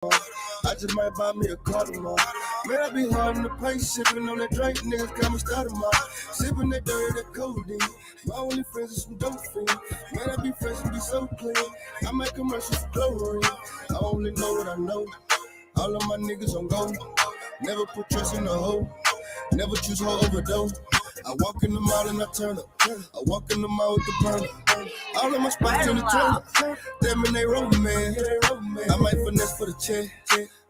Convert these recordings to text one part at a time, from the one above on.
I just might buy me a car tomorrow. Man, I be hard in the paint, sipping on that drink, niggas got me started, man. Sipping that dirty, that codeine. My only friends is some dope fiends. Man, I be fresh and be so clean. I make commercials for chlorine. I only know what I know. All of my niggas on go. Never put trust in a hoe. Never choose hoe overdose. I walk in the mall and I turn up. I walk in the mall with the burner. All of my spots in the turn. Them and they roll, man. I might finesse for the check.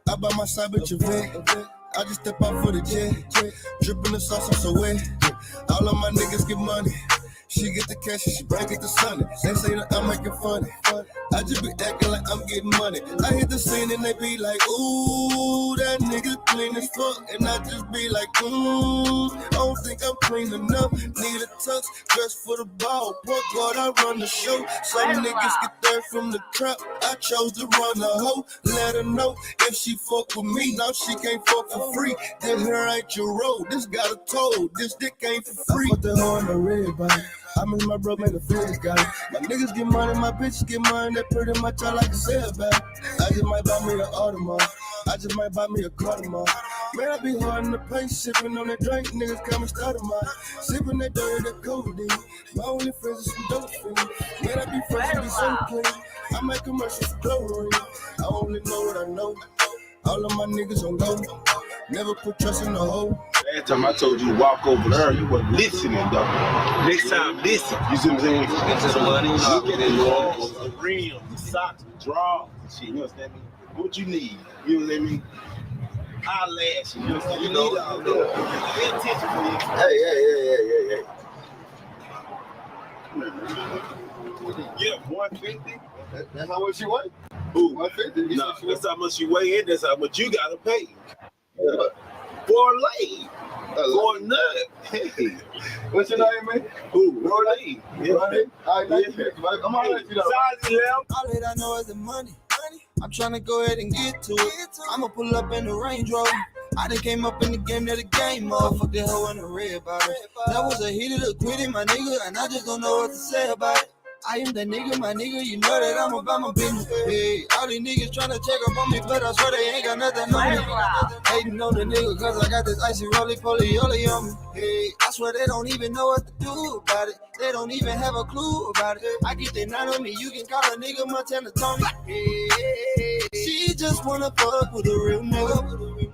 I buy my side bitch a vet. I just step out for the jet. Dripping the sauce, I'm so wet. All of my niggas get money. She get the cash and she bring it to Sunday. They say that I'm making funny. I just be acting like I'm getting money. I hit the scene and they be like, ooh, that nigga clean as fuck. And I just be like, I don't think I'm clean enough. Need a tux, dress for the ball. Point guard, I run the show. Some niggas get there from the trap. I chose to run the hoe. Let her know if she fuck with me. Now she can't fuck for free. Then her ain't your road. This got a toll. This dick ain't for free. I put the hoe in the red body. I miss my bro, man, the feds got it. My niggas get money, my bitches get money. That pretty much all I can say about it. I just might buy me an Audemars. I just might buy me a car tomorrow. Man, I be hard in the paint, sipping on that drink. Niggas got me started, man. Sipping that dirty, that codeine. My only friends is some dope fiends. Man, I be fresh and be so clean. I make commercials for chlorine. I only know what I know. All of my niggas on go. Never put trust in the hoe. Last time I told you to walk over there, you wasn't listening, though. Next time, listen. You see what I'm saying? Get to the money, look at it, the rims, the socks, the drawers, and shit. You understand me? What you need? You know what I mean? Eyelashes, you understand? You need all that. Pay attention for you. Hey. Yeah, 150. That's how much you weigh? Ooh, 150. No, that's how much you weigh in. That's how much you gotta pay. Yeah. For a leg. For a nut. Hey. What's your name, man? Ooh, for a leg. Yeah. All right, I'm all right, you know. All that I know is the money. I'm trying to go ahead and get to it. I'ma pull up in the Range Rover. I done came up in the game, that the game up. Fuck that hoe in the red bottle. That was a heated acquitted, my nigga, and I just don't know what to say about it. I am that nigga, my nigga, you know that I'm about my business. Hey, all these niggas tryna check up on me, but I swear they ain't got nothing on me. Hating on the nigga, cause I got this icy roly-poly on me. Hey, I swear they don't even know what to do about it. They don't even have a clue about it. I get that 9 on me, you can call a nigga Montana Tony. Hey, she just wanna fuck with a real nigga.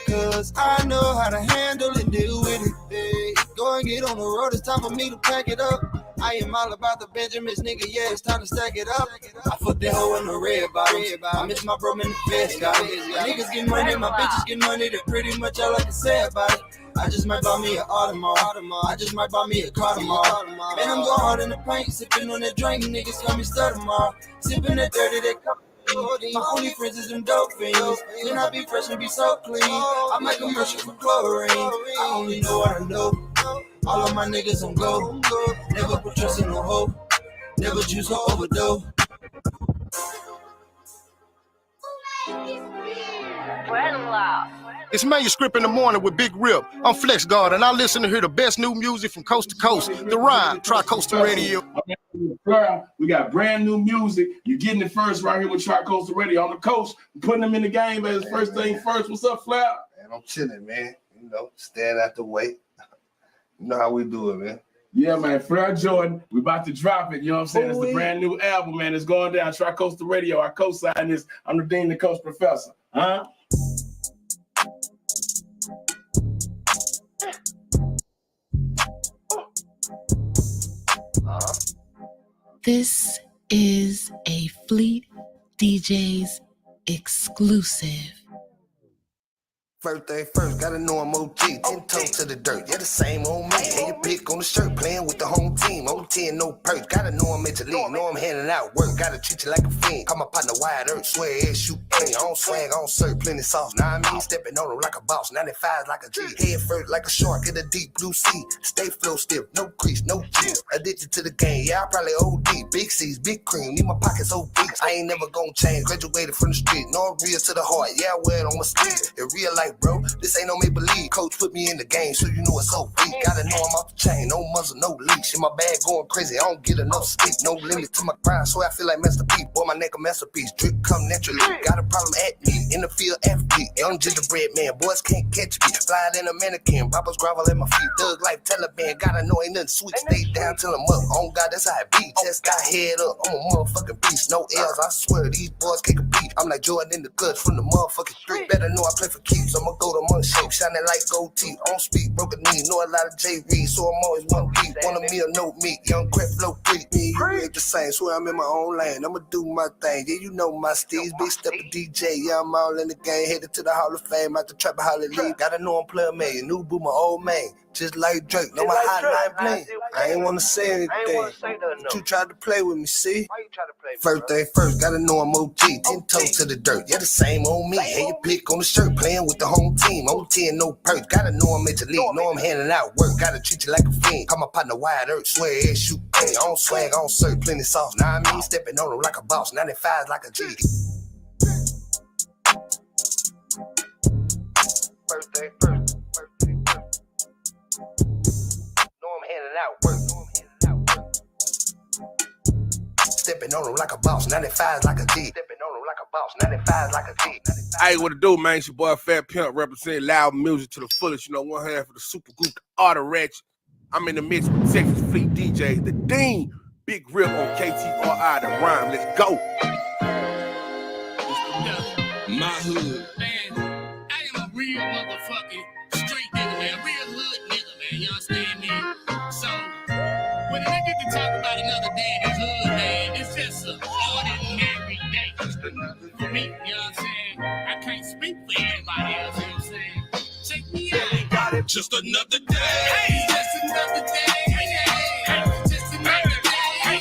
Cause I know how to handle and deal with it. Hey, go and get on the road, it's time for me to pack it up. I am all about the Benjamins, nigga, yeah, it's time to stack it up. I put that hoe in the red bottom. I miss my bro, man, the feds got it. My niggas get money, my bitches get money, that's pretty much all I can say about it. I just might buy me an Audemars. I just might buy me a car tomorrow. Man, I'm going hard in the paint, sipping on that drink, niggas call me stud tomorrow. Sipping that dirty, that coffee. My only friends is them dope fiends. Then I be fresh and be so clean. I make commercials for chlorine. I only know what I know. All of my niggas on go. Never put trust in no hoe. Never choose her overdose. It's Manuscript in the Morning with Big Rip. I'm Flex God, and I listen to hear the best new music from coast to coast. The Rhyme, Tri-Coastal Radio. We got brand new music. You're getting it first right here with Tri-Coastal Radio. On the coast, putting them in the game as first thing first. What's up, Flair? Man, I'm chilling, man. You know, stand at the weight. You know how we do it, man. Yeah, man. Flair Jordan, we about to drop it. You know what I'm saying? It's the brand new album, man. It's going down. Tri-Coastal Radio. Our co-sign is I'm the Dean, the Coach Professor. Huh? This is a Fleet DJs exclusive. First thing first, gotta know I'm OG. 10 toes to the dirt, yeah, the same old me. Hey, your pick on the shirt, playing with the home team. On 10, no perks, gotta know I'm into league. Know I'm handing out work, gotta treat you like a fiend. Call my partner Wide Earth, swear ass shoot clean. I don't swag, I don't serve plenty sauce. Now I mean, stepping on them like a boss. 95 like a G. Head first like a shark in a deep blue sea. Stay flow stiff, no crease, no G. Addicted to the game, yeah, I probably OD. Big C's, big cream, need my pockets obese. I ain't never gonna change, graduated from the street. No, I'm real to the heart, yeah, I wear it on my sleeve. In real life, bro, this ain't no make-believe. Coach put me in the game, so you know it's so weak. Gotta know I'm up chain, no muzzle, no leash. In my bag going crazy, I don't get enough sleep. No limit to my grind, so I feel like Master P. Boy, my neck a masterpiece. Drip come naturally. Got a problem at me. In the field, athlete. Young gingerbread man, boys can't catch me. Fly in a mannequin, poppers gravel at my feet. Thug life, Taliban, gotta know ain't nothing sweet. Stay down till I'm up. Oh God, that's how it be. Chest got head up, I'm a motherfucking beast. No L's, I swear these boys can't compete. I'm like Jordan in the guts from the motherfucking street. Better know I play for keeps. I'ma go to monk shape, shining like gold teeth. On speak, broken knee, know a lot of J Reed, so I'm always one deep. Want a meal, no meat, young crap flow creep. Me, you ain't the same, swear I'm in my own lane. I'ma do my thing, yeah, you know my steez. Big stepper DJ, yeah, I'm all in the game. Headed to the Hall of Fame, out the trap, Holly League. Gotta know I'm player made, new boo, my old man. Just like Drake, know my hotline bling. I ain't wanna say anything, but you tried to play with me, see? First thing first, gotta know I'm OG, 10 toes to the dirt. Yeah, the same old me. Hey, you pick on the shirt, playing with the home team. On 10, no perks. Gotta know I'm at the league, know I'm handing out work. Gotta treat you like a fiend. Call my partner Wide Earth, swear it shoot. Hey, on swag, on cert, plenty sauce. Now I mean, stepping on them like a boss. 95's like a G. First thing first. Know I'm handing out work. Stepping on them like a boss, 95's like a G. Stepping on them like a boss, 95's like a G. Hey, what it do, man? It's your boy Fat Pimp representing loud music to the fullest. You know, one half of the super group, the Art of Ratchet. I'm in the mix with Texas Fleet DJs, the Dean, Big Rip on KTRI, the Rhyme. Let's go. My hood. Man, I am a real motherfucking street nigga, man. Real hood nigga, man. You understand me? So, when a nigga can talk about another day in his hood, man, it's just an ordinary day. For me, you know what I'm saying? I can't speak for anybody else, you know what I'm saying? Check me out. Just another day. Hey, just another day. Hey, just another day. Hey,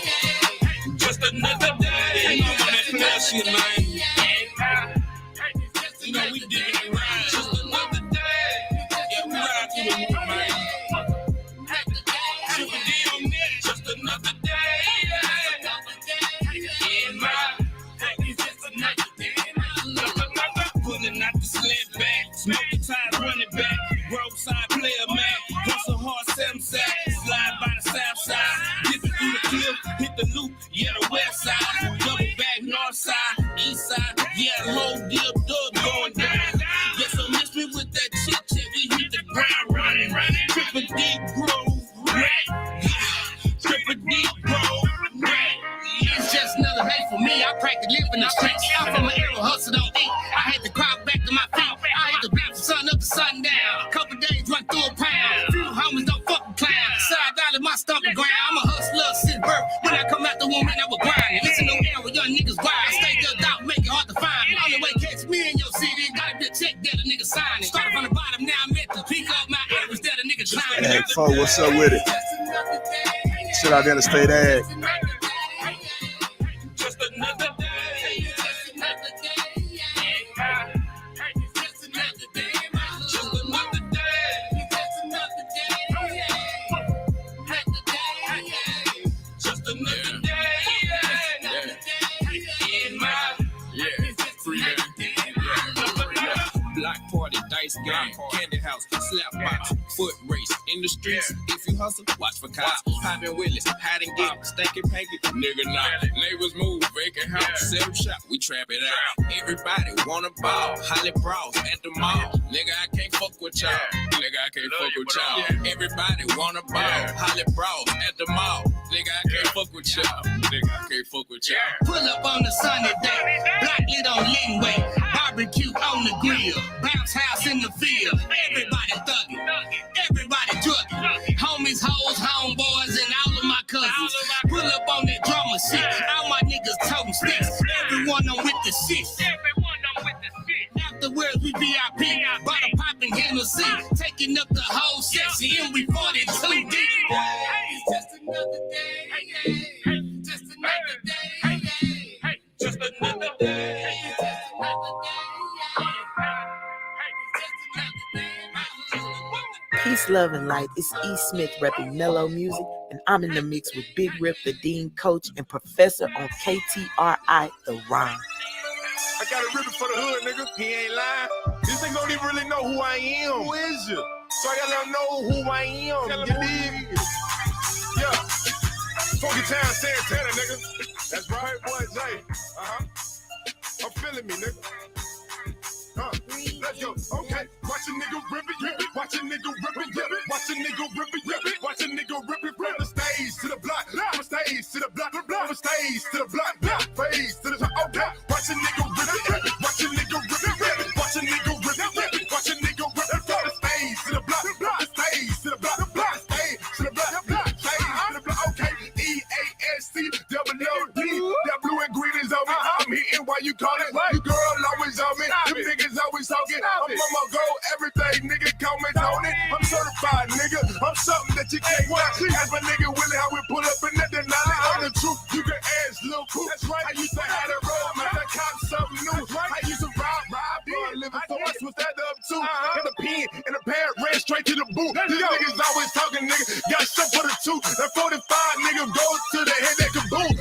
just another day. You know that finesse shit, man. You know we did it right. Just another day. Yeah, we ride through the moon, man. Super D on that. Just another day. In my it's just another day. Pulling out the sled back, smoking tires running back. Roadside player man, hustle hard 7 sack. Slide by the south side, dipping through the cliff, hit the loop, yeah the west side. Double back north side, east side, yeah the whole deal dub going down. Yeah, so miss me with that chit chat, we hit the ground running. Triple D groove, right? Triple D groove, right? It's just another day for me. I practically live in the streets. I'm from an era hustle don't eat. I had to crawl back to my feet. I had to bounce the sun up to sundown. Couple days run through a pound. Few homies don't fucking clown. Side dollar my stomping ground. I'm a hustler since birth. When I come out the womb, man, I was grinding. Listen to era, young niggas wild. Stay just out, make it hard to find. Only way catch me in your city, gotta be a check that a nigga signing. Started from the bottom, now I'm at the peak of my average that a nigga climbing. Hey, folks, what's up with it? Shit out there to stay there. Just another day. Just another day. Just another day. Just another day. Just another day. Just another day. In my free block party, dice game, candy house, slap box, foot race, in the streets. If you hustle, watch for cops. Poppin' willies, hide and get, stankin' panky, nigga knock. Neighbors move, vacant house, 7 shot, we trap it out. Everybody wanna ball, Holly Bros at the mall. Nigga, I can't fuck with y'all. Nigga, I can't fuck with y'all. Everybody wanna ball, Holly Bros at the mall. Nigga, I can't fuck with y'all. Nigga, I can't fuck with y'all. Pull up on the sunny day, block lit on Linway, barbecue on the grill, bounce house in the field. Everybody thuggin', everybody druggin'. Homies, hoes, homeboys, and all of my cousins. Pull up on that drummer shit. All my niggas toting sticks. Everyone on with the shit. Afterwards, we VIP. Bottle poppin' Hennessy. Taking up the whole section. And we 42 deep. It's just another day. Just another day. Just another day. Peace, love, and light. It's E. Smith repping Mellow Music, and I'm in the mix with Big Rip, the Dean Coach, and Professor on KTRI, The Rhyme. I got a ribbon for the hood, nigga. He ain't lying. This nigga don't even really know who I am. Who is you? So y'all don't know who I am. You dig? Yeah. Funky Town Santana, nigga. That's right, boy Jay. I'm feeling me, nigga. Let's go. Okay. Watch a nigga rip it. Watch a nigga rip it. Watch a nigga rip it. Watch a nigga rip it from the stage to the block. From the stage to the block. From the stage to the block. Phase to the top. Okay. Watch a nigga rip it. Watch a nigga rip it. Watch a nigga rip it. Watch a nigga rip it from the stage to the block. From the stage to the block. From the stage to the block. Stage to the block. Okay. EAST double OD. That blue and green is on me. I'm hitting while you call it. You girl always on me. Them niggas always talking. I'm I'ma go everything, nigga, comment on it. I'm certified, nigga. I'm something that you can't watch. As my nigga Willie, how we pull up and let the knowledge on the truth. You can ask Lil Coop. That's right. I used to have a road, man. I cop something new. I used to rob, living so I switched that up too. And the pen and the pad ran straight to the boot. These niggas always talking, nigga. Got stuff for the two. That 45 nigga goes to the head that kaboom.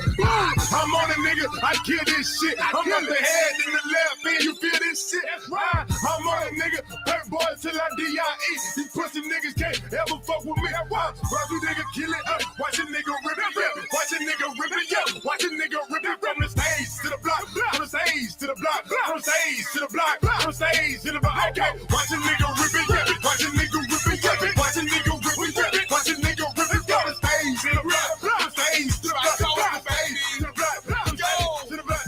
I'm on a nigga. I kill this shit. I'm on the head in the left hand. You feel this shit? That's right. I'm on a nigga. Hurt boys till I D.I.E. These pussy niggas can't ever fuck with me. Watch you nigga kill it up. Watch a nigga rip it, yeah. Watch a nigga rip it, yeah. Watch a nigga rip it from the stage to the block. From the stage to the block. From the stage to the block. From the stage to the block. Okay. Watch a nigga rip it, yeah. Watch a nigga rip it, yeah. Watch a nigga rip it, yeah. Watch a nigga rip it from the stage to the block. From the stage to the block. From the stage to the block. To the block.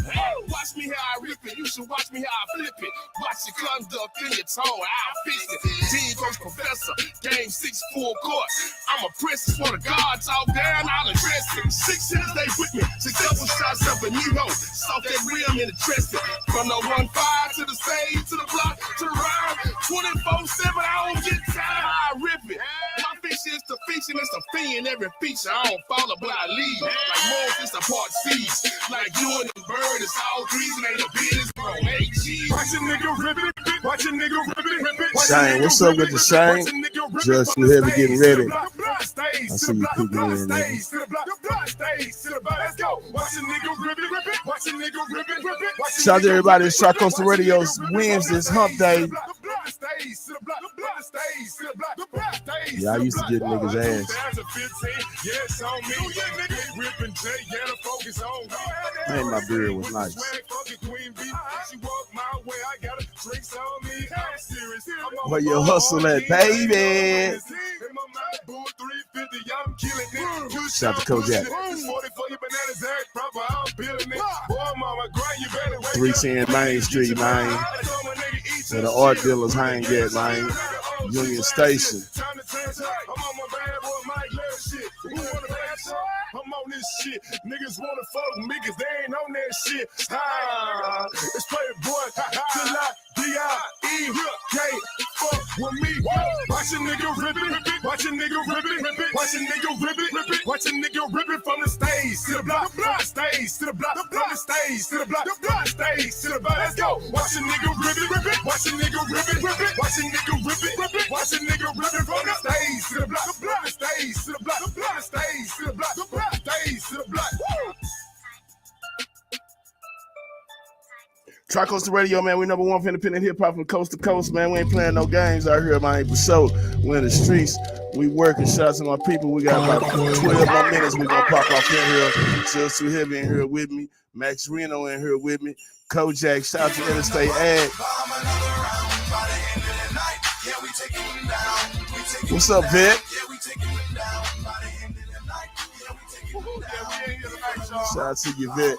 Watch me how I rip it. You should watch me how I flip it. Watch it conduct in your tone. I'll fix it. Team coach professor. Game 6 full court. I'm a princess for the gods. Talk down, I'll address it. 6 hitters, they with me. Successful shots up a new host. Soft that rim and address it. From the 1-5 to the stage, to the block, to the round. 24/7, I don't get tired. I rip it. My fiction is the feature. It's a fiend. Every feature. I don't follow, but I lead. Like more, it's a part C's. Like you and the bird, it's all threes. And ain't a business. Watch a nigga rip it. Watch a nigga rip it. Shane, what's up with the Shane? Just too heavy getting ready. I see you peeking in, nigga. Shout out to everybody at Tri-Coastal Radio's Wednesdays Hump Day. Yeah, I used to get niggas' ass. Man, my beard was nice. Where you hustle at, baby? Shout out to Kojak. 310 Main Street, man. Where the art dealers hang at, man. Union Station. I'm on this shit. Niggas wanna fuck me cause they ain't on that shit. It's Playboy till I D.I.E. Can't fuck with me. Watch a nigga rip it. Watch a nigga rip it. Watch a nigga rip it. Watch a nigga rip it from the stage to the block. From the stage to the block. From the stage to the block. From the stage to the block. Let's go. Watch a nigga rip it. Watch a nigga rip it. Watch a nigga rip it. Watch a nigga rip it from the stage to the block. From the stage to the block. From the stage to the block. From the stage to the block. Tri-Coastal Radio, man. We number one for independent hip hop from coast to coast, man. We ain't playing no games out here, man. For sure. We're in the streets. We working. Shout out to my people. We got about 12 more minutes. We're gonna pop off in here. Just Too Heavy in here with me. Max Reno in here with me. Kojak. Shout out to Interstate Ag. What's up, Vic? Shout out to you, Vic.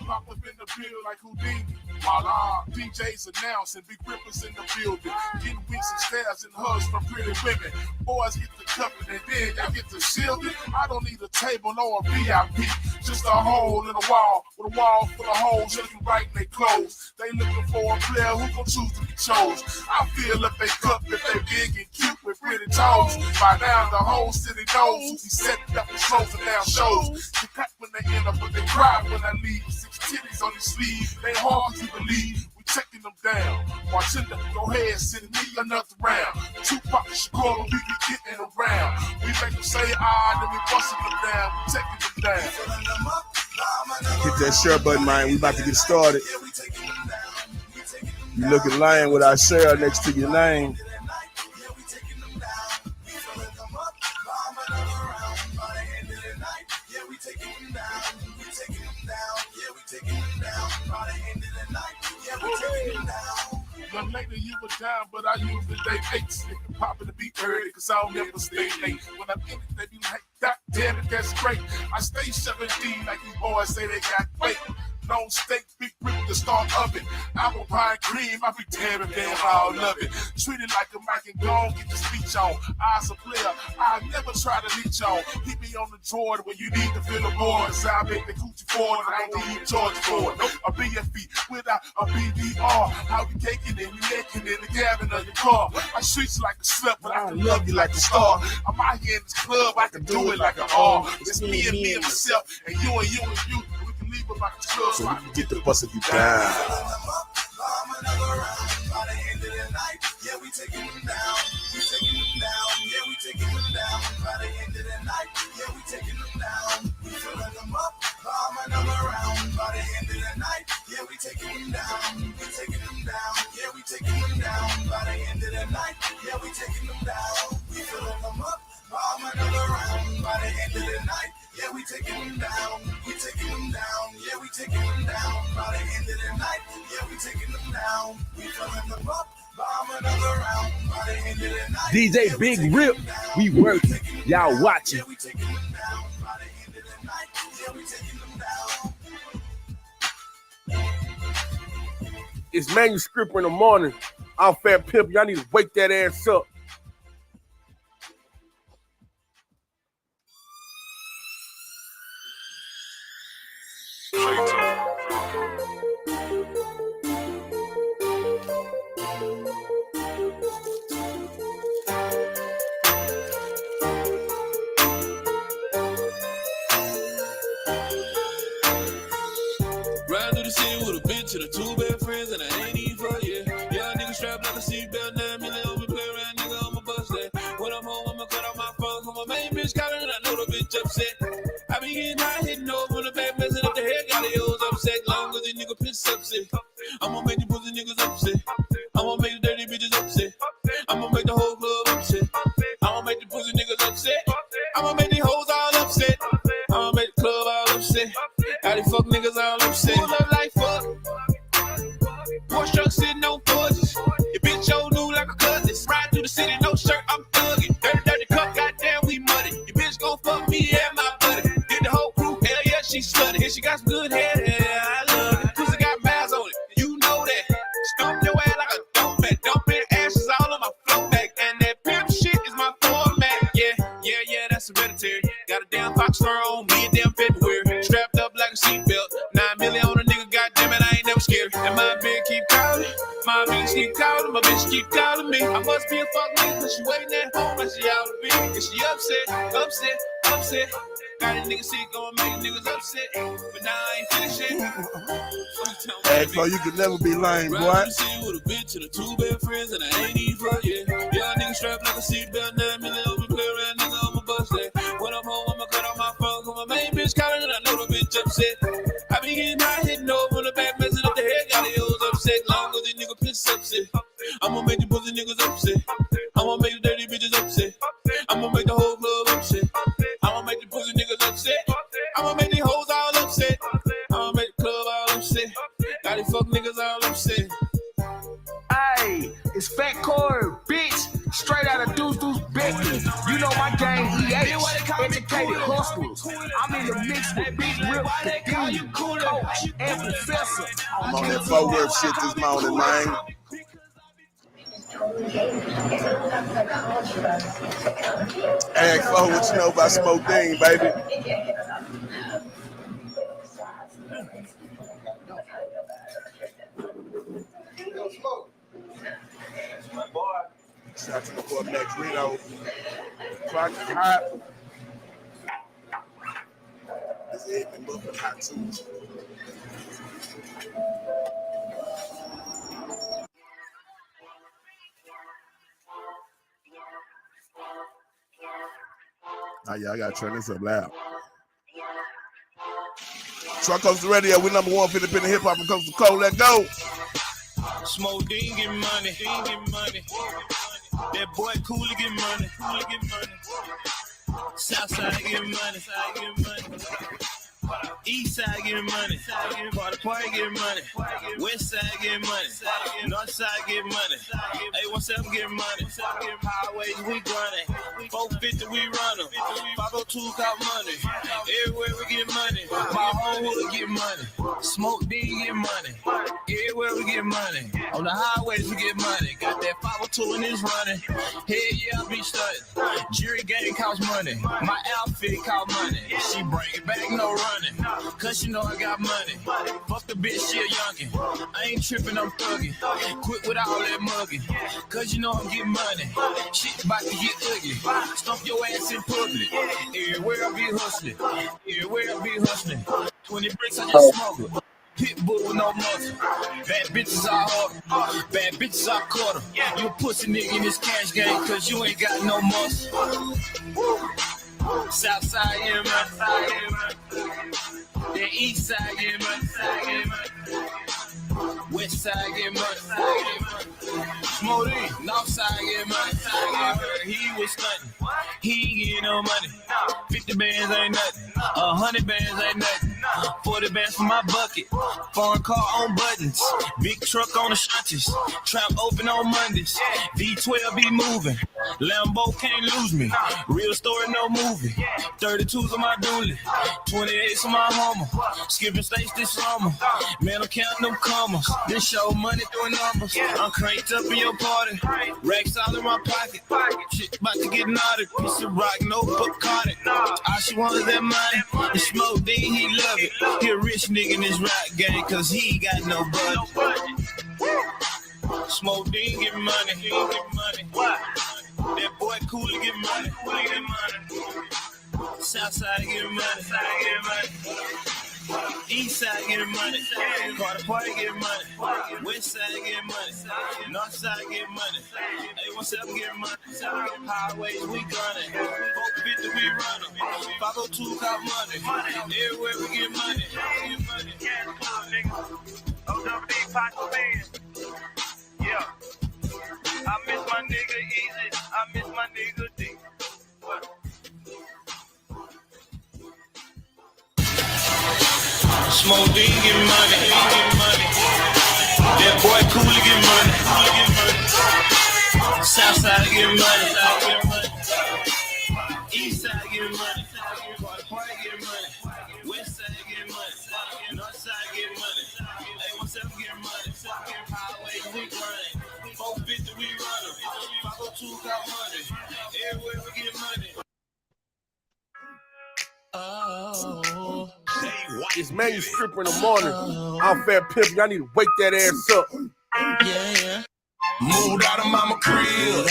Pop up in the build like Houdini. While our DJs announcing, big rippers in the building. Getting winks and stares and hugs from pretty women. Boys get the cupping and then y'all get the shielding. I don't need a table or a VIP. Just a hole in the wall with a wall full of holes looking right in their clothes. They looking for a player who gon' choose to be chose. I feel if they cup, if they big and cute with pretty toes. By now the whole city knows who be setting up and closing down shows. They cut when they enter, but they cry when I leave. 6 titties on your sleeve, they hard to believe. We taking them down. Watching them, go ahead, send me another round. Tupac and Shakur, we be getting around. We make them say then we busting them down. We taking them down. Hit that share button, man. We about to get started. You looking lame with our share next to your name. Young lady, you were down, but I usually day 8. Popping the beat early, cause I don't never stay late. When I'm in it, they be like, God damn it, that's great. I stay 17 like these boys say they got weight. No steak, big brick, the start of it. Apple pie cream, I be damn all love it. Treat it like a mic and go get the speech on. I's a player, I never try to leech on. He be on the Jordan when you need to feel the boards. I make the coochie for it, I don't need charge for it. A BFB without a BDR. How you taking it, you naked in the cabin of your car. I treat you like a slut, but I can love you like a star. I'm out here in this club, I can do it like an R. It's me and myself, and you and you and you. We can leave it like a club. So we can get the bus of you down. Yeah, we taking them down. We taking them down. Yeah, we taking them down. By the end of the night, yeah, we taking them down. We filling them up, bombing them around. By the end of the night, yeah, we taking them down. We taking them down. Yeah, we taking them down. By the end of the night, yeah, we taking them down. We filling them up, bombing them around. By the end of the night, yeah, we taking them down. We taking them down. Yeah, we taking them down. By the end of the night, yeah, we taking them down. We filling them up. DJ Big Rip, we working. Y'all watching. It's Manuscript in the Morning. I'm Fat Pimp. Y'all need to wake that ass up. Riding through the city with a bitch and a 2 best friends, and I ain't even for you. Y'all niggas strapped like a seatbelt, 9 million on me, play around, nigga, I'ma bust that. When I'm home, I'ma cut off my phone, cause my main bitch calling, and I know the bitch upset. I be getting high, hitting over from the back, messing up the head, got the O's upset, long as these nigga piss upset. I'ma make the pussy niggas upset. I'ma make the dirty bitches upset. I'ma make the whole club upset. I'ma make the pussy niggas upset. I'ma make the hoes all upset. I'ma make the club all upset. How these fuck niggas all upset. Pull up like fuck. Porsche truck sitting on forges. Your bitch old new like a cutlass. Ride through the city, no shirt, I'm thugging. Dirty, dirty cup, goddamn, we muddy. Your bitch gon' fuck me and my buddy. Get the whole crew, hell yeah, she slutty. And she got some good hair, yeah, I love it. Pussy got miles on it, you know that. Stomp your ass like a dope dumping ashes all on my flow back. And that pimp shit is my format. Yeah, that's hereditary. Got a damn fox fur on me in damn February. Strapped up like a seatbelt. 9 million on a nigga, goddamn it, I ain't never scared. And my bitch keep calling, my bitch keep calling, my bitch keep calling me. I must be a fuck nigga, cause she waiting at home like she ought to be. Cause she upset. Got a nigga sick, gonna make niggas upset. But now I ain't finished yet. Hey, Flo, you can never be lame, boy. Riding the city with a bitch and a 2 best friends, and I ain't even for you. Y'all niggas strapped like a seatbelt, 9 million on me, play around, nigga, I'ma bust that. When I'm home, I'ma cut off my phone, cause my main bitch calling, and I know the bitch upset. I be getting high, hitting over from the back, messing up the head, got the O's upset, long as these nigga piss upset. I'ma make the pussy niggas upset. I'ma make the dirty bitches upset. I'ma make the whole club upset. I'ma make the pussy niggas upset. I'ma make the hoes all upset. I'ma make the club all upset. Got these fuck niggas all upset. Hey, it's Fat Corey, bitch. Straight out of Deuce Becky. You know my game, EH. Educated hustlers. I'm in the mix with Big Rip, the Dean, Coach, and Professor. I'm on that Fort Worth shit this morning, man. Hey, Flo, what you know about Smoke Dean, baby? Shout out to the boy Max Reno. Clock is hot. This head been looking hot too. Oh yeah, I gotta turn this up loud. Truck Coast Radio, we number one for independent hip hop from coast to coast. Let's go. Smoke Dean get money. That boy Cooley get money. Southside get money. East side get money. Party get money. West side get money. North side get money. 817 get money. Highways we grunning. 450 we running. 502 got money. Everywhere we get money. My whole hood get money. Smoke D get money. Everywhere we get money. On the highways we get money. Got that 502 and it's running. Hell yeah, I be stunting. Jury game costs money. My outfit cost money. She bring it back, no running. Cause you know I got money. Fuck the bitch, she a youngin'. I ain't trippin', I'm thuggin'. Quit with all that muggin'. Cause you know I'm getting money. Shit about to get ugly. Stomp your ass in public. Everywhere I be hustling. 20 bricks, I just smoke it. Pitbull with no muscle. Bad bitches are hard. Bad bitches are quarter. You a pussy nigga in this cash game cause you ain't got no muscle. Southside, yeah, man. The east side, yeah, man. West side, yeah, man. Smoke in. North side, yeah, man. I heard he was stunting. He ain't getting no money. 50 bands ain't nothing. 100 bands ain't nothing. 40 bands for my bucket. Foreign car on buttons. Big truck on the shunties. Trap open on Mondays. V12 be moving. Lambo can't lose me. Real story, no movie. 32s on my dually. 28s on my Hummer. Skipping states this summer. Man, I'm counting them commas. This show money doing numbers. I'm cranked up in your party. Racks all in my pocket. Shit about to get naughty. Piece of rock, no Bacardi. All she wants is that money. The Smoke D, he love it. He a rich nigga in this rap game cause he ain't got no budget. Smoke D get money. That boy Cooley get money. Southside get money. East side get money. Party get money. West side get money. North side get money. 817 get money. Highways we gunning. 450 we running. 502 got money. Everywhere we get money. OWD Paco Man. Yeah. I miss my nigga Easy. I miss my nigga D. Smoke D get money. That boy Cooley get money. Southside get money. East side get money. Party get money. West side get money. North side get money. 817 get money. Highways we running. 450 we running. 502 got money. Everywhere we get money. Oh, it's Manuscript in the morning. I'm Fat Pimp. Y'all need to wake that ass up. Yeah. Moved out of mama crib.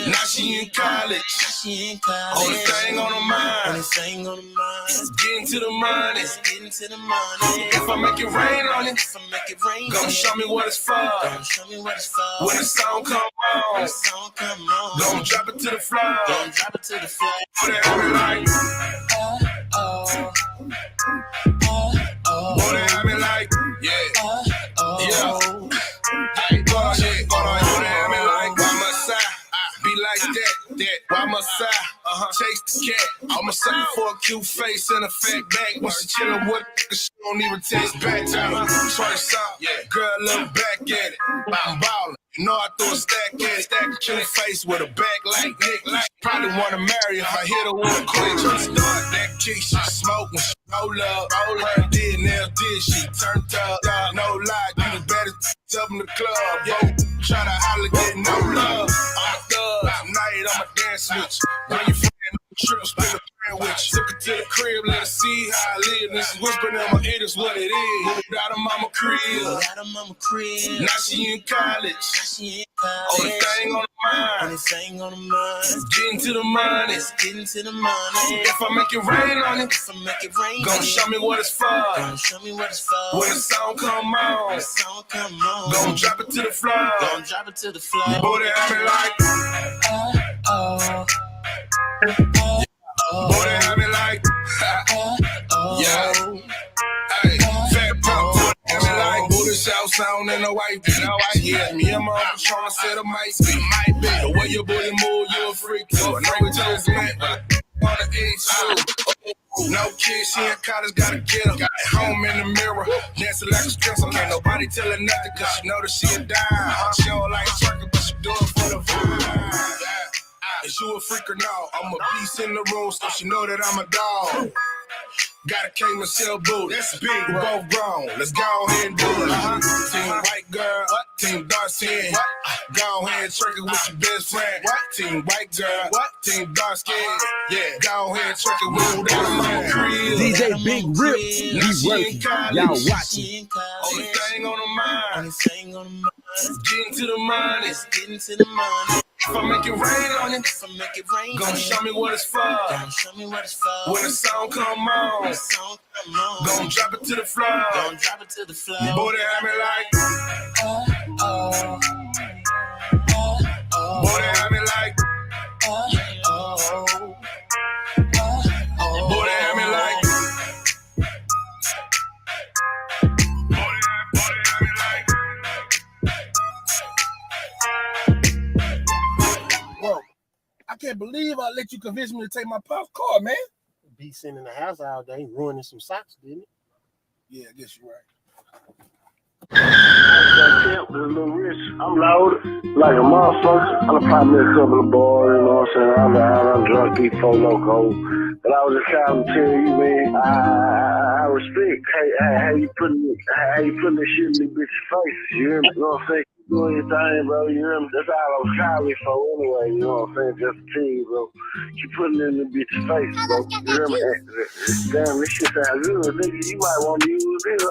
Now she in college. Only thing on her mind. Is getting to the money. If I make it rain on it, gonna show me what it's for. When the song come on, gonna drop it to the floor. Put it on me like, put it on me like, yeah. Hey, go ahead, put it on me like, why must I be like that? Why must I chase the cat? I'm a sucker for a cute face and a fat back. When she chillin' with it, she don't even text back. First up, girl, look back at it. I'm ballin'. You know I threw a stack a cute face with a back like Nick. Probably wanna marry if I hit her with a quick. Start that kick, she smoke when she roll up. Her did, now did she turned up. No lie, you the baddest up in the club. Yo, try to holler, get no love. I'm a thug, tonight I'm a dance with you. When you friend, trip, spin a plan with you. Took her to the crib, let her see how I live. This is whispering in my ear, that's what it is. Moved out of mama crib. Now she in college. Only thing on the mind. Is getting to the money. If I make it rain on it, gonna show me what it's for. When the song come on, gonna drop it to the floor. Put it on me like, put it on me like, yo. sound and a white beat. Yeah, me and my uncle Sean said it might be. The way your booty move, you a freak too. I know we just met, but on the issue. No kid, she in college, gotta get her. At home in the mirror, dancing like a stripper. Can't nobody tell her nothing, cause she know that she a dime. She don't like twerking, but she do it for the vibe. Is you a freak or no? I'm a beast in the room, so she know that I'm a dog. Got a K Michelle booty. That's big, we both grown. Let's go ahead and do it. Team white girl, team dark skin. Go ahead and trick it with your best friend. Team white girl, team dark skin. Yeah, go ahead and trick it with that crib. DJ Big Rip, Now she in working. college. Y'all watching. Only thing on the mind. Getting to the money. If I make it rain on you, gon' show me what it's for. When the song come on, gon' drop it to the floor. Boy, they have me like, boy, they have me like, boy, they have me like. Whoa. I can't believe I let you convince me to take my pop car, man. Be sitting in the house all day ruining some socks, didn't it? Yeah, I guess you're right. I'm loud like a motherfucker. I'm probably a couple of boys, you know what I'm saying? I'm drunk, eat four loco. But I was just trying to tell you, man, I respect how you putting this shit in these bitches' faces. You hear me? You know what I'm saying? Doing your thing, bro. You hear me? That's all I was calling for anyway. You know what I'm saying? Just to tell you, bro. You putting it in the bitch's face, bro. You hear me? Damn, this shit sound good, nigga. You might want to use this.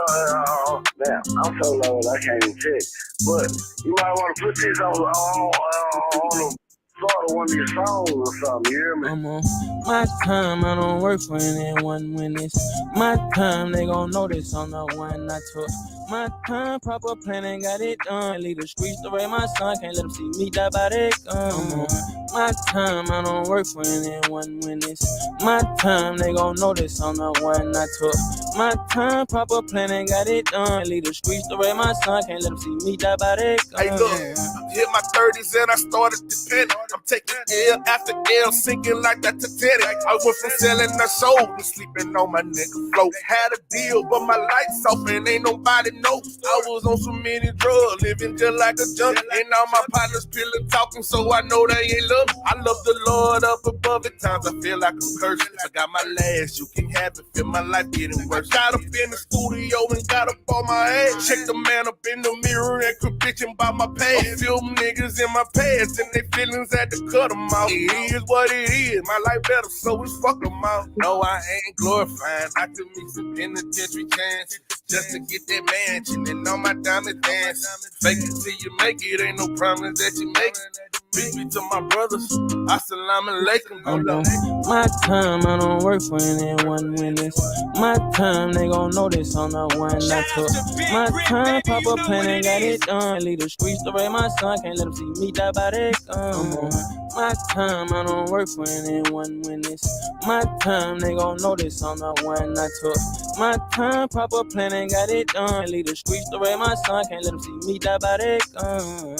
Damn, I'm so low I can't even check. But you might want to put this on the start of one of your songs or something. You hear me? I'm on my time, I don't work for anyone. When it's my time, they gon' notice I'm the one I took. My time, proper planning, got it done. Leave the streets to raise my son, can't let them see me die by that gun. My time, I don't work for anyone. When it's my time, they gon' notice I'm the one I took. My time, proper planning, got it done. Leave the streets to raise my son, can't let them see me die by that gun. Hey, look, I hit my 30s and I started depending. I'm taking L after L, sinking like that Titanic. I went from selling the soul to sleeping on my nigga float. Had a deal, but my lights off and ain't nobody know. I was on so many drugs, living just like a junkie. And all my partners pilling talking, so I know they ain't love. I love the Lord up above at times. I feel like I'm cursed. I got my last, you can have it. Feel my life getting worse. Got up in the studio and got up on my ass. Check the man up in the mirror and quit bitching by my past. Film niggas in my past and they feelings had to cut them off. It is what it is. My life better, so we fuck them out. No, I ain't glorifying. I could meet some penitentiary chance just to get that mansion and all my diamond dance. Fake it till you make it, ain't no promise that you make it. Beat me to my brothers, assalamu alaikum. I'm on my time, I don't work for anyone. When it's my time, they gon' notice I'm the one I took. My time, proper planning, got it done. Leave the streets to raise my son, can't let them see me die by that gun. My time, I don't work for anyone. When it's my time, they gon' notice I'm the one I took. My time, proper planning, got it done. Leave the streets to raise my son, can't let them see me die by that gun.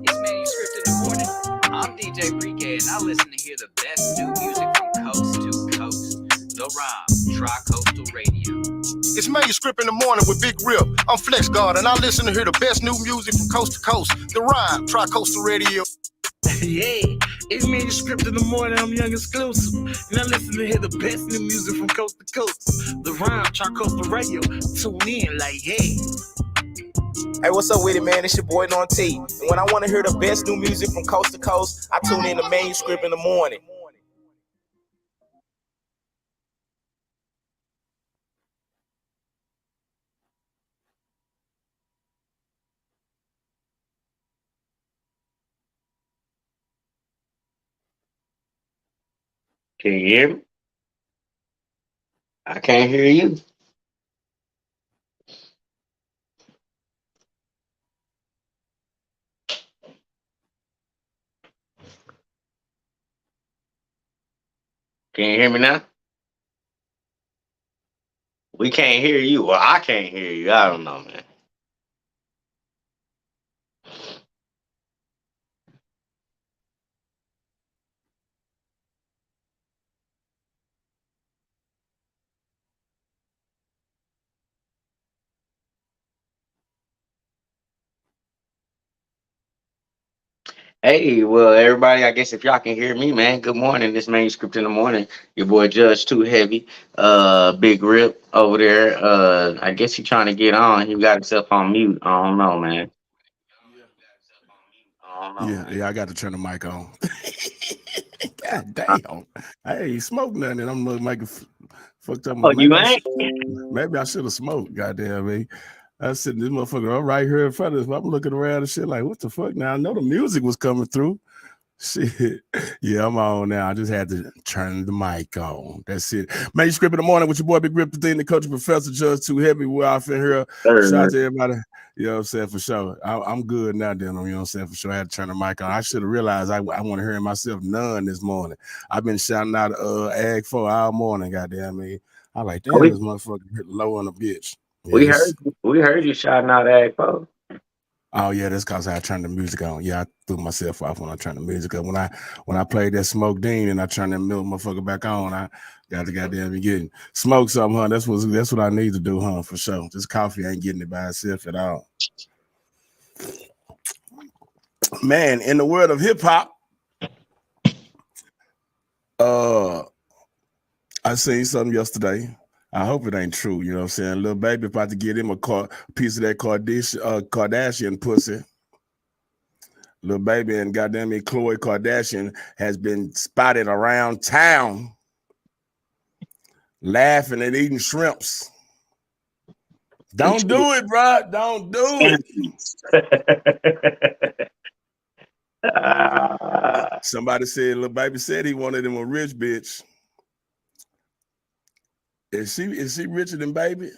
It's Manuscript in the Morning. I'm DJ Pre-K and I listen to hear the best new music from coast to coast. The Rhyme, Tri-Coastal Radio. It's Manuscript in the Morning with Big Rip. I'm Flex God and I listen to hear the best new music from coast to coast. The Rhyme, Tri-Coastal Radio. Yeah, it's Manuscript in the Morning. I'm Young Exclusive, and I listen to hear the best new music from coast to coast. The Rhyme, Tri-Coastal Radio. Tune in like, hey. Hey, what's up with it, man? It's your boy Non T. And when I want to hear the best new music from coast to coast, I tune in to Manuscript in the Morning. Can you hear me? I can't hear you. Can you hear me now? We can't hear you. Well, I can't hear you. I don't know, man. Hey, well, everybody, I guess if y'all can hear me, man, good morning. This Manuscript in the Morning. Your boy Judge Too Heavy. Big Rip over there. I guess he trying to get on. He got himself on mute. I don't know, man. Yeah, I got to turn the mic on. God damn. I ain't smoked nothing and I'm making fucked up. Oh, you ain't? Maybe I should have smoked, goddamn me. I was sitting this motherfucker I'm right here in front of us. I'm looking around and shit like, what the fuck? Now I know the music was coming through. Shit. Yeah, I'm on now. I just had to turn the mic on. That's it. Manuscript in the Morning with your boy Big Rip, the thing, the coach, Professor Judge Too Heavy. We're off in here. Shout out to everybody. You know what I'm saying? For sure. I'm good now, then. You know what I'm saying? For sure. I had to turn the mic on. I should have realized I want to hear myself none this morning. I've been shouting out Ag 4 all morning, goddamn me. I like, damn, this motherfucker hit low on the bitch. Yes. We heard you shouting out Ag 4. Oh yeah, that's because I turned the music on. Yeah, I threw myself off when I turned the music on. When I played that Smoke Dean and I turned that milk motherfucker back on, I got to goddamn be getting smoke something, huh? That's what I need to do, huh? For sure. This coffee ain't getting it by itself at all. Man, in the world of hip hop, I seen something yesterday. I hope it ain't true. You know what I'm saying? Little baby about to get him a piece of that Kardashian pussy. Little baby and goddamn it, Khloe Kardashian has been spotted around town laughing and eating shrimps. Don't do it, bro. Don't do it. Somebody said, little baby said he wanted him a rich bitch. Is she richer than baby?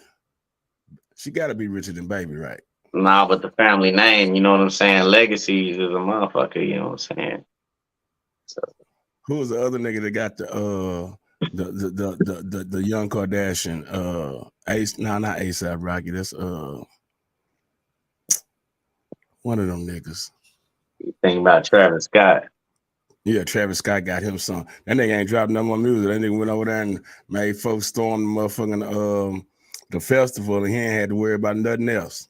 She got to be richer than baby, right? Nah, but the family name, you know what I'm saying? Legacy is a motherfucker, you know what I'm saying? So. Who was the other nigga that got the young Kardashian? Ace, not ASAP Rocky. That's one of them niggas. You think about Travis Scott. Yeah, Travis Scott got him some. That nigga ain't dropped no more music. That nigga went over there and made folks storm the motherfucking the festival, and he ain't had to worry about nothing else.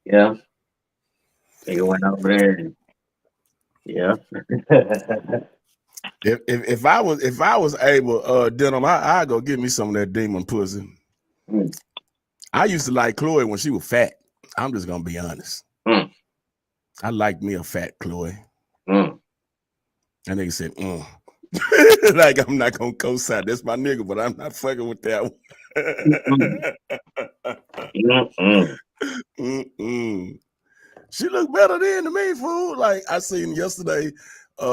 Yeah. He went over there and yeah. if I was able, Denim, I'd go get me some of that demon pussy. I used to like Khloe when she was fat. I'm just gonna be honest. I like me a fat Khloe. That nigga said, like I'm not gonna co-sign. That's my nigga, but I'm not fucking with that one. She looked better than to me, fool. Like I seen yesterday,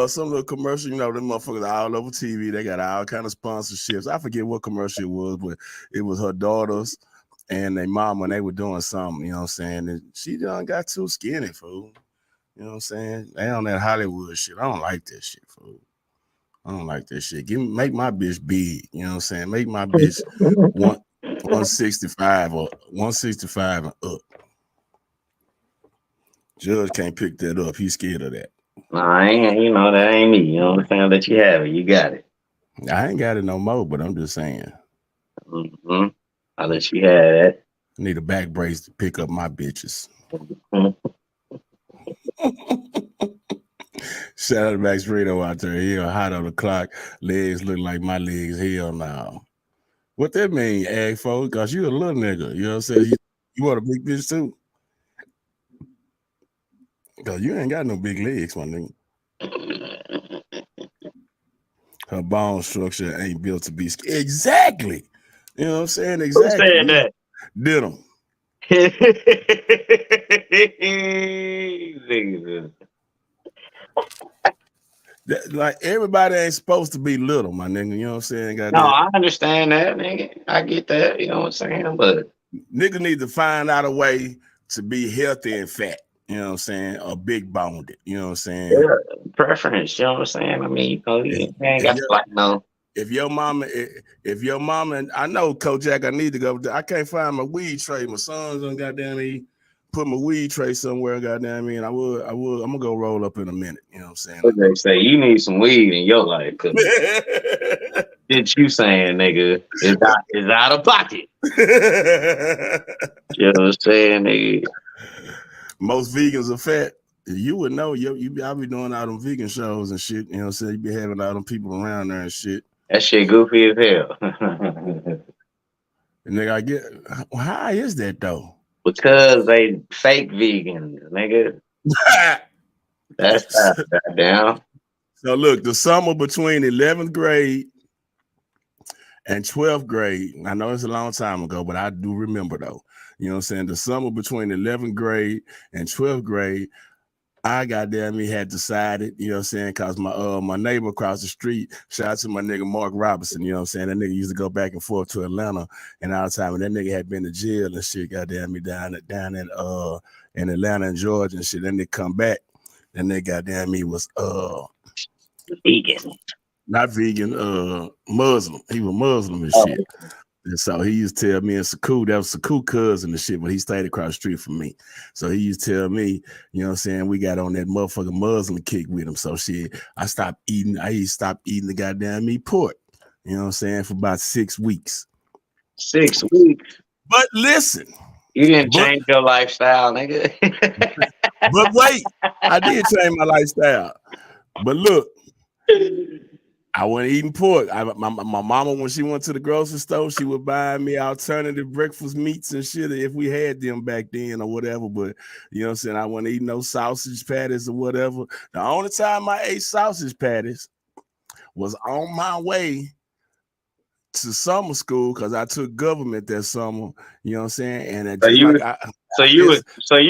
some of the commercial, you know, them motherfuckers all over TV. They got all kind of sponsorships. I forget what commercial it was, but it was her daughters and their mom when they were doing something, you know what I'm saying? And she done got too skinny, fool. You know what I'm saying? They on that Hollywood shit. I don't like that shit, fool. I don't like that shit. Make my bitch big. You know what I'm saying? Make my bitch 165 or 165 and up. Judge can't pick that up. He's scared of that. Nah, you know, that ain't me. You know what I'm saying? That you have it. You got it. I ain't got it no more, but I'm just saying. I'll let you have it. I need a back brace to pick up my bitches. Shout out to Max Rito out there. He hot on the clock. Legs look like my legs. Hell no. What that mean, Ag folks? Because you a little nigga. You know what I'm saying? You want a big bitch too? Because you ain't got no big legs, my nigga. Her bone structure ain't built to be skinny. Exactly. You know what I'm saying? Exactly. Who said that? Did them. Like everybody ain't supposed to be little, my nigga. You know what I'm saying? No, I understand that, nigga. I get that. You know what I'm saying? But nigga need to find out a way to be healthy and fat. You know what I'm saying? Or big boned. You know what I'm saying? Yeah, preference. You know what I'm saying? I mean, you know, you ain't got to like no. if your mama, and I know Coach Jack, I need to go. I can't find my weed tray. My son's done goddamn me put my weed tray somewhere, goddamn me, and I'm gonna go roll up in a minute. You know what I'm saying? What they say, you need some weed in your life, cause shit you saying, nigga, is out of pocket. You know what I'm saying, nigga? Most vegans are fat. You would know. I be doing all them vegan shows and shit. You know what I'm saying? You be having all them people around there and shit. That shit goofy as hell. And nigga, I get, how is that though? Because they fake vegans, nigga. That's goddamn. So look, the summer between 11th grade and 12th grade, I know it's a long time ago, but I do remember though. You know what I'm saying? The summer between 11th grade and 12th grade, I goddamn me had decided, you know what I'm saying, because my neighbor across the street, shout out to my nigga Mark Robinson, you know what I'm saying? That nigga used to go back and forth to Atlanta and all the time, and that nigga had been to jail and shit, goddamn me down in Atlanta and Georgia and shit. Then they come back, and they goddamn me was vegan. Not vegan, Muslim. He was Muslim and shit. And so he used to tell me and Saku, that was Saku cousin and shit, but he stayed across the street from me. So he used to tell me, you know what I'm saying, we got on that motherfucking Muslim kick with him. So shit, I stopped eating the goddamn meat pork, you know what I'm saying, for about 6 weeks. 6 weeks? But listen. You didn't change your lifestyle, nigga. But wait, I did change my lifestyle. But look, I wasn't eating pork. My mama, when she went to the grocery store, she would buy me alternative breakfast meats and shit if we had them back then or whatever. But you know what I'm saying? I wasn't eating no sausage patties or whatever. The only time I ate sausage patties was on my way to summer school because I took government that summer. You know what I'm saying? And you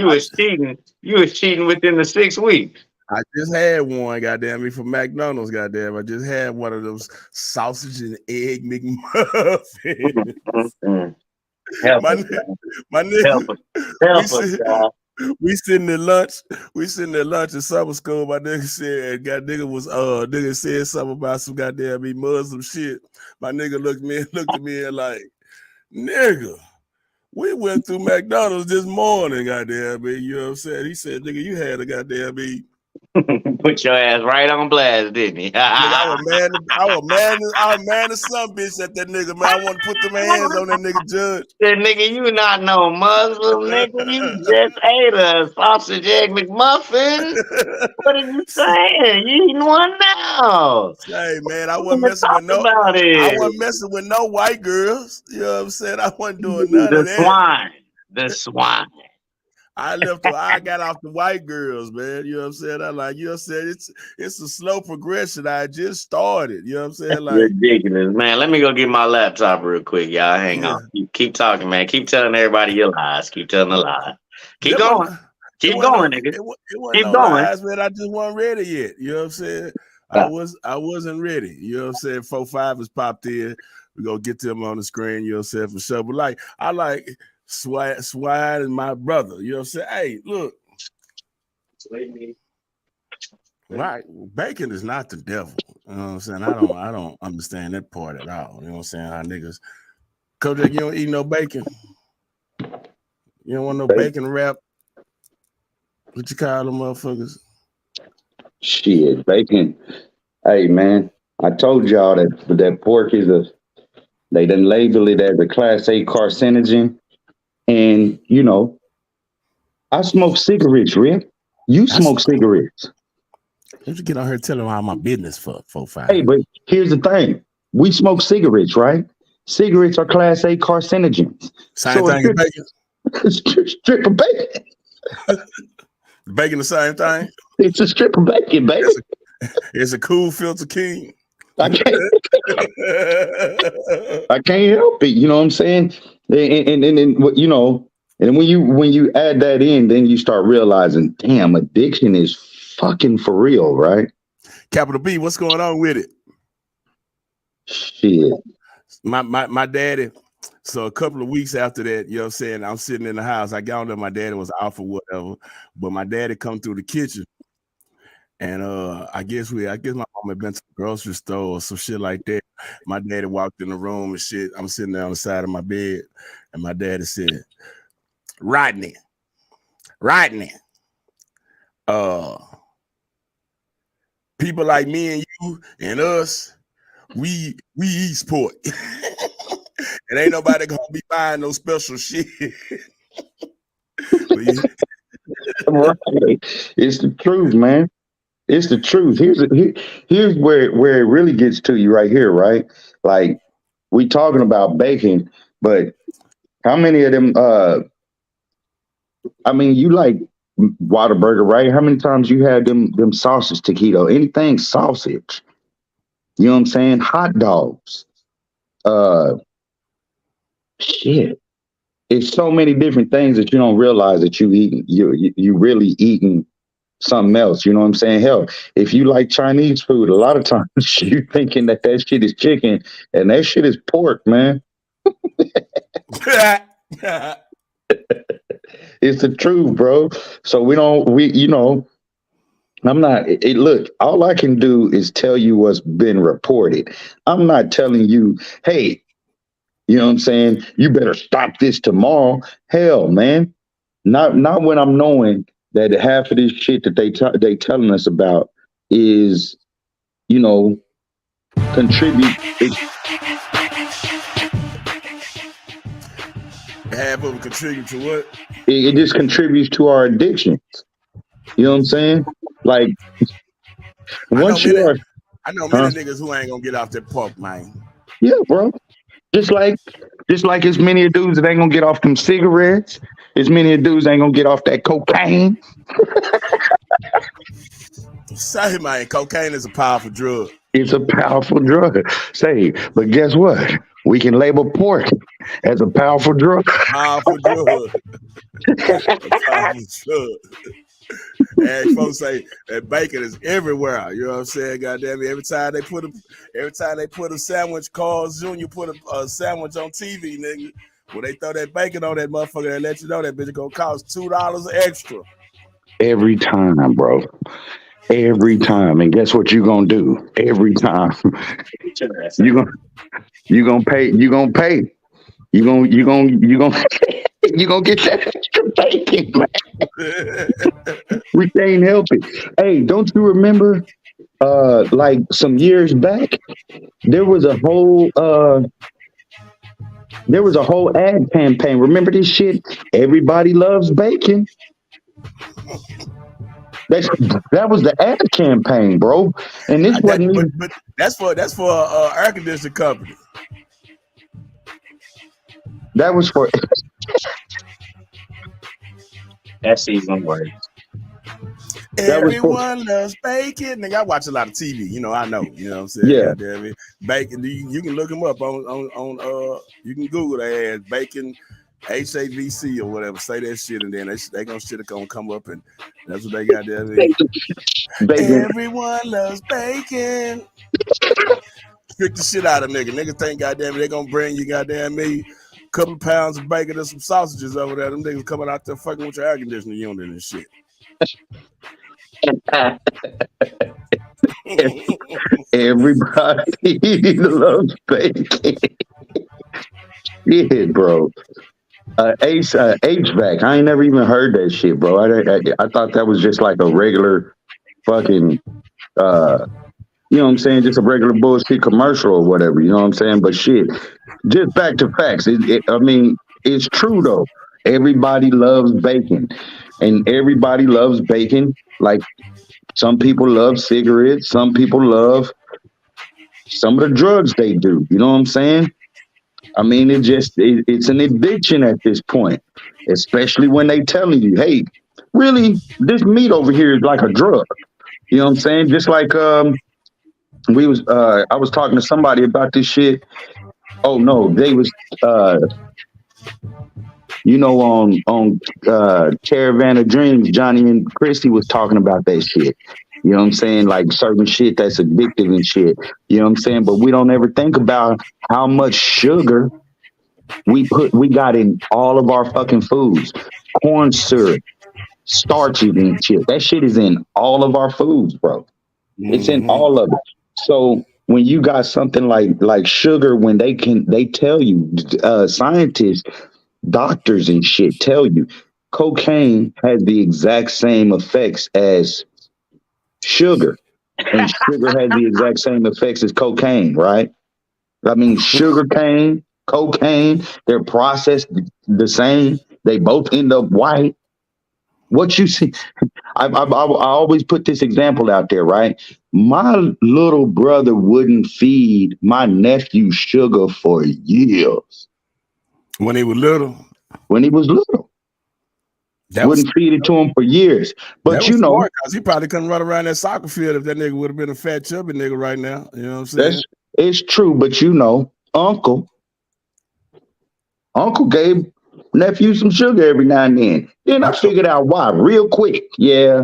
was cheating. You was cheating within the 6 weeks. I just had one, goddamn me, from McDonald's, goddamn. I just had one of those sausage and egg McMuffins. My nigga, we sitting at lunch. We sitting at lunch in summer school. My nigga said, nigga said something about some goddamn me Muslim shit. My nigga looked at me and like, nigga, we went through McDonald's this morning, goddamn me. You know what I'm saying? He said, nigga, you had a goddamn me. Put your ass right on blast, didn't he? Nigga, I was mad as some bitch at that nigga, man. I want to put them hands on that nigga judge. That nigga, you not no Muslim, nigga. You just ate a sausage egg McMuffin. What are you saying? You eating one now? Hey man, I wasn't messing with no white girls. You know what I'm saying? I wasn't doing none of that. The swine. I got off the white girls, man. You know what I'm saying? You know what I'm saying? It's a slow progression. I just started. You know what I'm saying? Like ridiculous, man. Let me go get my laptop real quick, y'all. Hang on. Keep talking, man. Keep telling everybody your lies. Keep telling the lie. Keep going. Keep going, nigga. It wasn't no lies, man. I just wasn't ready yet. You know what I'm saying? I wasn't ready. You know what I'm saying? 4-5 has popped in. We're gonna get them on the screen, you know what I'm saying, for sure. But I like Swag is my brother. You know what I'm saying? Hey, look. Right. Bacon is not the devil. You know what I'm saying? I don't understand that part at all. You know what I'm saying? How niggas. Kodak, you don't eat no bacon. You don't want no bacon wrap. What you call them motherfuckers? Shit, bacon. Hey man, I told y'all that pork is they done label it as a class A carcinogen. And, you know, I smoke cigarettes, Rick. You smoke cigarettes. Don't you get on here telling all my business for 4-5? Hey, but here's the thing. We smoke cigarettes, right? Cigarettes are class A carcinogens. Same thing as bacon? Strip of bacon. Bacon the same thing? It's a strip of bacon, baby. It's a cool filter king. I can't help it. You know what I'm saying? And you know, and when you add that in, then you start realizing, damn, addiction is fucking for real, right? Capital B, what's going on with it? Shit. My daddy. So a couple of weeks after that, you know what I'm saying, I'm sitting in the house. I got on there, my daddy was off or whatever, but my daddy come through the kitchen And I guess my mom had been to the grocery store or some shit like that. My daddy walked in the room and shit. I'm sitting there on the side of my bed, and my daddy said, Rodney, people like me and you and us, we eat pork. And ain't nobody gonna be buying no special shit. Right. It's the truth, man. It's the truth. Here's where it really gets to you right here, right? Like we talking about bacon, but how many of them I mean, you like Whataburger, right? How many times you had them sausage taquito? Anything sausage. You know what I'm saying? Hot dogs. Uh Shit. It's so many different things that you don't realize that you really eating something else. You know what I'm saying? Hell, if you like Chinese food, a lot of times you thinking that shit is chicken and that shit is pork, man. It's the truth, bro. So I'm not look, all I can do is tell you what's been reported. I'm not telling you, hey, you know what I'm saying? You better stop this tomorrow. Hell, man. Not when I'm knowing that half of this shit that they telling us about is, you know, contribute. Half of it contribute to what? It just contributes to our addictions. You know what I'm saying? Like once you are, I know many niggas who ain't gonna get off that pork, man. Yeah, bro. Just like as many of dudes that ain't gonna get off them cigarettes, as many of dudes ain't gonna get off that cocaine. Say, man, cocaine is a powerful drug. It's a powerful drug. Say, but guess what? We can label pork as a powerful drug. Powerful drug. A powerful drug. And folks say that bacon is everywhere. You know what I'm saying? Goddamn it. Every time they put a sandwich, Carl Jr. put a sandwich on TV, nigga. When they throw that bacon on that motherfucker, they let you know that bitch gonna cost $2 extra. Every time, bro. Every time. And guess what you gonna do? Every time. you gonna pay. You gonna get that extra bacon, man. We can't help it. Hey, don't you remember like some years back, there was a whole ad campaign. Remember this shit? Everybody loves bacon. That was the ad campaign, bro. And this wasn't even. But that's for air conditioning company. That was for. That's even worse. Everyone loves bacon. Nigga, I watch a lot of TV. You know, I know. You know what I'm saying? Yeah. Goddamn it. Bacon. You can look them up on you can Google that ad, bacon, HAVC or whatever. Say that shit, and then they gonna come up, and that's what they got there. Bacon. Everyone loves bacon. Trick the shit out of nigga. Nigga think goddamn it, they gonna bring you goddamn me a couple of pounds of bacon and some sausages over there. Them niggas coming out there fucking with your air conditioning unit and shit. Everybody loves bacon. Yeah, bro. HVAC. I ain't never even heard that shit, bro. I thought that was just like a regular fucking you know what I'm saying, just a regular bullshit commercial or whatever, you know what I'm saying? But shit, just back to facts. I mean, it's true though. Everybody loves bacon. And everybody loves bacon. Like some people love cigarettes, some people love some of the drugs they do. You know what I'm saying? I mean, it's an addiction at this point, especially when they telling you, hey, really, this meat over here is like a drug. You know what I'm saying? Just like I was talking to somebody about this shit. Oh no, they was on Caravan of Dreams, Johnny and Christy was talking about that shit. You know what I'm saying? Like certain shit that's addictive and shit. You know what I'm saying? But we don't ever think about how much sugar we got in all of our fucking foods. Corn syrup, starches in chips. That shit is in all of our foods, bro. It's in all of it. So when you got something like sugar, when they tell you, scientists, doctors and shit tell you, cocaine has the exact same effects as sugar, and sugar has the exact same effects as cocaine, right? I mean, sugar cane, cocaine, they're processed the same. They both end up white. What you see, I always put this example out there, right? My little brother wouldn't feed my nephew sugar for years. When he was little? When he was little. Wouldn't feed it to him for years. But that you was know, smart because he probably couldn't run around that soccer field if that nigga would have been a fat, chubby nigga right now. You know what I'm saying? it's true, but you know, Uncle gave nephew some sugar every now and then. Then I figured out why real quick. Yeah,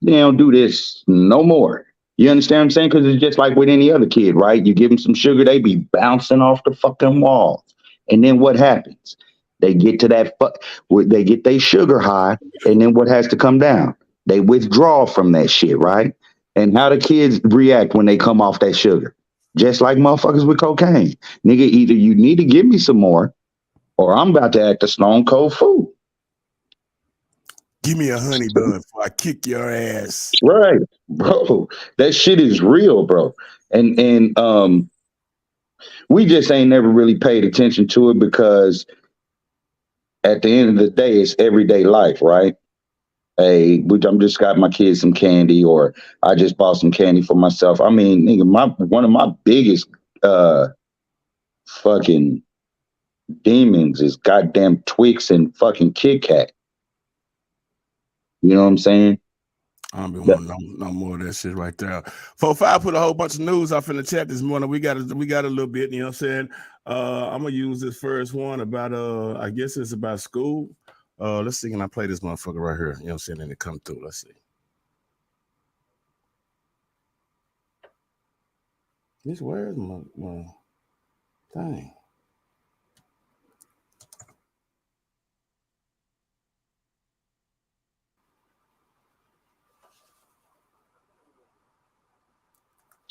they don't do this no more. You understand what I'm saying? Because it's just like with any other kid, right? You give them some sugar, they be bouncing off the fucking walls. And then what happens? They get to they get their sugar high, and then what has to come down? They withdraw from that shit, right? And how the kids react when they come off that sugar? Just like motherfuckers with cocaine. Nigga, either you need to give me some more, or I'm about to act a stone cold fool. Give me a honey bun before I kick your ass. Right, bro. That shit is real, bro. And we just ain't never really paid attention to it because at the end of the day, it's everyday life, right? Which I'm just got my kids some candy, or I just bought some candy for myself. I mean, nigga, one of my biggest fucking demons is goddamn Twix and fucking Kit Kat. You know what I'm saying? I don't be wanting no more of that shit right there. 4-5 put a whole bunch of news off in the chat this morning. We got a little bit, you know what I'm saying? I'm gonna use this first one about I guess it's about school. Let's see, can I play this motherfucker right here? You know what I'm saying? And it come through. Let's see. Where's my thing?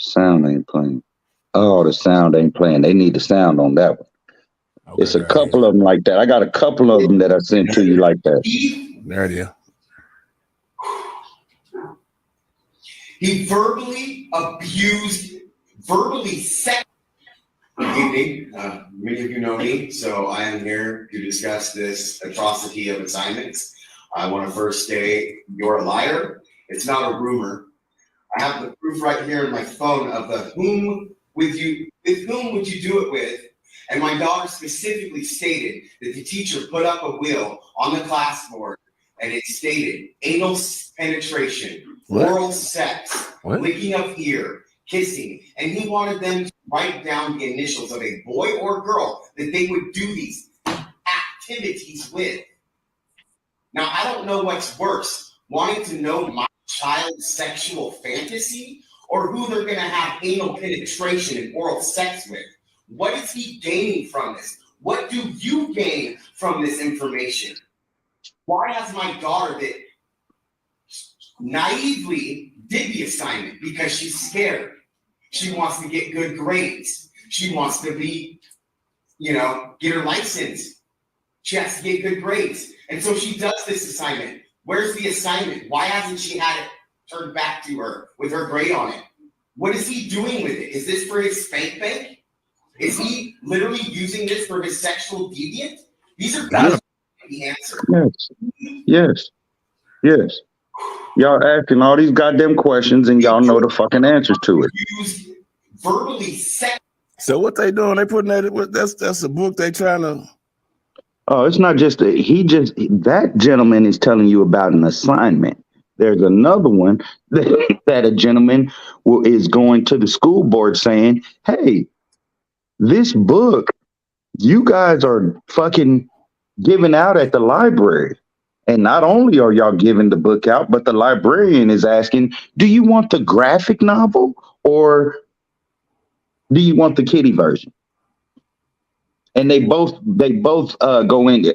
Sound ain't playing. Oh, the sound ain't playing. They need the sound on that one. Okay, it's a couple of them like that. I got a couple of them that I sent to you like that. There it is. He verbally abused, verbally sexually. Good evening. Many of you know me, so I am here to discuss this atrocity of assignments. I want to first say you're a liar. It's not a rumor. I have the proof right here in my phone of with whom would you do it with? And my daughter specifically stated that the teacher put up a wheel on the classboard and it stated anal penetration, oral sex, licking of ear, kissing, and he wanted them to write down the initials of a boy or girl that they would do these activities with. Now, I don't know what's worse, wanting to know my child's sexual fantasy or who they're going to have anal penetration and oral sex with. What is he gaining from this? What do you gain from this information? Why has my daughter that naively did the assignment? Because she's scared. She wants to get good grades. She wants to be, get her license. She has to get good grades. And so she does this assignment. Where's the assignment? Why hasn't she had it turned back to her with her grade on it? What is he doing with it? Is this for his spank bank? Is he literally using this for his sexual deviant? These are questions the answer. Yes. Y'all asking all these goddamn questions and y'all know the fucking answers to it. Verbally sex. So what they doing? They putting that's a book they trying to. Oh, it's not just that gentleman is telling you about an assignment. There's another one that a gentleman is going to the school board saying, hey, this book you guys are fucking giving out at the library. And not only are y'all giving the book out, but the librarian is asking, do you want the graphic novel or do you want the kiddie version? And they both go in.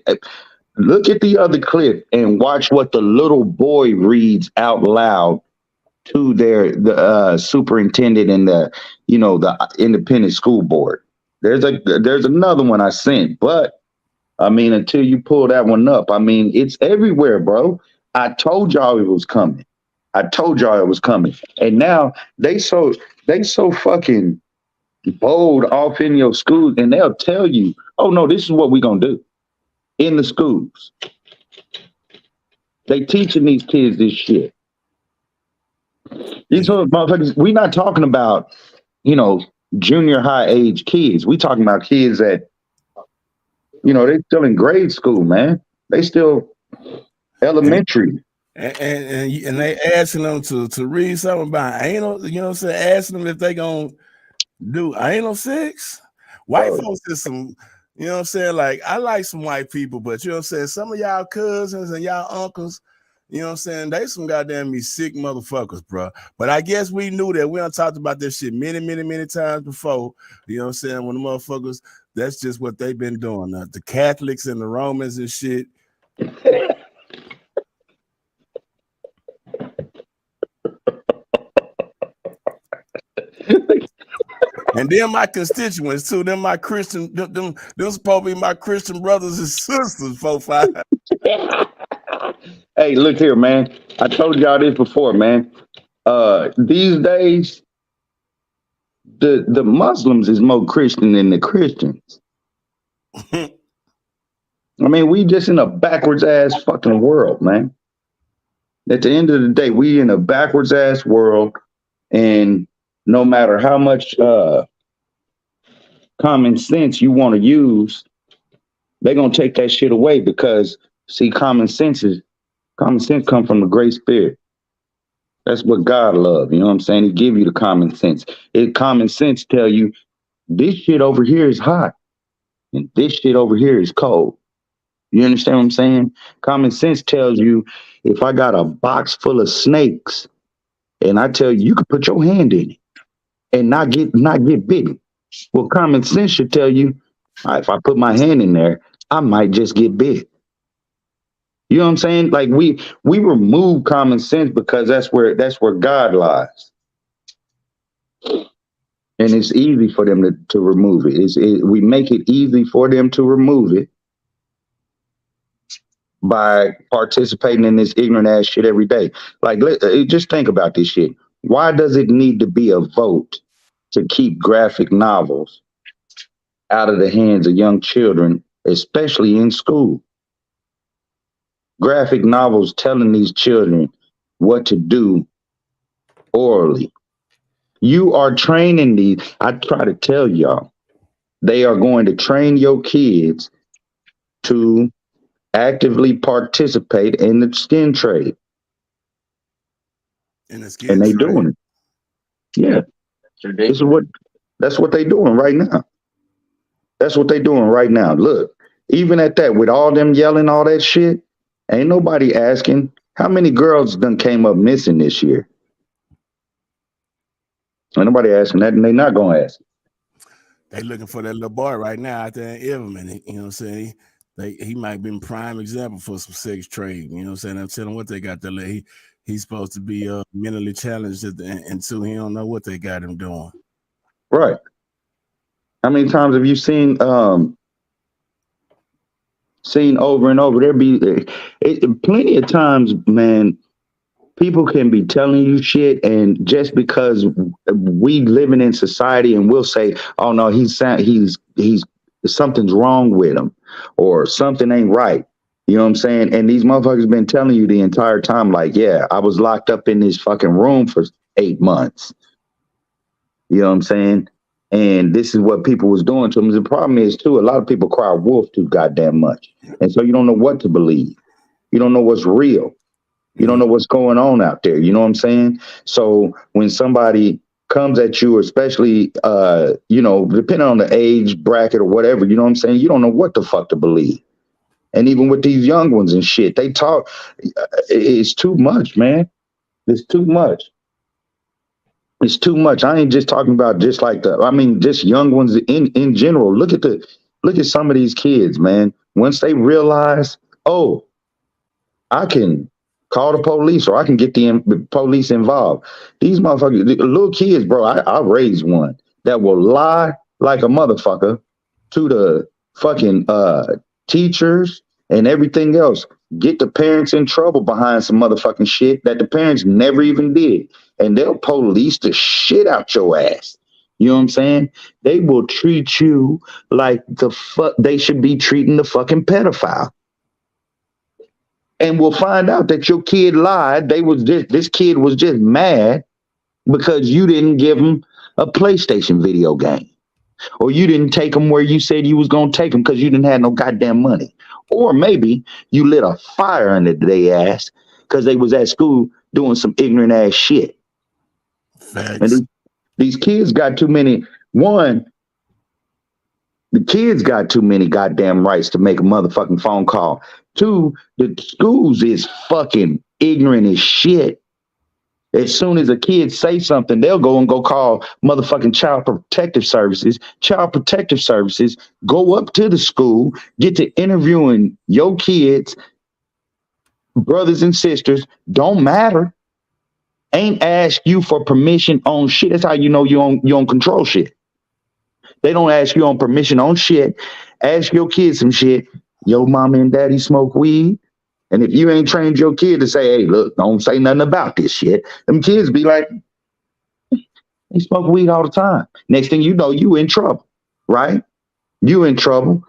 Look at the other clip and watch what the little boy reads out loud to the superintendent and the independent school board. There's another one I sent, but I mean, until you pull that one up, I mean, it's everywhere, bro. I told y'all it was coming. I told y'all it was coming, and now they so fucking bold off in your schools, and they'll tell you, "Oh no, this is what we're gonna do in the schools." They teaching these kids this shit. These motherfuckers. We're not talking about junior high age kids. We talking about kids that they still in grade school, man. They still elementary. And they asking them to read something about anal, asking them if they gonna do anal sex. White folks is some, like I like some white people, but some of y'all cousins and y'all uncles, they some goddamn me sick motherfuckers, bro. But I guess we knew that. We done talked about this shit many times before. When the motherfuckers, that's just what they've been doing. The Catholics and the Romans and shit. And then my constituents too. Them my Christian, them supposed to be my Christian brothers and sisters. 4-5. Hey, look here, man. I told y'all this before, man. These days, the Muslims is more Christian than the Christians. I mean, we just in a backwards ass fucking world, man. At the end of the day, we in a backwards ass world, and no matter how much common sense you want to use, they're gonna take that shit away because see, common sense comes from the Great Spirit. That's what God loves. You know what I'm saying? He give you the common sense. Common sense tell you this shit over here is hot and this shit over here is cold. You understand what I'm saying? Common sense tells you if I got a box full of snakes and I tell you can put your hand in it and not get bitten. Well, common sense should tell you if I put my hand in there, I might just get bit. You know what I'm saying? Like we remove common sense because that's where God lies. And it's easy for them to remove it. We make it easy for them to remove it by participating in this ignorant ass shit every day. Like, just think about this shit. Why does it need to be a vote to keep graphic novels out of the hands of young children, especially in school? Graphic novels telling these children what to do orally. You are training these. I try to tell y'all, they are going to train your kids to actively participate in the skin trade. And they doing it. Yeah. That's what they doing right now. That's what they doing right now. Look, even at that, with all them yelling all that shit, ain't nobody asking how many girls done came up missing this year. Ain't nobody asking that, and they not gonna ask. They looking for that little boy right now out there in Everman. You know what I'm saying? He might be a prime example for some sex trade. You know what I'm saying? I'm telling them what they got there. He's supposed to be mentally challenged, and so he don't know what they got him doing. Right. How many times have you seen over and over? There be plenty of times, man. People can be telling you shit, and just because we living in society, and we'll say, "Oh no, he's something's wrong with him, or something ain't right." You know what I'm saying? And these motherfuckers been telling you the entire time, like, "Yeah, I was locked up in this fucking room for 8 months." You know what I'm saying? And this is what people was doing to them. The problem is too, a lot of people cry wolf too goddamn much, and so you don't know what to believe. You don't know what's real. You don't know what's going on out there. You know what I'm saying? So when somebody comes at you, especially, depending on the age bracket or whatever, you know what I'm saying? You don't know what the fuck to believe. And even with these young ones and shit, they talk, it's too much, man. It's too much. It's too much. I ain't just talking about just young ones in general. Look at some of these kids, man. Once they realize oh, I can call the police or I can get the police involved. These motherfuckers, the little kids, bro, I raised one that will lie like a motherfucker to the fucking teachers and everything else. Get the parents in trouble behind some motherfucking shit that the parents never even did. And they'll police the shit out your ass. You know what I'm saying? They will treat you like the fuck they should be treating the fucking pedophile. And we'll find out that your kid lied. This kid was just mad because you didn't give him a PlayStation video game. Or you didn't take him where you said you was gonna take him because you didn't have no goddamn money. Or maybe you lit a fire under their ass because they was at school doing some ignorant ass shit. Thanks. And these kids got too many. One, the kids got too many goddamn rights to make a motherfucking phone call. Two, the schools is fucking ignorant as shit. As soon as a kid say something, they'll go call motherfucking Child Protective Services. Child Protective Services go up to the school, get to interviewing your kids, brothers and sisters, don't matter. Ain't ask you for permission on shit. That's how you know you don't control shit. They don't ask you on permission on shit. Ask your kids some shit. Your mama and daddy smoke weed. And if you ain't trained your kid to say, hey, look, don't say nothing about this shit, them kids be like, they smoke weed all the time. Next thing you know, you in trouble, right? You in trouble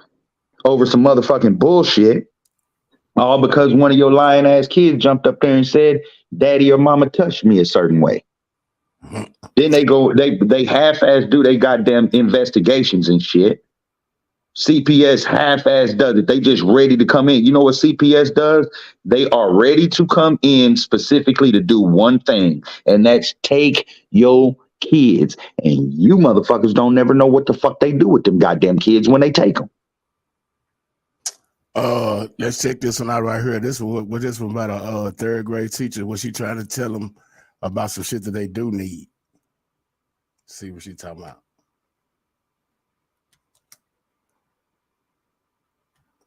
over some motherfucking bullshit. All because one of your lying ass kids jumped up there and said, daddy or mama touched me a certain way. Then they half-ass do they goddamn investigations and shit. CPS half-ass does it. They just ready to come in. You know what CPS does? They are ready to come in specifically to do one thing, and that's take your kids. And you motherfuckers don't never know what the fuck they do with them goddamn kids when they take them. Let's check this one out right here. This one about a third grade teacher. Was she trying to tell them about some shit that they do need? See what she talking about.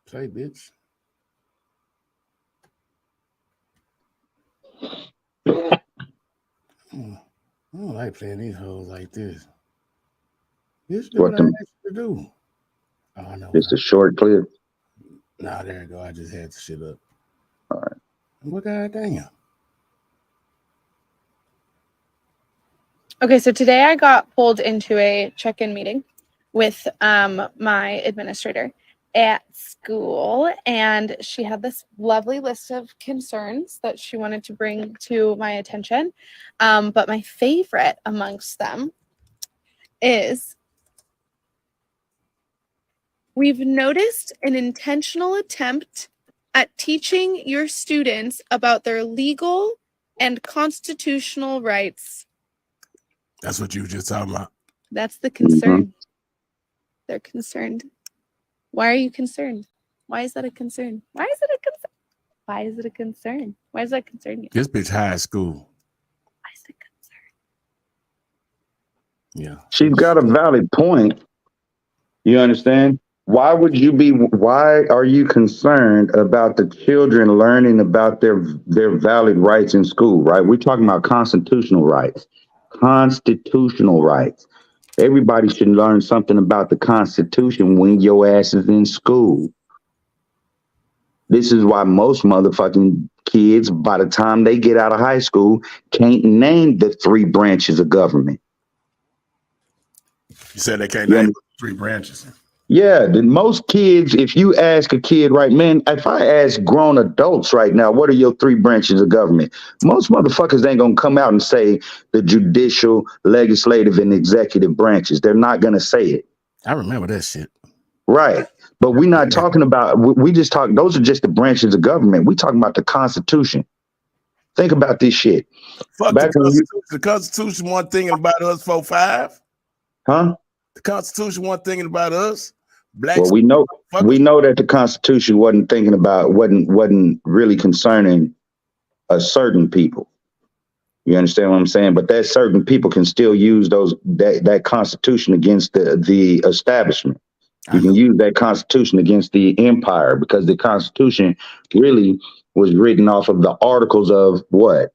Play, bitch. I don't like playing these hoes like this. This is what I asked you to do. Oh, no. It's a short clip. Nah, there you go. I just had the shit up. All right. Well, goddamn. Okay, so today I got pulled into a check-in meeting with my administrator at school, and she had this lovely list of concerns that she wanted to bring to my attention. But my favorite amongst them is we've noticed an intentional attempt at teaching your students about their legal and constitutional rights. That's what you were just talking about. That's the concern. They're concerned. Why are you concerned? Why is that a concern? Why is it a concern? Why is it a concern? Why is that concerning you? This bitch high school. Why is it a concern? Yeah. She's got a valid point. You understand? Why are you concerned about the children learning about their valid rights in school, right? We're talking about constitutional rights. Constitutional rights. Everybody should learn something about the Constitution when your ass is in school. This is why most motherfucking kids, by the time they get out of high school, can't name the 3 branches of government. You said they can't name 3 branches. Yeah, most kids, if you ask a kid right, man, if I ask grown adults right now, what are your 3 branches of government? Most motherfuckers ain't gonna come out and say the judicial, legislative, and executive branches. They're not gonna say it. I remember that shit. Right. But we're not talking about, we just talk, those are just the branches of government. We talking about the Constitution. Think about this shit. Fuck the Constitution. The Constitution wasn't thinking about us 4-5. Huh? The Constitution wasn't thinking about us. Well, we know that the Constitution wasn't really concerning a certain people. You understand what I'm saying? But that certain people can still use that Constitution against the establishment. You can use that Constitution against the empire because the Constitution really was written off of the articles of what?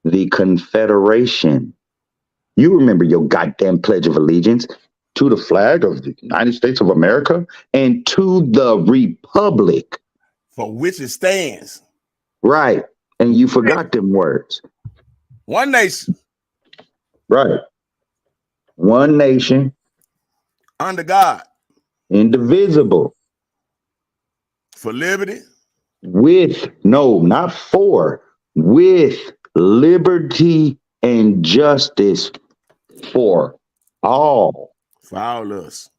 The Confederation. You remember your goddamn Pledge of Allegiance to the flag of the United States of America and to the Republic for which it stands. Right. And you forgot them words. One nation. Right. One nation. Under God. Indivisible. For liberty. With, no, not for, with liberty and justice for all. For all of us.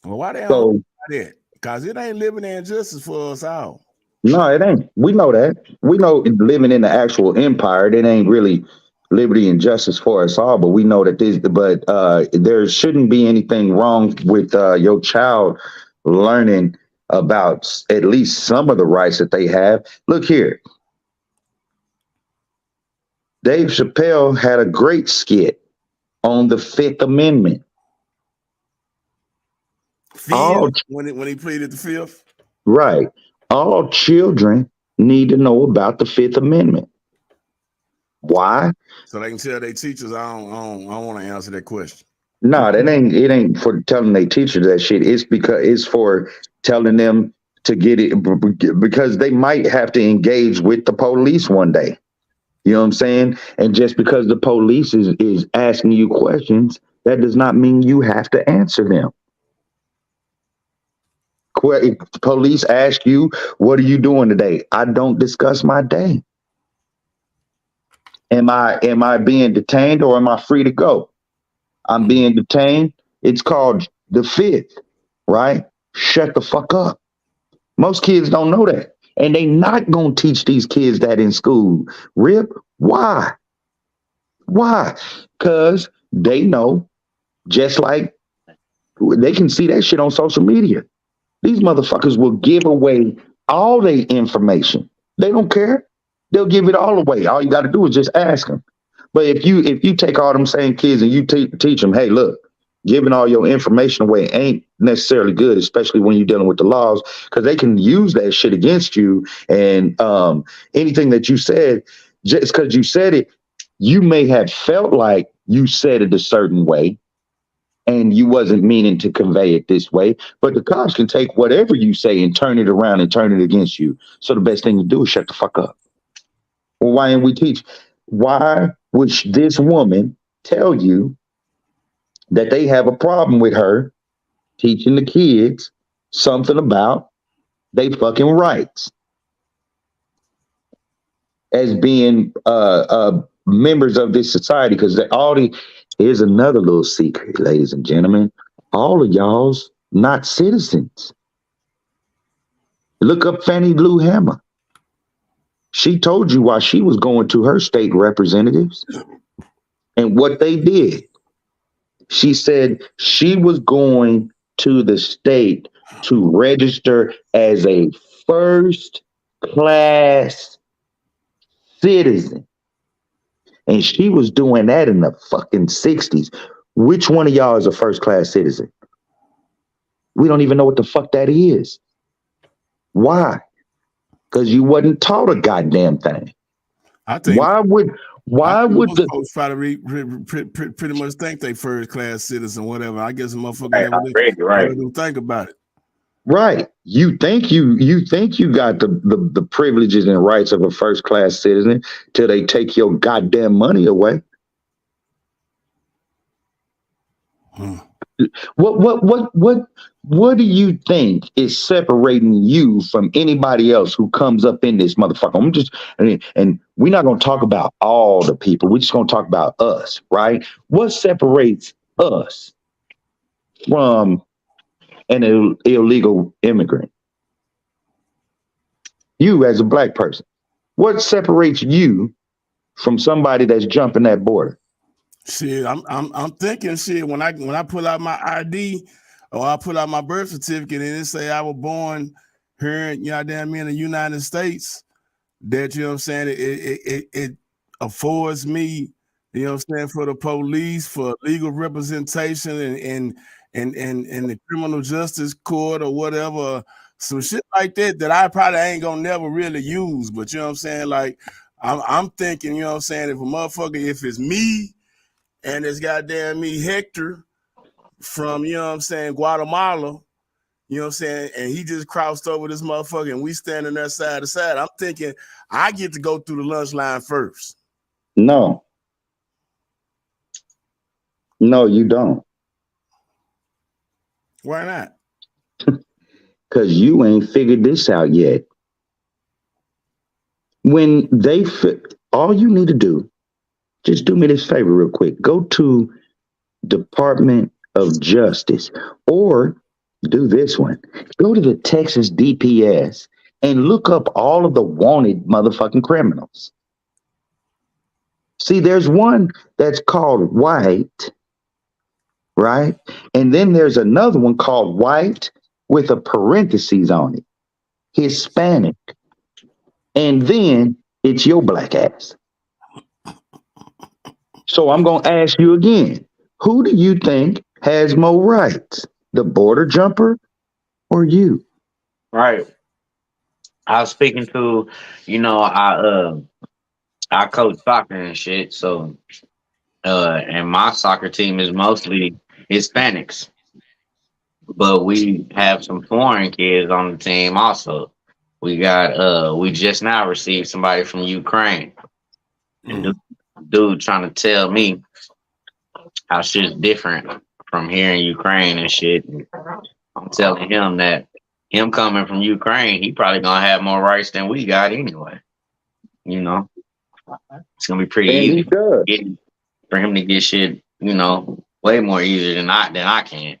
Well, why they don't do that? Because it ain't liberty and justice for us all. No, it ain't. We know that. We know living in the actual empire, it ain't really liberty and justice for us all. But we know that there shouldn't be anything wrong with your child learning about at least some of the rights that they have. Look here. Dave Chappelle had a great skit on the Fifth Amendment. When he pleaded the Fifth? Right. All children need to know about the Fifth Amendment. Why? So they can tell their teachers, I don't want to answer that question. No, it ain't for telling their teachers that shit. It's because it's for telling them to get it because they might have to engage with the police one day. You know what I'm saying? And just because the police is asking you questions, that does not mean you have to answer them. If the police ask you, what are you doing today? I don't discuss my day. Am I being detained or am I free to go? I'm being detained. It's called the Fifth, right? Shut the fuck up. Most kids don't know that. And they not going to teach these kids that in school. Rip, why? Why? Because they know, just like they can see that shit on social media. These motherfuckers will give away all their information. They don't care. They'll give it all away. All you got to do is just ask them. But if you take all them same kids and you teach them, hey, look, giving all your information away ain't necessarily good, especially when you're dealing with the laws, because they can use that shit against you. And anything that you said, just because you said it, you may have felt like you said it a certain way and you wasn't meaning to convey it this way, but the cops can take whatever you say and turn it around and turn it against you. So the best thing to do is shut the fuck up. Well, why didn't we teach? Why would this woman tell you that they have a problem with her teaching the kids something about they fucking rights as being members of this society? Because here's another little secret, ladies and gentlemen. All of y'all's not citizens. Look up Fannie Lou Hamer. She told you why she was going to her state representatives and what they did. She said she was going to the state to register as a first-class citizen. And she was doing that in the fucking 60s. Which one of y'all is a first-class citizen? We don't even know what the fuck that is. Why? Because you wasn't taught a goddamn thing. I think why would the folks try to pretty much think they first-class citizen, whatever. I guess a motherfucker never do think about it. Right. You think you got the privileges and rights of a first-class citizen till they take your goddamn money away. What do you think is separating you from anybody else who comes up in this motherfucker? And we're not going to talk about all the people. We're just going to talk about us, right? What separates us from an illegal immigrant? You as a black person. What separates you from somebody that's jumping that border? Shit, I'm thinking shit when I pull out my ID or I pull out my birth certificate and it say I was born here in in the United States, that you know what I'm saying, it affords me, you know what I'm saying, for the police, for legal representation in the criminal justice court or whatever, some shit like that I probably ain't gonna never really use. But you know what I'm saying? Like I'm thinking, you know what I'm saying, if a motherfucker, if it's me and it's goddamn me Hector from, you know what I'm saying, Guatemala, you know what I'm saying, and he just crossed over this motherfucker and we standing there side to side, I'm thinking I get to go through the lunch line first. No, you don't. Why not? Because you ain't figured this out yet. When they fit, all you need to do, just do me this favor real quick. Go to Department of Justice, or do this one. Go to the Texas DPS and look up all of the wanted motherfucking criminals. See, there's one that's called white, right? And then there's another one called white with a parentheses on it, Hispanic. And then it's your black ass. So I'm going to ask you again. Who do you think has more rights? The border jumper or you? Right. I was speaking to, I coach soccer and shit. So, and my soccer team is mostly Hispanics, but we have some foreign kids on the team also. We got, we just now received somebody from Ukraine, and dude trying to tell me how shit's different from here in Ukraine and shit. And I'm telling him that him coming from Ukraine, he probably gonna have more rights than we got anyway. You know, it's gonna be pretty easy for him to get shit. Way more easier than I can.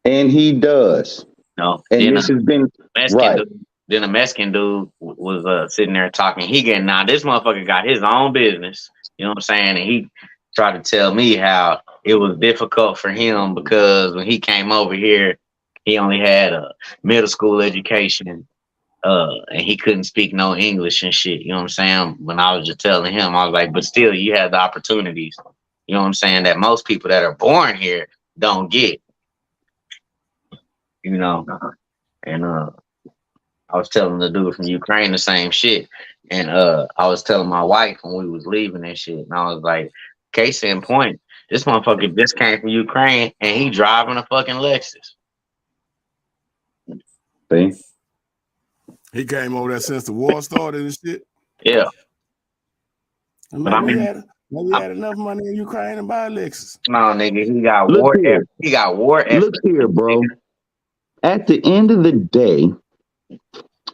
And he does. No, and then this has been Mexican dude, then a Mexican dude was sitting there talking. He getting now. This motherfucker got his own business. You know what I'm saying? And he tried to tell me how it was difficult for him because when he came over here, he only had a middle school education, and he couldn't speak no English and shit. You know what I'm saying? When I was just telling him, I was like, but still, you had the opportunities. You know what I'm saying? That most people that are born here don't get. And I was telling the dude from Ukraine the same shit. And I was telling my wife when we was leaving and shit. And I was like, case in point, this motherfucker just came from Ukraine and he driving a fucking Lexus. See? He came over there since the war started and shit. Yeah. Maybe he had enough money in Ukraine to buy a Lexus. No, nigga, he got Look war. here. He got war. Look here, bro. At the end of the day,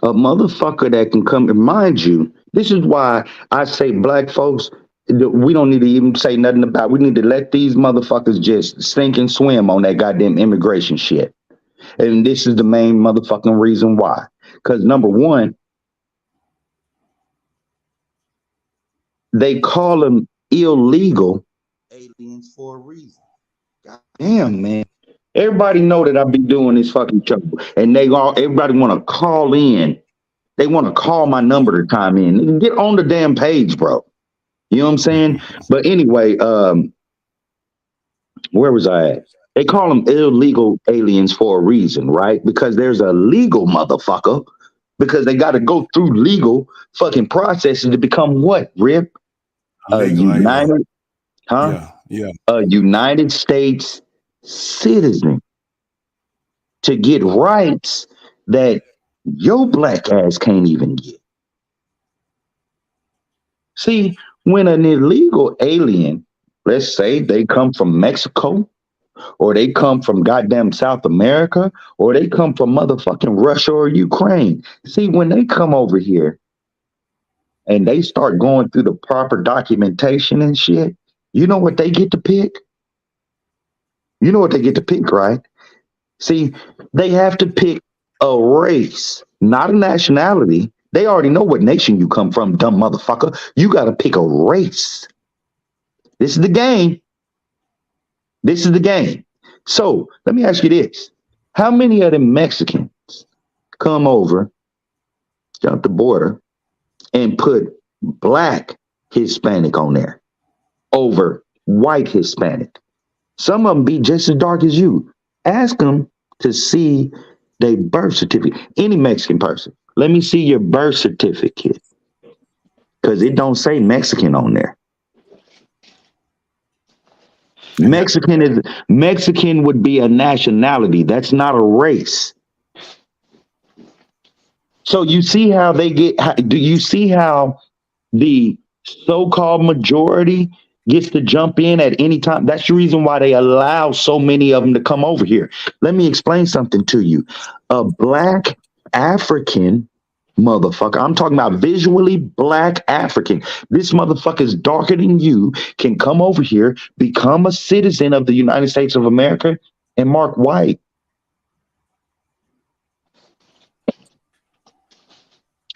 a motherfucker that can come, and mind you, this is why I say black folks, we don't need to even say nothing about. We need to let these motherfuckers just sink and swim on that goddamn immigration shit. And this is the main motherfucking reason why. Because number one, they call them illegal aliens for a reason. God damn, man. Everybody know that I be doing this fucking show, and everybody want to call in. They want to call my number to time in. Get on the damn page, bro. You know what I'm saying? But anyway, where was I at? They call them illegal aliens for a reason, right? Because there's a legal motherfucker. Because they got to go through legal fucking processes to become what, Rip? A United States citizen to get rights that your black ass can't even get. See, when an illegal alien, let's say they come from Mexico, or they come from goddamn South America, or they come from motherfucking Russia or Ukraine. See, when they come over here and they start going through the proper documentation and shit, you know what they get to pick? You know what they get to pick, right? See, they have to pick a race, not a nationality. They already know what nation you come from, dumb motherfucker. You got to pick a race. This is the game. This is the game. So let me ask you this. How many of them Mexicans come over, jump the border, and put black Hispanic on there over white Hispanic? Some of them be just as dark as you. Ask them to see their birth certificate. Any Mexican person, let me see your birth certificate, because it don't say Mexican on there. Mexican would be a nationality. That's not a race. So you see how they get? Do you see how the so-called majority gets to jump in at any time? That's the reason why they allow so many of them to come over here. Let me explain something to you. A black African motherfucker, I'm talking about visually black African. This motherfucker is darker than you, can come over here, become a citizen of the United States of America, and mark white.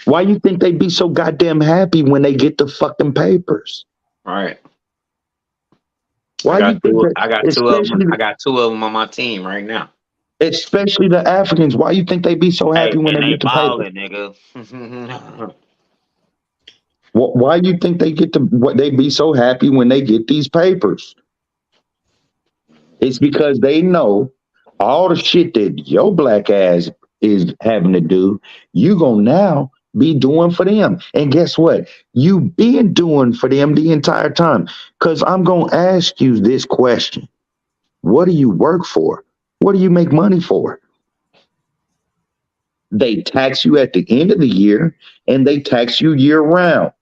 Why you think they be so goddamn happy when they get the fucking papers? All right. Why you think that? I got two of them on my team right now. Especially the Africans. Why you think they be so happy when they get the paper? Nigga. Why you think they get what they be so happy when they get these papers? It's because they know all the shit that your black ass is having to do, you gonna now be doing for them. And guess what? You been doing for them the entire time. Because I'm gonna ask you this question. What do you work for? What do you make money for? They tax you at the end of the year and they tax you year round.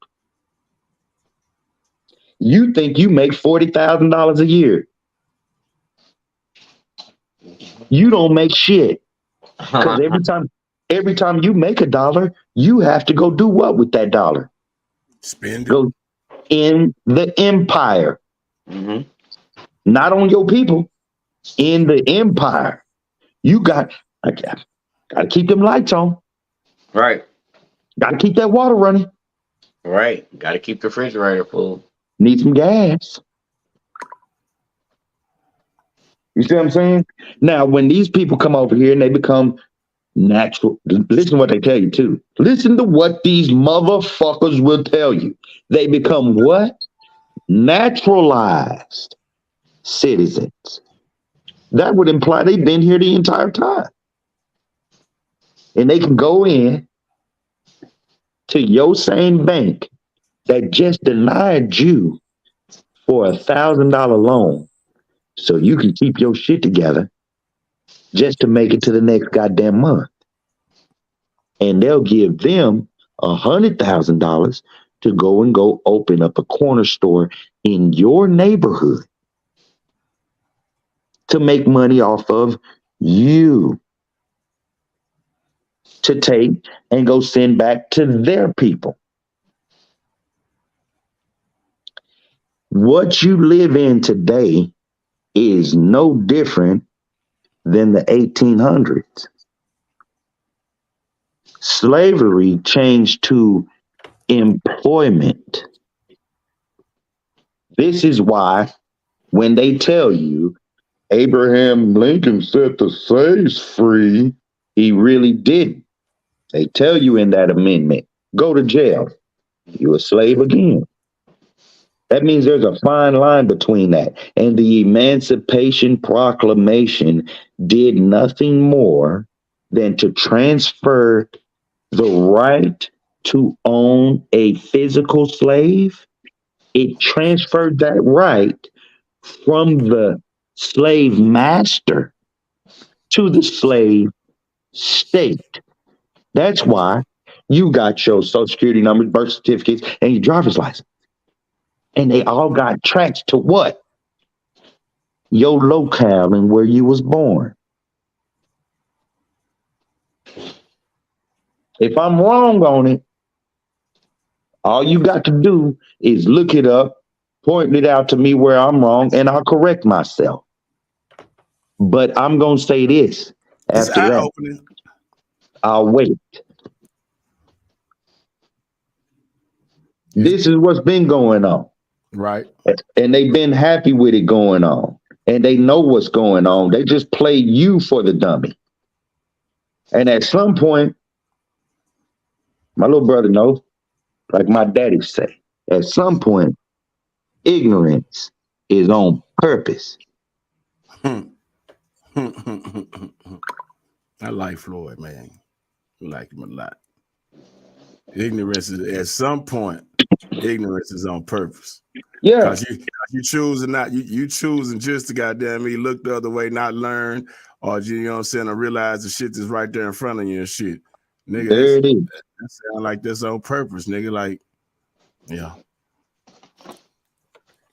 You think you make $40,000 a year. You don't make shit. Because every time you make $1, you have to go do what with that dollar? Spend it. Go in the empire. Mm-hmm. Not on your people. In the empire. You got to keep them lights on. Right. Got to keep that water running. Right. Got to keep the refrigerator full. Need some gas. You see what I'm saying? Now, when these people come over here and they become natural, listen to what they tell you too. Listen to what these motherfuckers will tell you. They become what? Naturalized citizens. That would imply they've been here the entire time. And they can go in to your same bank that just denied you for $1,000 loan so you can keep your shit together just to make it to the next goddamn month. And they'll give them $100,000 to go open up a corner store in your neighborhood to make money off of you, to take and go send back to their people. What you live in today is no different than the 1800s. Slavery changed to employment. This is why when they tell you Abraham Lincoln set the slaves free, he really didn't. They tell you in that amendment, go to jail. You're a slave again. That means there's a fine line between that. And the Emancipation Proclamation did nothing more than to transfer the right to own a physical slave. It transferred that right from the slave master to the slave state. That's why you got your social security numbers, birth certificates, and your driver's license. And they all got tracks to what? Your locale and where you was born. If I'm wrong on it, all you got to do is look it up, point it out to me where I'm wrong, and I'll correct myself. But I'm going to say this after that. I'll wait. This is what's been going on. Right. And they've been happy with it going on. And they know what's going on. They just play you for the dummy. And at some point, my little brother knows, like my daddy say, at some point, ignorance is on purpose. I like Floyd, man. I like him a lot. Ignorance is at some point. Ignorance is on purpose. Yeah. Cause you choosing not you choosing just to goddamn me look the other way, not learn, or you know what I'm saying, or realize the shit is right there in front of you and shit. Nigga, there it is. That sound like that's on purpose, nigga. Like, yeah.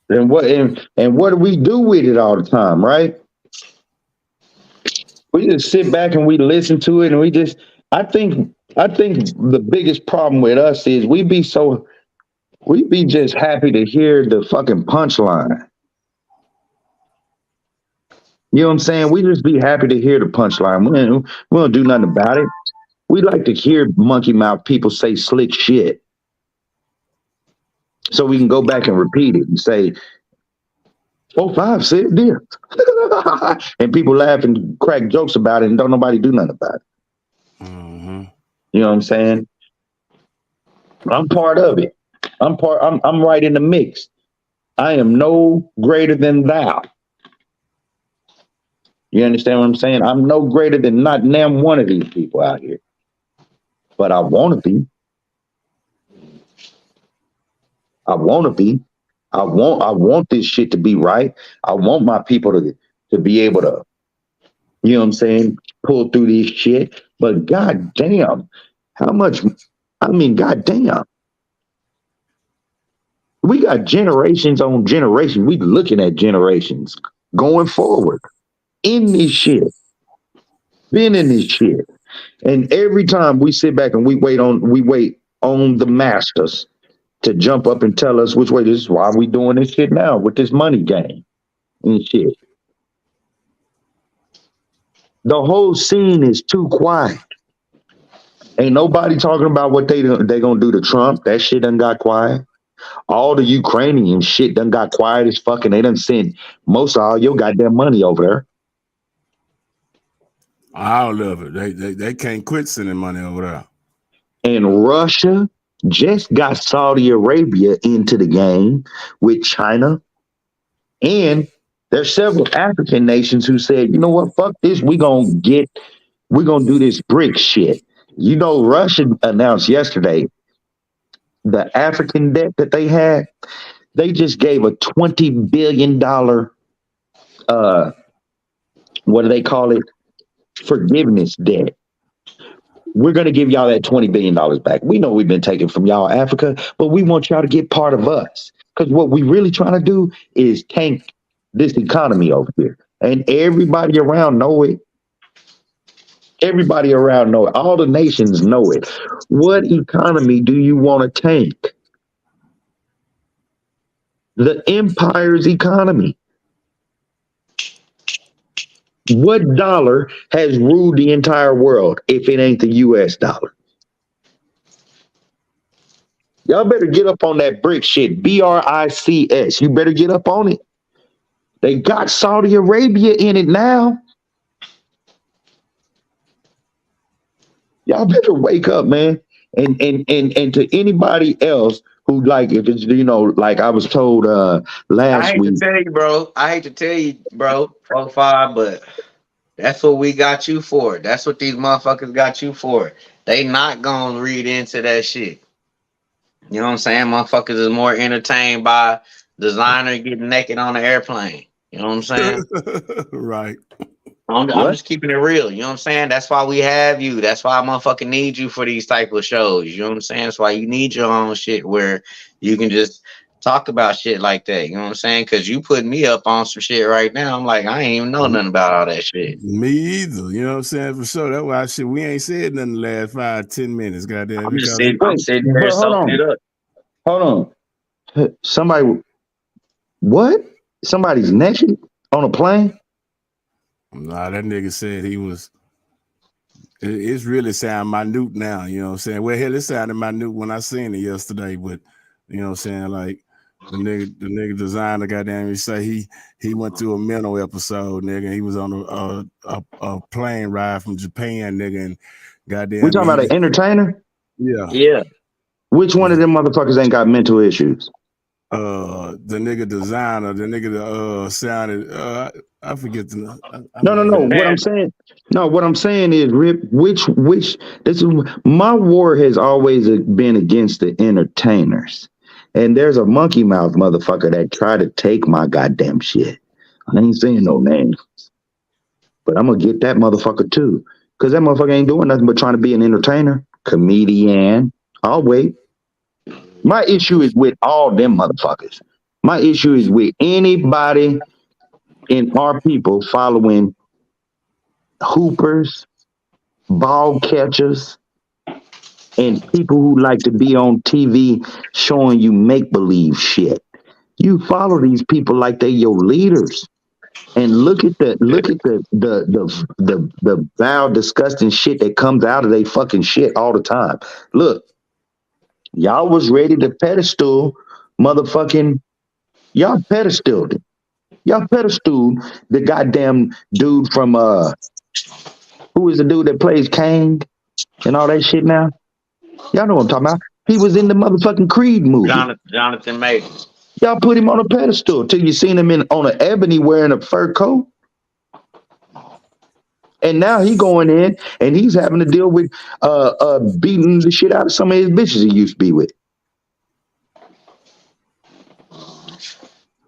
And what do we do with it all the time, right? We just sit back and we listen to it, and I think the biggest problem with us is we be just happy to hear the fucking punchline. You know what I'm saying? We just be happy to hear the punchline. We don't do nothing about it. We like to hear monkey mouth people say slick shit, so we can go back and repeat it and say, 4-5 said this. And people laugh and crack jokes about it and don't nobody do nothing about it. Mm-hmm. You know what I'm saying? I'm part of it. I'm right in the mix. I am no greater than thou. You understand what I'm saying? I'm no greater than not damn one of these people out here. But I want to be. I want to be. I want this shit to be right. I want my people to be able to, you know what I'm saying, pull through this shit. But goddamn, goddamn. We got generations on generations. We looking at generations going forward in this shit, been in this shit. And every time we sit back and we wait on the masters to jump up and tell us which way. This is why we doing this shit now with this money game and shit. The whole scene is too quiet. Ain't nobody talking about what they gonna do to Trump. That shit done got quiet. All the Ukrainian shit done got quiet as fucking. They done sent most of all your goddamn money over there. I love it. They can't quit sending money over there. And Russia just got Saudi Arabia into the game with China. And there's several African nations who said, you know what, fuck this. We're gonna do this BRIC shit. You know, Russia announced yesterday the African debt that they had. They just gave a $20 billion what do they call it? Forgiveness debt. We're going to give y'all that $20 billion back. We know we've been taking from y'all Africa, but we want y'all to get part of us. Because what we really trying to do is tank this economy over here. And everybody around know it. Everybody around know it. All the nations know it. What economy do you want to tank? The empire's economy. What dollar has ruled the entire world if it ain't the US dollar? Y'all better get up on that BRIC shit. BRICS. You better get up on it. They got Saudi Arabia in it now. Y'all better wake up, man. And to anybody else who, like, if it's, you know, like I was told last week. I hate to tell you, bro, 4-5, but that's what we got you for. That's what these motherfuckers got you for. They not gonna read into that shit. You know what I'm saying? Motherfuckers is more entertained by designer getting naked on the airplane. You know what I'm saying? Right. I'm just keeping it real. You know what I'm saying? That's why we have you. That's why I motherfucking need you for these type of shows. You know what I'm saying? That's why you need your own shit where you can just talk about shit like that. You know what I'm saying? Because you putting me up on some shit right now. I'm like, I ain't even know nothing about all that shit. Me either. You know what I'm saying? For sure. That's why we ain't said nothing the last 5-10 minutes. Goddamn. I'm sitting there soaking it up. Hold on. What? Somebody's naked on a plane? Nah, that nigga said he was. It's really sound minute now. You know what I'm saying? Well, hell, it sounded minute when I seen it yesterday, but you know what I'm saying? Like the nigga designer, goddamn, he say he went through a mental episode, nigga. He was on a plane ride from Japan, nigga, and goddamn. We talking about an entertainer? Yeah. Yeah. Which one of them motherfuckers ain't got mental issues? the nigga designer, the nigga sounded. I forget the. No. What I'm saying is, Rip. Which this is my war has always been against the entertainers, and there's a monkey mouth motherfucker that tried to take my goddamn shit. I ain't saying no names, but I'm gonna get that motherfucker too, cause that motherfucker ain't doing nothing but trying to be an entertainer, comedian. I'll wait. My issue is with all them motherfuckers. My issue is with anybody in our people following hoopers, ball catchers, and people who like to be on TV showing you make believe shit. You follow these people like they're your leaders. And look at the vile, disgusting shit that comes out of they fucking shit all the time. Look, y'all was ready to pedestal motherfucking y'all pedestaled it. Y'all pedestaled the goddamn dude from who is the dude that plays Kang and all that shit now? Y'all know what I'm talking about. He was in the motherfucking Creed movie. Jonathan Majors. Y'all put him on a pedestal till you seen him on an ebony wearing a fur coat. And now he going in and he's having to deal with beating the shit out of some of his bitches he used to be with.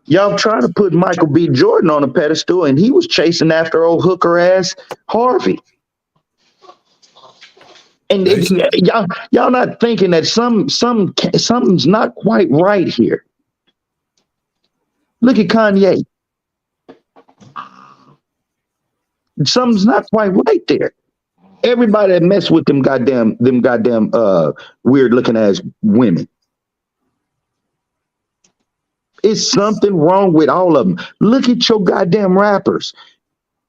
Y'all trying to put Michael B. Jordan on a pedestal and he was chasing after old hooker ass Harvey. And y'all not thinking that something's not quite right here. Look at Kanye. Something's not quite right there. Everybody that mess with them goddamn weird looking ass women. It's something wrong with all of them. Look at your goddamn rappers.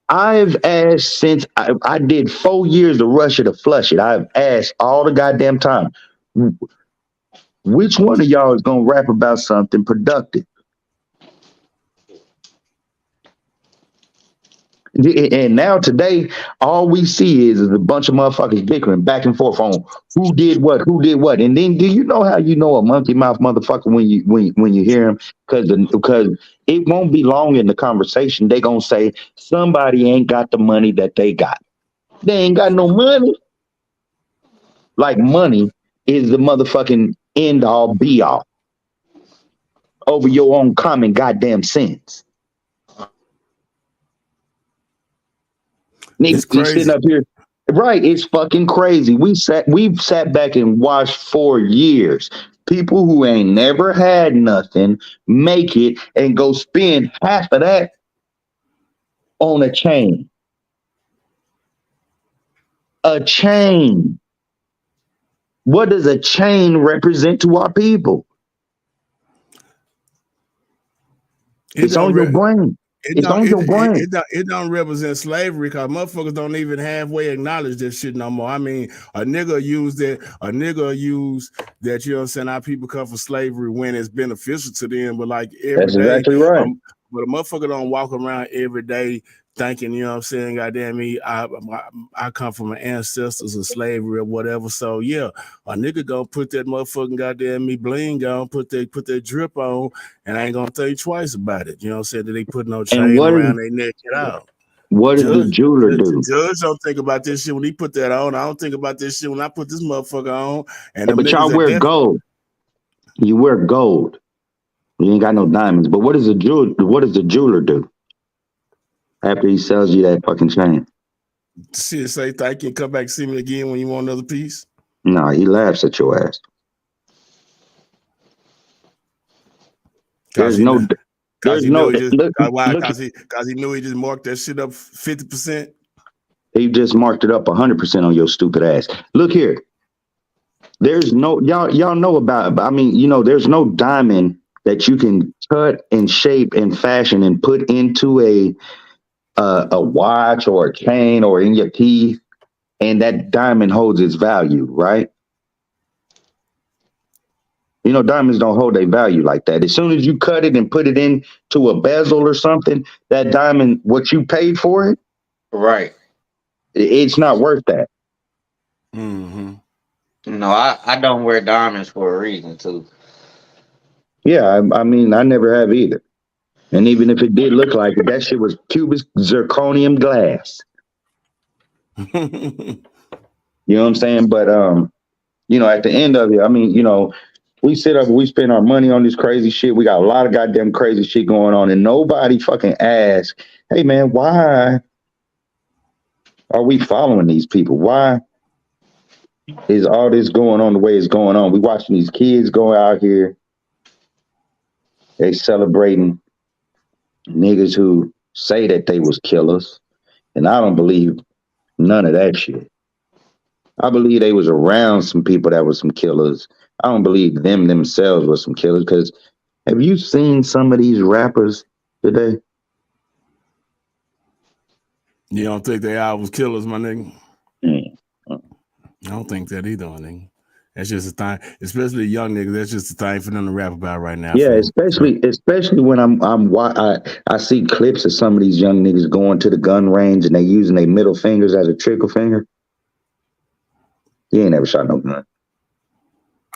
I've asked since I did 4 years to rush it or flush it. I've asked all the goddamn time. Which one of y'all is gonna rap about something productive? And now today, all we see is a bunch of motherfuckers bickering back and forth on who did what. And then, do you know how you know a monkey mouth motherfucker when you hear him? Because it won't be long in the conversation. They gonna say somebody ain't got the money that they got. They ain't got no money. Like money is the motherfucking end all be all over your own common goddamn sense. Niggas be sitting up here. Right, it's fucking crazy. We've sat back and watched for years. People who ain't never had nothing make it and go spend half of that on a chain. A chain. What does a chain represent to our people? It's on your brain. It's on your brain. It don't represent slavery because motherfuckers don't even halfway acknowledge this shit no more. I mean, a nigga use that, you know what I'm saying, our people come from slavery when it's beneficial to them, but like every That's day, exactly right. But a motherfucker don't walk around every day thinking, you know what I'm saying, goddamn me, I come from an ancestors of slavery or whatever. So yeah, a nigga gonna put that motherfucking goddamn me bling on, put that drip on, and I ain't gonna think twice about it. You know what I'm saying? That they put no chain around their neck at all. What does the jeweler do? Judge don't think about this shit when he put that on. I don't think about this shit when I put this motherfucker on. And but y'all wear gold. You wear gold. You ain't got no diamonds. But what does the jeweler do after he sells you that fucking chain? Shit, say thank you and come back and see me again when you want another piece? No, he laughs at your ass. Because he knew he just marked that shit up 50%. He just marked it up 100% on your stupid ass. Look here. There's no y'all know about. I mean, you know, there's no diamond that you can cut and shape and fashion and put into a watch or a chain or in your teeth, and that diamond holds its value, right? You know, diamonds don't hold their value like that. As soon as you cut it and put it into a bezel or something, that diamond, what you paid for it, right? It's not worth that. Mm-hmm. No, I don't wear diamonds for a reason too. Yeah, I mean, I never have either. And even if it did look like it, that shit was cubic zirconium glass. You know what I'm saying? But you know, at the end of it, I mean, you know, we sit up, we spend our money on this crazy shit. We got a lot of goddamn crazy shit going on, and nobody fucking asks, hey man, why are we following these people? Why is all this going on the way it's going on? We watching these kids go out here, they celebrating niggas who say that they was killers, and I don't believe none of that shit. I believe they was around some people that were some killers. I don't believe them themselves were some killers. Because have you seen some of these rappers today? You don't think they all was killers, my nigga? Mm. I don't think that either, my nigga. That's just a thing, especially young niggas. That's just a thing for them to rap about right now. Yeah, especially when I see clips of some of these young niggas going to the gun range and they using their middle fingers as a trigger finger. You ain't never shot no gun.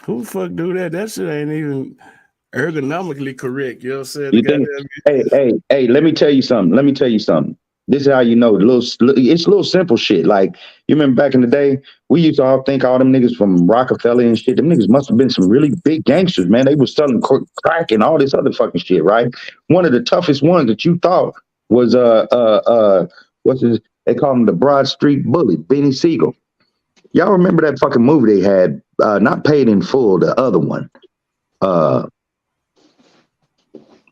Who the fuck do that? That shit ain't even ergonomically correct. You know what I'm saying? You think? Hey, let me tell you something. This is how you know it's little simple shit. Like, you remember back in the day, we used to all think all them niggas from Rockefeller and shit, them niggas must have been some really big gangsters, man. They was selling crack and all this other fucking shit, right? One of the toughest ones that you thought was they call him the Broad Street Bully, Benny Siegel. Y'all remember that fucking movie they had, not Paid in Full, the other one.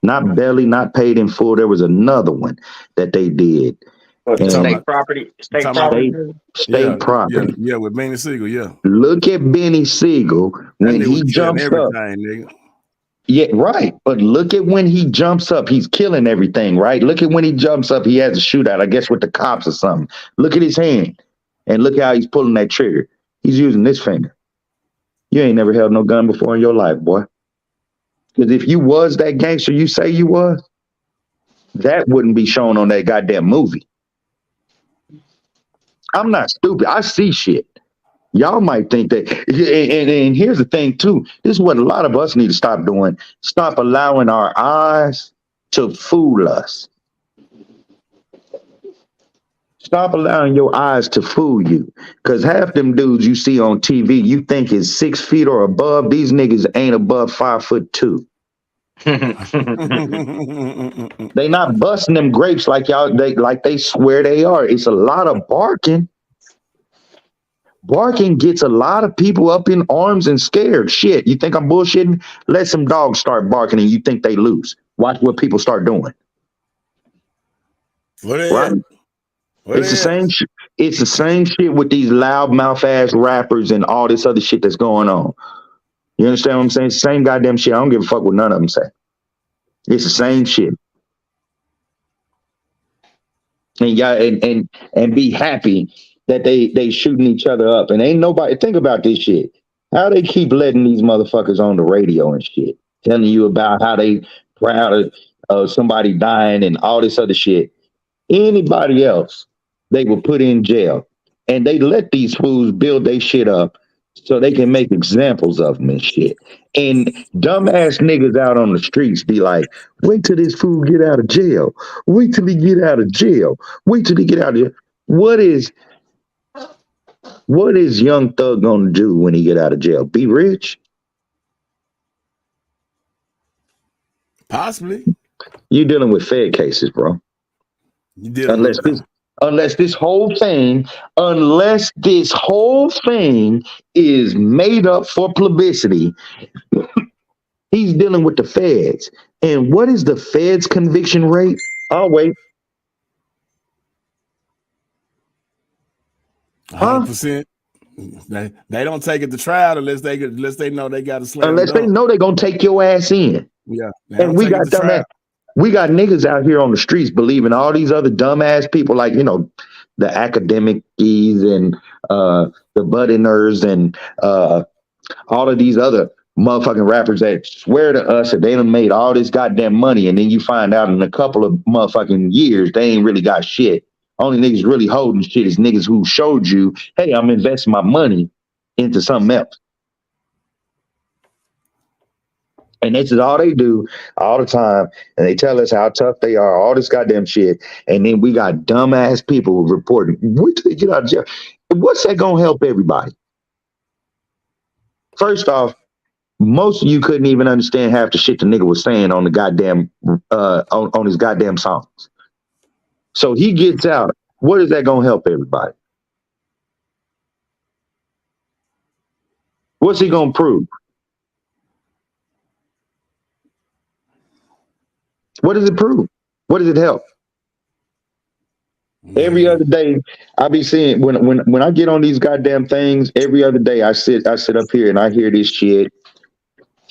Not Belly, not Paid in Full. There was another one that they did. State property. State Property. Yeah, with Benny Siegel, yeah. Look at Benny Siegel when he jumps up. Nigga. Yeah, right. But look at when he jumps up. He's killing everything, right? Look at when he jumps up. He has a shootout, I guess, with the cops or something. Look at his hand. And look how he's pulling that trigger. He's using this finger. You ain't never held no gun before in your life, boy. Because if you was that gangster you say you was, that wouldn't be shown on that goddamn movie. I'm not stupid. I see shit. Y'all might think that. And here's the thing, too. This is what a lot of us need to stop doing. Stop allowing our eyes to fool us. Stop allowing your eyes to fool you. Because half them dudes you see on TV, you think is 6 feet or above. These niggas ain't above 5'2". They not busting them grapes like y'all. They swear they are. It's a lot of barking. Barking gets a lot of people up in arms and scared. Shit, you think I'm bullshitting? Let some dogs start barking and you think they lose. Watch what people start doing. Right? It's the same shit. It's the same shit with these loudmouth ass rappers and all this other shit that's going on. You understand what I'm saying? It's the same goddamn shit. I don't give a fuck what none of them say. It's the same shit. And y'all and be happy that they shooting each other up. And ain't nobody think about this shit. How they keep letting these motherfuckers on the radio and shit, telling you about how they proud of somebody dying and all this other shit. Anybody else, they will put in jail. And they let these fools build their shit up so they can make examples of them and shit. And dumbass niggas out on the streets be like, wait till this fool get out of jail. Wait till he get out of jail. Wait till he get out of jail. What is Young Thug gonna do when he get out of jail? Be rich? Possibly. You're dealing with Fed cases, bro. Unless this whole thing is made up for publicity, he's dealing with the feds. And what is the feds' conviction rate? I'll wait. 100%. They don't take it to trial unless they know they got to slam. Unless they know they're gonna take your ass in. Yeah. And we got dumbass. We got niggas out here on the streets believing all these other dumbass people, like, you know, the academic keys and the buddiners and all of these other motherfucking rappers that swear to us that they done made all this goddamn money, and then you find out in a couple of motherfucking years they ain't really got shit. Only niggas really holding shit is niggas who showed you, hey, I'm investing my money into something else. And this is all they do all the time. And they tell us how tough they are, all this goddamn shit. And then we got dumbass people reporting, wait till they get out of jail. What's that going to help everybody? First off, most of you couldn't even understand half the shit the nigga was saying on the goddamn, on his goddamn songs. So he gets out. What is that going to help everybody? What's he going to prove? What does it prove? What does it help? Every other day, I be seeing when I get on these goddamn things. Every other day, I sit up here and I hear this shit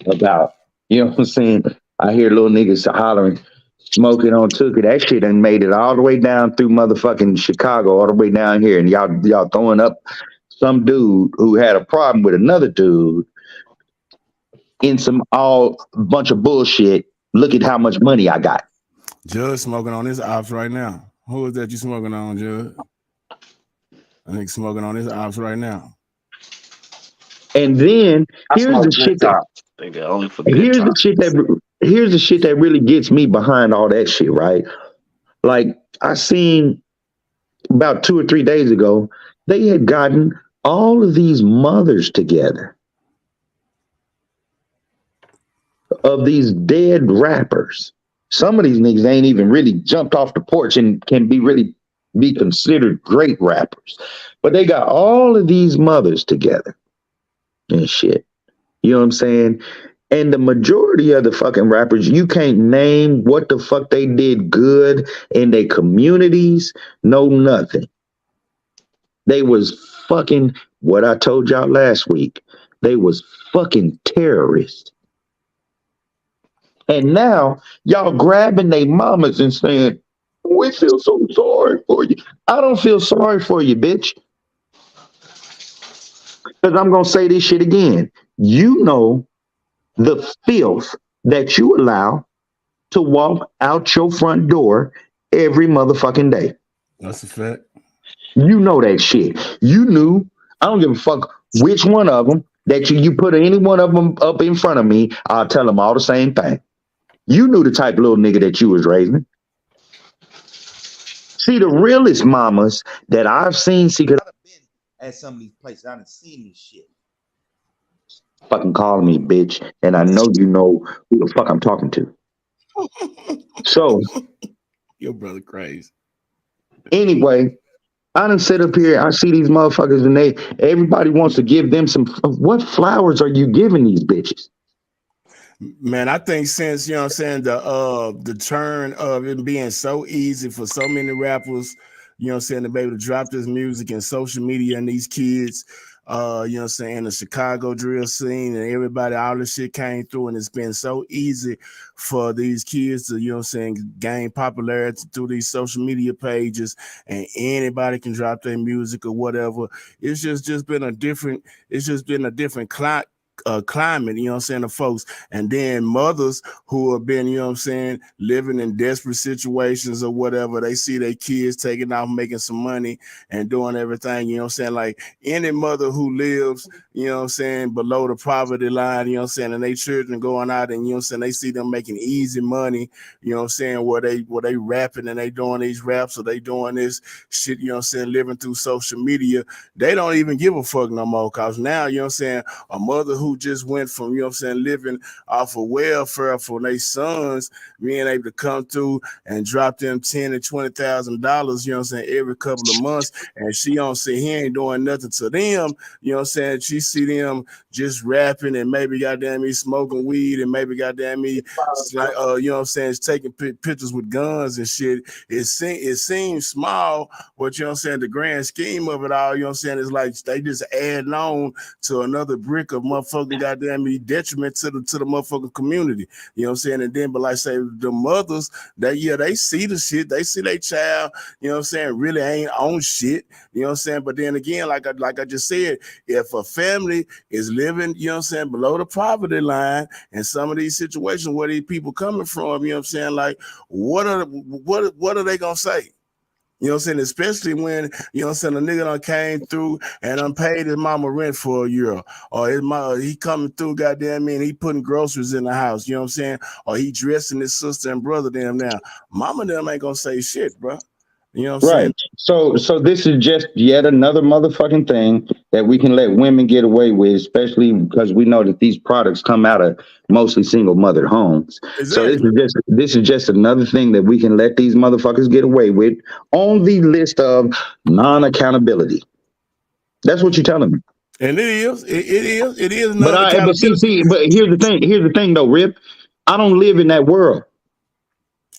about, you know what I'm saying? I hear little niggas hollering, smoking on Tookie. That shit done made it all the way down through motherfucking Chicago, all the way down here, and y'all throwing up some dude who had a problem with another dude in some all bunch of bullshit. Look at how much money I got. Judge smoking on his ops right now. Who is that you smoking on, Judge? I think smoking on his ops right now. And then here's the shit that really gets me behind all that shit, right? Like I seen about 2 or 3 days ago, they had gotten all of these mothers together of these dead rappers. Some of these niggas ain't even really jumped off the porch and can be considered great rappers. But they got all of these mothers together and shit. You know what I'm saying? And the majority of the fucking rappers, you can't name what the fuck they did good in their communities. No, nothing. They was fucking, what I told y'all last week, they was fucking terrorists. And now y'all grabbing their mamas and saying, we feel so sorry for you. I don't feel sorry for you, bitch. Because I'm going to say this shit again. You know the filth that you allow to walk out your front door every motherfucking day. That's a fact. You know that shit. You knew. I don't give a fuck which one of them that you put any one of them up in front of me. I'll tell them all the same thing. You knew the type of little nigga that you was raising. See, the realest mamas that I've seen, because I've been at some of these places, I done seen this shit. Fucking calling me bitch, and I know you know who the fuck I'm talking to. So, your brother crazy. Anyway, I done sit up here, I see these motherfuckers, and everybody wants to give them some. What flowers are you giving these bitches? Man, I think since, you know what I'm saying, the turn of it being so easy for so many rappers, you know what I'm saying, to be able to drop this music and social media and these kids, you know what I'm saying, the Chicago drill scene and everybody, all this shit came through, and it's been so easy for these kids to, you know what I'm saying, gain popularity through these social media pages, and anybody can drop their music or whatever. It's just been a different climate, you know what I'm saying, to folks. And then mothers who have been, you know what I'm saying, living in desperate situations or whatever, they see their kids taking off, making some money and doing everything, you know what I'm saying. Like any mother who lives, you know what I'm saying, below the poverty line, you know what I'm saying, and they children going out and, you know what I'm saying, they see them making easy money, you know what I'm saying, where they rapping and they doing these raps or they doing this shit, you know what I'm saying, living through social media. They don't even give a fuck no more, because now, you know what I'm saying, a mother who just went from, you know what I'm saying, living off of welfare for their sons being able to come through and drop them $10,000 and $20,000, you know what I'm saying, every couple of months, and she don't see he ain't doing nothing to them, you know what I'm saying. She see them just rapping and maybe goddamn me smoking weed and maybe goddamn me like you know what I'm saying, taking pictures with guns and shit. It seems small, but you know what I'm saying, the grand scheme of it all, you know what I'm saying, is like they just adding on to another brick of motherfucking goddamn me detriment to the motherfucking community. You know what I'm saying? And then, but like say the mothers, they see the shit, they see their child, you know what I'm saying, really ain't on shit. You know what I'm saying? But then again, like I just said, if a family is living, you know what I'm saying, below the poverty line, and some of these situations where these people coming from, you know what I'm saying, like what are they gonna say? You know what I'm saying? Especially when, you know what I'm saying, a nigga done came through and done paid his mama rent for a year. Or his mama, he coming through, goddamn me, and he putting groceries in the house, you know what I'm saying? Or he dressing his sister and brother them now. Mama them ain't gonna say shit, bro. You know what I'm Right. saying? So this is just yet another motherfucking thing that we can let women get away with, especially because we know that these products come out of mostly single mother homes. So Exactly. this is just another thing that we can let these motherfuckers get away with on the list of non-accountability. That's what you're telling me. And it is. It is But non-accountability. but here's the thing. Here's the thing though, Rip. I don't live in that world.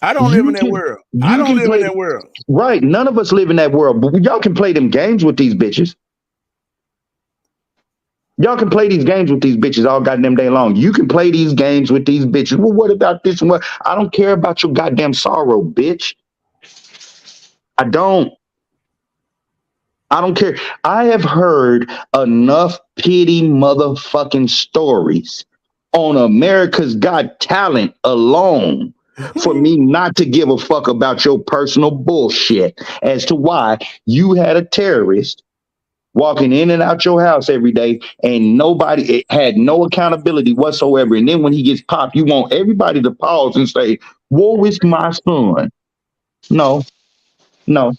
I don't live in that world. I You don't can live in play that world. right. None of us live in that world, but y'all can play them games with these bitches. Y'all can play these games with these bitches all goddamn day long. You can play these games with these bitches. Well, what about this one? I don't care about your goddamn sorrow, bitch. I don't. I don't care. I have heard enough pity motherfucking stories on America's Got Talent alone for me not to give a fuck about your personal bullshit as to why you had a terrorist walking in and out your house every day and nobody it had no accountability whatsoever. And then when he gets popped, you want everybody to pause and say, "Woe is my son." No, no,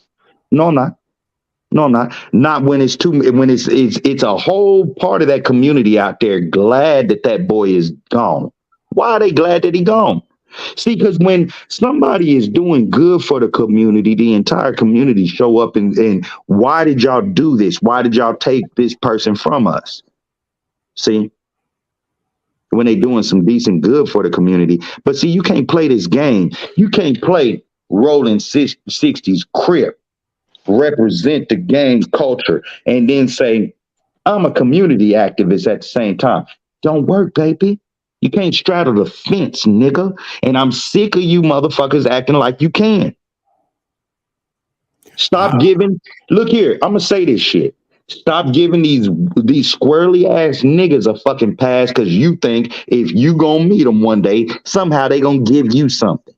no, I'm not. No, I'm not. Not when it's too when it's a whole part of that community out there glad that that boy is gone. Why are they glad that he gone? See, because when somebody is doing good for the community, the entire community show up and why did y'all do this? Why did y'all take this person from us? See, when they doing some decent good for the community. But see, you can't play this game. You can't play rolling 60s crip, represent the gang culture, and then say, I'm a community activist at the same time. Don't work, baby. You can't straddle the fence, nigga. And I'm sick of you motherfuckers acting like you can. Stop giving. Look here, I'm gonna say this shit. Stop giving these squirrely ass niggas a fucking pass because you think if you gonna meet them one day, somehow they gonna give you something.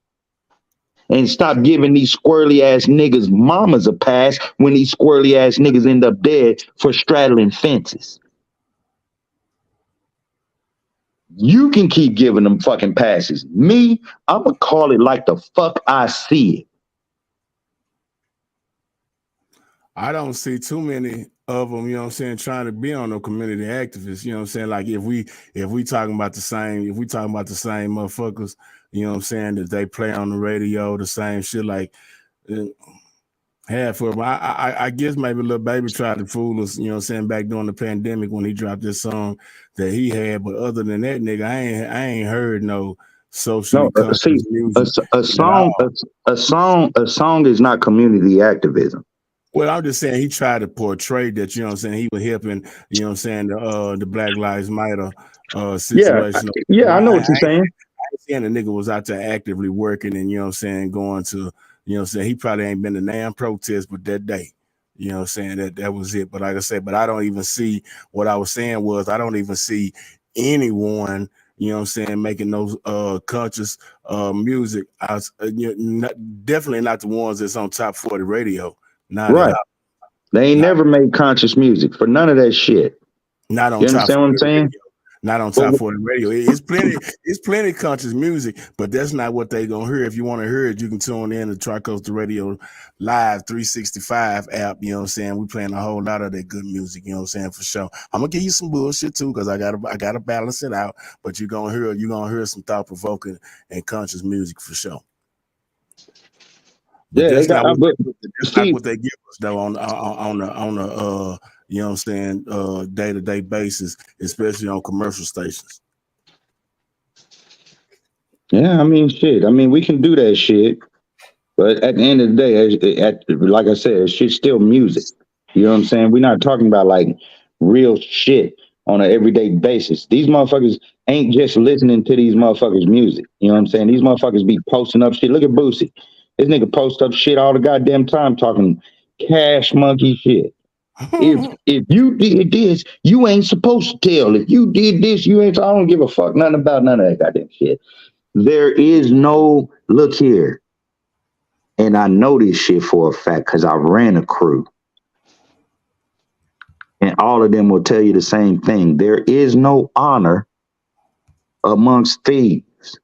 And stop giving these squirrely ass niggas mamas a pass when these squirrely ass niggas end up dead for straddling fences. You can keep giving them fucking passes. Me, I'm gonna call it like the fuck I see it. I don't see too many of them, you know what I'm saying, trying to be on no community activists, you know what I'm saying? Like if we talking about the same motherfuckers, you know what I'm saying, that they play on the radio, the same shit, like half of them. I guess maybe Lil Baby tried to fool us, you know what I'm saying, back during the pandemic when he dropped this song that he had, but other than that, nigga, I ain't heard no socially No, see, conscious music a at song, all. a song is not community activism. Well, I'm just saying he tried to portray that, you know what I'm saying, he was helping, you know what I'm saying, the Black Lives Matter situation. Yeah, I know I what you're saying. ain't saying the nigga was out there actively working and, you know what I'm saying, going to, you know what I'm saying, he probably ain't been to damn protest but that day. You know what I'm saying? That was it. But like I said, but I don't even see what I was saying was I don't even see anyone, you know what I'm saying, making those conscious music. Definitely not the ones that's on top 40 radio. Not at Right. all. They ain't never made conscious music for none of that shit. Not on You top understand 40 what I'm saying? radio. Not on top 40 radio. It's plenty conscious music, but that's not what they gonna hear. If you want to hear it, you can tune in to Tri-Coastal Radio Live 365 app. You know what I'm saying? We playing a whole lot of that good music, you know what I'm saying, for sure. I'm gonna give you some bullshit too, because I gotta balance it out. But you're gonna hear some thought-provoking and conscious music for sure. But Yeah, that's they got. not what But that's not see, what they give us though on the you know what I'm saying, day-to-day basis, especially on commercial stations. yeah, I mean, shit. I mean, we can do that shit, but at the end of the day, like I said, shit's still music. You know what I'm saying? We're not talking about like real shit on an everyday basis. These motherfuckers ain't just listening to these motherfuckers' music. You know what I'm saying? These motherfuckers be posting up shit. Look at Boosie. This nigga post up shit all the goddamn time talking cash monkey shit. If you did this, you ain't supposed to tell. If you did this, you ain't. I don't give a fuck nothing about none of that goddamn shit. There is no look here. And I know this shit for a fact because I ran a crew. And all of them will tell you the same thing. There is no honor amongst thieves.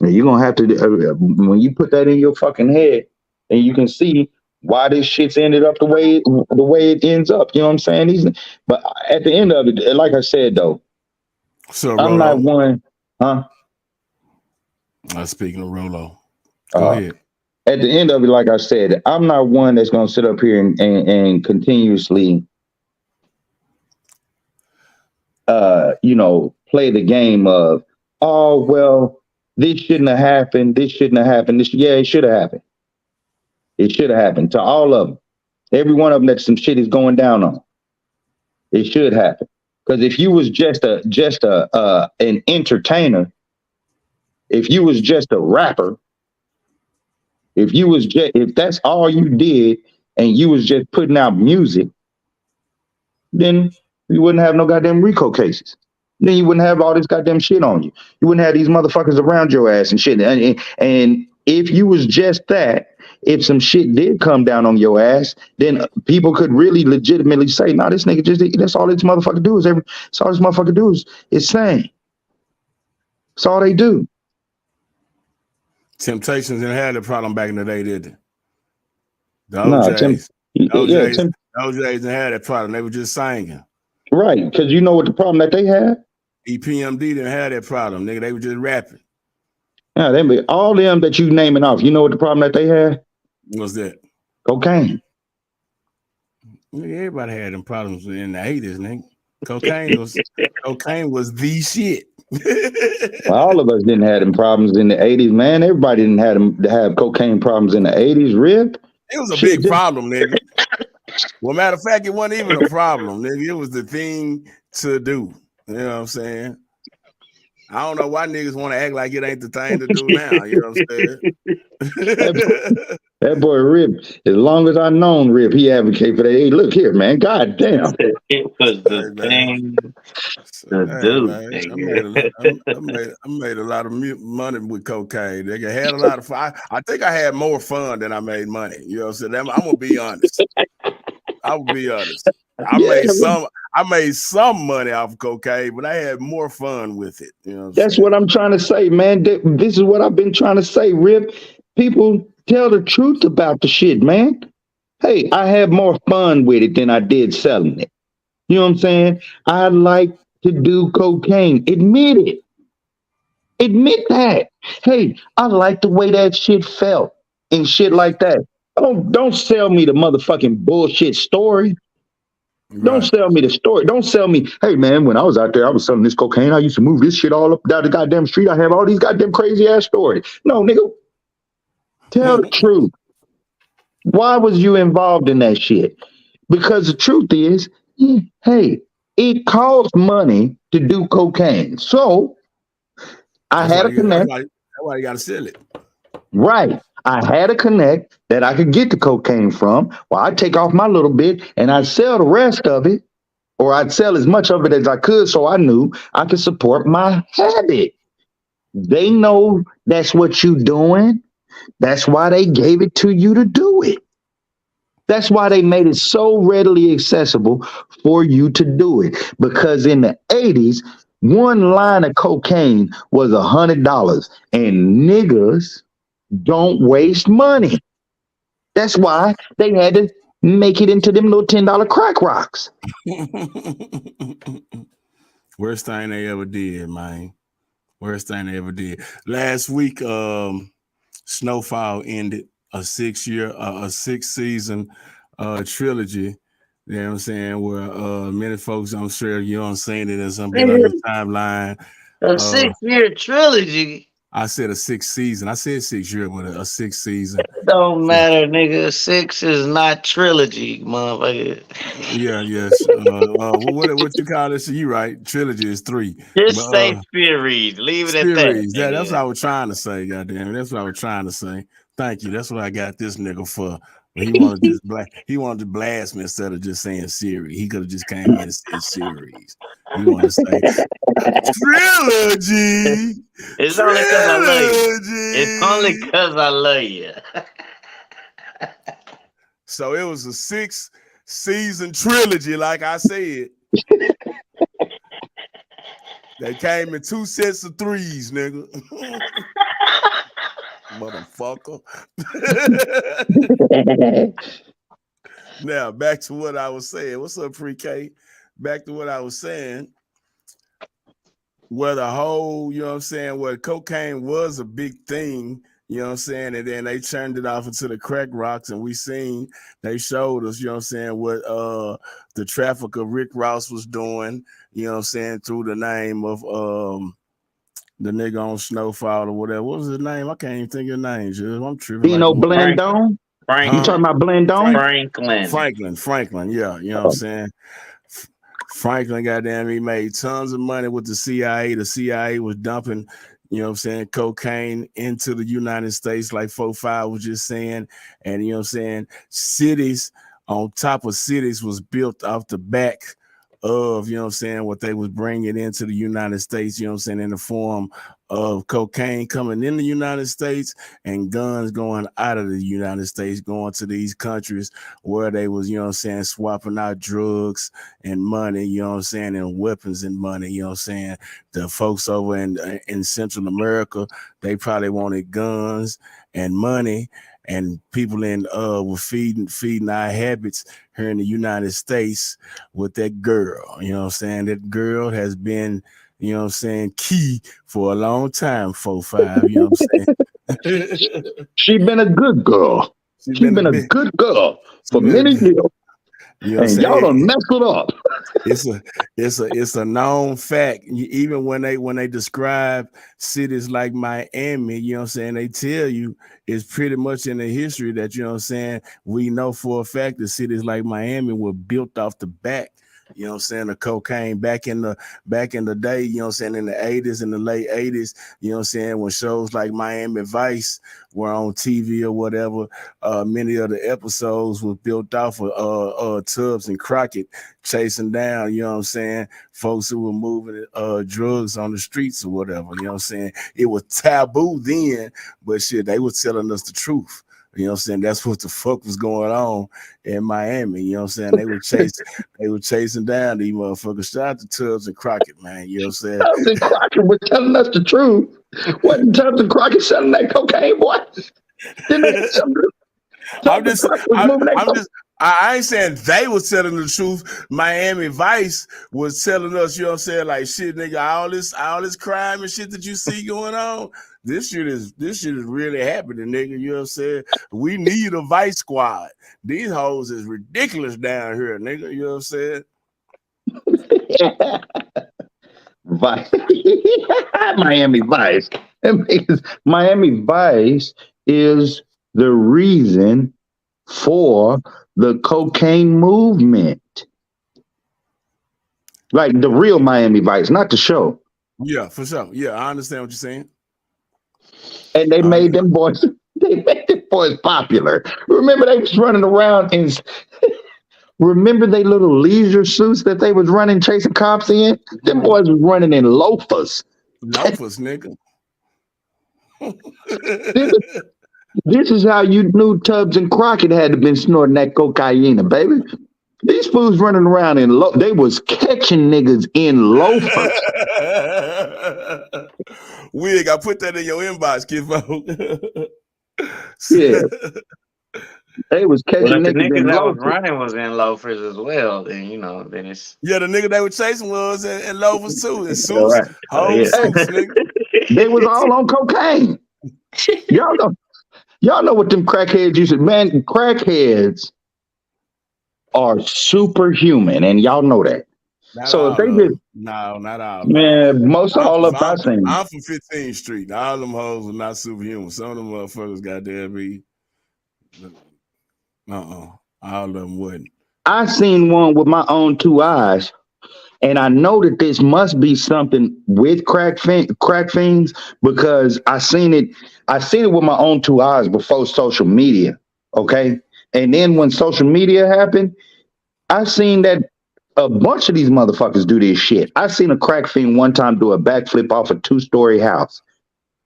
And you're going to have to, when you put that in your fucking head, and you can see why this shit's ended up the way it ends up. You know what I'm saying? But at the end of it, like I said, though, so I'm not one, huh? Speaking of Rolo, go ahead. At the end of it, like I said, I'm not one that's going to sit up here and continuously, play the game of, oh, well, this shouldn't have happened. This shouldn't have happened. Yeah, it should have happened. It should have happened to all of them. Every one of them that some shit is going down on. It should happen. Because if you was just an entertainer, if you was just a rapper, if that's all you did and you was just putting out music, then you wouldn't have no goddamn RICO cases. Then you wouldn't have all this goddamn shit on you. You wouldn't have these motherfuckers around your ass and shit. And if you was just that, if some shit did come down on your ass, then people could really legitimately say, "Nah, this nigga that's all this motherfucker do is sing. That's all they do." Temptations didn't have the problem back in the day, did they? The Nah, OJs. OJs didn't have that problem. They were just singing. Right, because you know what the problem that they had? EPMD didn't have that problem, nigga. They were just rapping. Yeah, all them that you naming off, you know what the problem that they had? What's that? Cocaine. Nigga, everybody had them problems in the 80s, nigga. Cocaine was the shit. Well, all of us didn't have them problems in the 80s, man. Everybody didn't have cocaine problems in the 80s, Rip. It was a big problem, nigga. Well, matter of fact, it wasn't even a problem, nigga. It was the thing to do. You know what I'm saying? I don't know why niggas want to act like it ain't the thing to do now. You know what I'm saying? That boy Rip, as long as I known Rip, he advocate for that. Hey, look here, man. God damn. It was the thing to do. I made a lot of money with cocaine. Nigga had a lot of fun. I think I had more fun than I made money. You know what I'm saying? I'm gonna be honest. I will be honest. I made some money off of cocaine, but I had more fun with it. You know That's what I'm trying to say, man. This is what I've been trying to say, Rip. People tell the truth about the shit, man. Hey, I had more fun with it than I did selling it. You know what I'm saying? I like to do cocaine. Admit it. Admit that. Hey, I like the way that shit felt and shit like that. Don't sell me the motherfucking bullshit story. Right. Don't sell me the story. Don't sell me, hey man, when I was out there, I was selling this cocaine. I used to move this shit all up down the goddamn street. I have all these goddamn crazy ass stories. No, nigga. Tell the truth. Why was you involved in that shit? Because the truth is, hey, it costs money to do cocaine. So I had a connect. That's why you gotta sell it. Right. I had a connect that I could get the cocaine from. Well, I'd take off my little bit and I'd sell the rest of it, or I'd sell as much of it as I could so I knew I could support my habit. They know that's what you're doing. That's why they gave it to you to do it. That's why they made it so readily accessible for you to do it. Because in the 80s, one line of cocaine was $100, and niggas don't waste money. That's why they had to make it into them little $10 crack rocks. Worst thing they ever did, man. Worst thing they ever did. Last week, Snowfall ended a 6-season trilogy. You know what I'm saying? Where many folks, I'm sure you don't seen it, as something on your timeline. A 6-year trilogy. I said a 6th season. I said 6 years, but a 6th season. It don't matter, nigga. 6 is not trilogy, motherfucker. Yeah, yes. What you call this? You right. Trilogy is 3. Just say series. Leave it at that. That's what I was trying to say, goddamn. That's what I was trying to say. Thank you. That's what I got this nigga for. But he wanted to blast me instead of just saying series. He could have just came in and said series. He wanted to say trilogy. It's only because I love you. It's only because I love you. So it was a 6-season trilogy, like I said. They came in 2 sets of 3s, nigga. Motherfucker. Now, back to what I was saying. What's up, Pre-K? Back to what I was saying. Where the whole, you know what I'm saying, where cocaine was a big thing, you know what I'm saying, and then they turned it off into the crack rocks, and they showed us, you know what I'm saying, what the traffic of Rick Ross was doing, you know what I'm saying, through the name of the nigga on Snowfall or whatever. What was his name? I can't even think of his name. Just, I'm tripping. Dino Blandon? You talking about Blandon? Franklin, yeah, you know what I'm saying. Franklin, goddamn, he made tons of money with the CIA. The CIA was dumping, you know what I'm saying, cocaine into the United States, like 4-5 was just saying. And, you know what I'm saying, cities on top of cities was built off the back of, you know what I'm saying, what they was bringing into the United States, you know what I'm saying, in the form of cocaine coming in the United States and guns going out of the United States, going to these countries where they was, you know what I'm saying, swapping out drugs and money, you know what I'm saying, and weapons and money, you know what I'm saying. The folks over in Central America, they probably wanted guns and money, and people were feeding our habits here in the United States with that girl. You know what I'm saying? That girl has been, you know what I'm saying, key for a long time, 4-5, you know what I'm saying? She been a good girl. She been a good girl for many years. You know what I'm and y'all saying? done messed it up. It's a known fact. Even when they describe cities like Miami, you know what I'm saying, they tell you it's pretty much in the history that, you know what I'm saying, we know for a fact that cities like Miami were built off the back, you know what I'm saying, the cocaine back in the day, you know what I'm saying, in the 80s, in the late 80s, you know what I'm saying, when shows like Miami Vice were on TV or whatever, many of the episodes were built off of Tubbs and Crockett chasing down, you know what I'm saying, folks who were moving drugs on the streets or whatever, you know what I'm saying. It was taboo then, but shit, they were telling us the truth. You know what I'm saying? That's what the fuck was going on in Miami. You know what I'm saying? They were chasing down these motherfuckers. Shout out to Tubbs and Crockett, man. You know what I'm saying? Tubbs and Crockett was telling us the truth. Wasn't Tubbs and Crockett selling that cocaine, boy? I ain't saying they was telling the truth. Miami Vice was telling us, you know what I'm saying, like, shit, nigga, all this crime and shit that you see going on, this shit is really happening, nigga. You know what I'm saying? We need a Vice squad. These hoes is ridiculous down here, nigga. You know what I'm saying? Miami Vice. Miami Vice is the reason for the cocaine movement. Like the real Miami Vice, not the show. Yeah, for sure. Yeah, I understand what you're saying. And they made them boys popular. Remember they was running around in remember they little leisure suits that they was running chasing cops in? Them boys was running in loafers. Loafers, nigga. This is how you knew Tubbs and Crockett had to been snorting that cocaine, baby. These fools running around in they was catching niggas in loafers. Wig, I put that in your inbox, kid. Yeah. They was catching Well, if the niggas niggas in that was loafers. running was in loafers as well, then you know, then it's yeah, the nigga they were chasing was in loafers too, in suits, right. whole suits, nigga. They was all on cocaine. Y'all know what them crackheads used to, man, crackheads are superhuman, and y'all know that. Not so all if they of did, them. No, not all. Man, most all of I seen. I'm from 15th Street. All them hoes are not superhuman. Some of them motherfuckers goddamn be. All of them wouldn't. I seen one with my own 2 eyes, and I know that this must be something with crack fiends because I seen it with my own 2 eyes before social media. Okay, And then when social media happened, I seen that a bunch of these motherfuckers do this shit. I seen a crack fiend one time do a backflip off a 2-story house,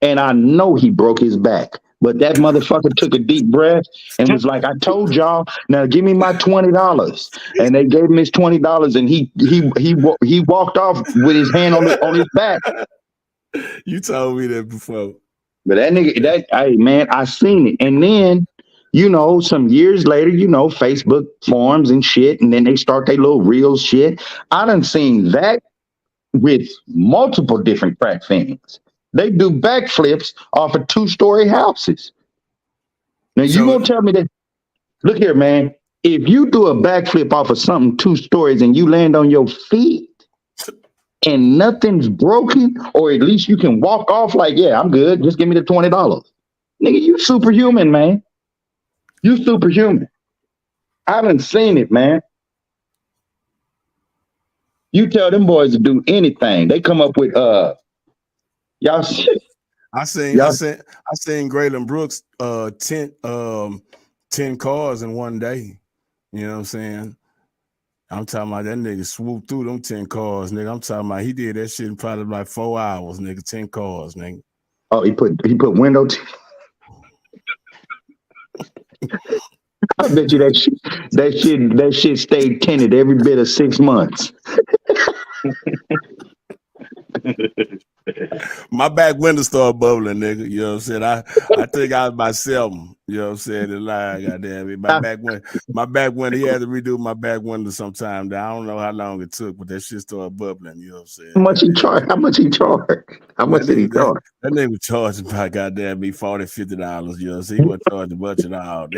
and I know he broke his back. But that motherfucker took a deep breath and was like, "I told y'all, now give me my $20." And they gave him his $20, and he walked off with his hand on his back. You told me that before. But that nigga, hey man, I seen it. And then, some years later, Facebook forums and shit, and then they start their little real shit. I done seen that with multiple different crack fiends. They do backflips off of 2-story houses. Now you gonna tell me that? Look here, man. If you do a backflip off of something 2 stories and you land on your feet and nothing's broken, or at least you can walk off like, yeah, I'm good. Just give me the $20. Nigga, you superhuman, man. You superhuman. I haven't seen it, man. You tell them boys to do anything. They come up with y'all shit. I seen Graylin Brooks 10 cars in one day. You know what I'm saying? I'm talking about that nigga swooped through them 10 cars, nigga. I'm talking about he did that shit in probably like 4 hours, nigga. 10 cars, nigga. Oh, he put window. I bet you that shit stayed tinted every bit of 6 months. My back window started bubbling, nigga. You know what I'm saying? I think I was about 7. You know what I'm saying? The line, goddamn it. My back window, he had to redo my back window sometime. I don't know how long it took, but that shit started bubbling. You know what I'm saying? How much he charged? How much did he charge? That nigga was charging by goddamn me $40, $50. You know what I'm saying? He wasn't charging much at all.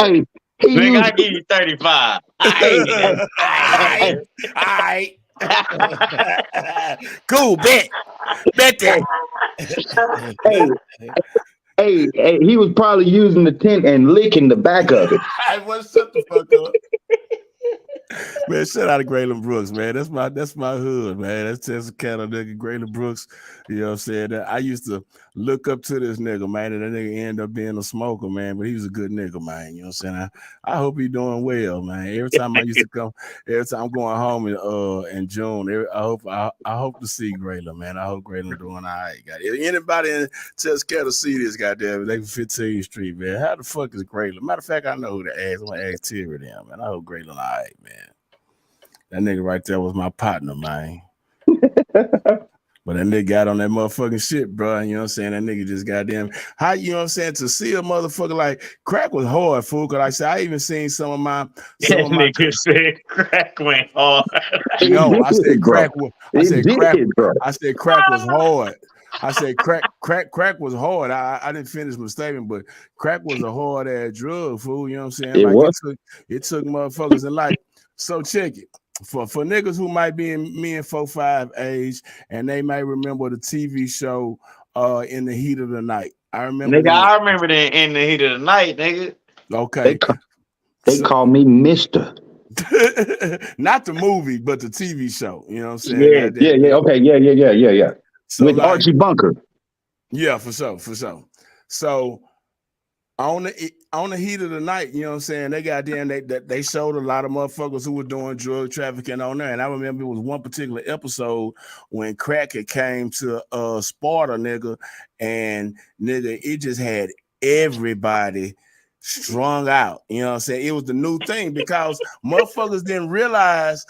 Hey, Nigga, I give you 35. Alright. Cool, bet that. Hey, he was probably using the tent and licking the back of it. I was shut the fuck up. Man, shout out to Graylin Brooks, man. That's my hood, man. That's Texarkana nigga, Graylin Brooks. You know what I'm saying? I used to look up to this nigga, man, and that nigga ended up being a smoker, man. But he was a good nigga, man. You know what I'm saying? I hope he's doing well, man. Every time I'm going home in June, I hope to see Graylin, man. I hope Graylin doing all right. If anybody in Texarkana see this, goddamn, they 15th Street, man. How the fuck is Graylin? Matter of fact, I know who to ask. I'm gonna ask Terry them, man. I hope Graylin all right, man. That nigga right there was my partner, man. But that nigga got on that motherfucking shit, bro. You know what I'm saying? That nigga just goddamn. How, you know what I'm saying? To see a motherfucker like crack was hard, fool. Cause like I said, I even seen some of my nigga said crack went hard. No, I said crack was hard. I said crack was hard. I didn't finish my statement, but crack was a hard ass drug, fool. You know what I'm saying? It took motherfuckers and like, so check it. For niggas who might be in me and 4-5 age, and they might remember the TV show In the Heat of the Night. I remember I remember that In the Heat of the Night, nigga. Okay. They call me Mister. Not the movie, but the TV show. You know what I'm saying? Yeah. Okay, yeah. So with Archie Bunker. Yeah, for sure. So on the Heat of the Night, you know what I'm saying? They showed a lot of motherfuckers who were doing drug trafficking on there. And I remember it was one particular episode when crack it came to Sparta, nigga, and nigga, it just had everybody strung out. You know what I'm saying? It was the new thing because motherfuckers didn't realize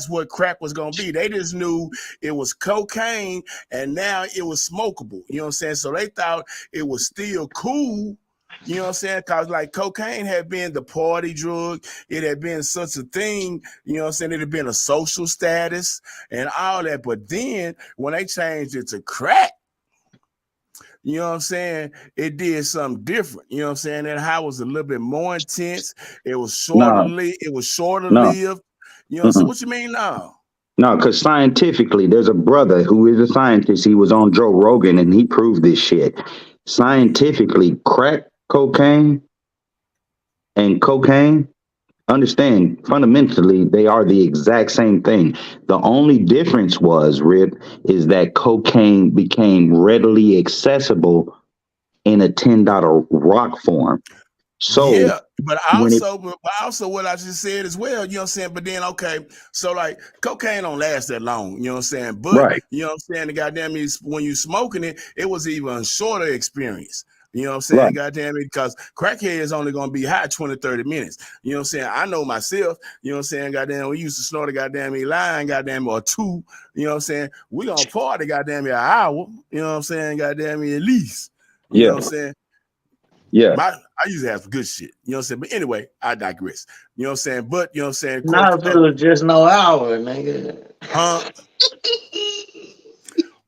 what crack was gonna be. They just knew it was cocaine and now it was smokable. You know what I'm saying? So they thought it was still cool. You know what I'm saying? Because like cocaine had been the party drug. It had been such a thing. You know what I'm saying? It had been a social status and all that. But then when they changed it to crack, you know what I'm saying? It did something different. You know what I'm saying? That high was a little bit more intense. It was shorter lived. You know what I'm saying? What you mean now? No, because scientifically, there's a brother who is a scientist. He was on Joe Rogan and he proved this shit. Scientifically, crack cocaine and cocaine, understand, fundamentally, they are the exact same thing. The only difference was, Rip, is that cocaine became readily accessible in a $10 rock form. So yeah, but when it also what I just said as well, you know what I'm saying? But then okay, so like cocaine don't last that long, you know what I'm saying? But right, you know what I'm saying, the goddamn is when you smoking it was even a shorter experience. You know what I'm saying? right, Goddamn it, because crackhead is only gonna be high 20, 30 minutes. You know what I'm saying? I know myself, you know what I'm saying? Goddamn, we used to snort a goddamn line, goddamn, or two, you know what I'm saying? We gonna party goddamn an hour, you know what I'm saying? Goddamn at least. You know yeah, what I'm saying? yeah. I usually have some good shit. You know what I'm saying? But anyway, I digress. You know what I'm saying? But you know what I'm saying? Of course, Not if it was just no hour, nigga. huh?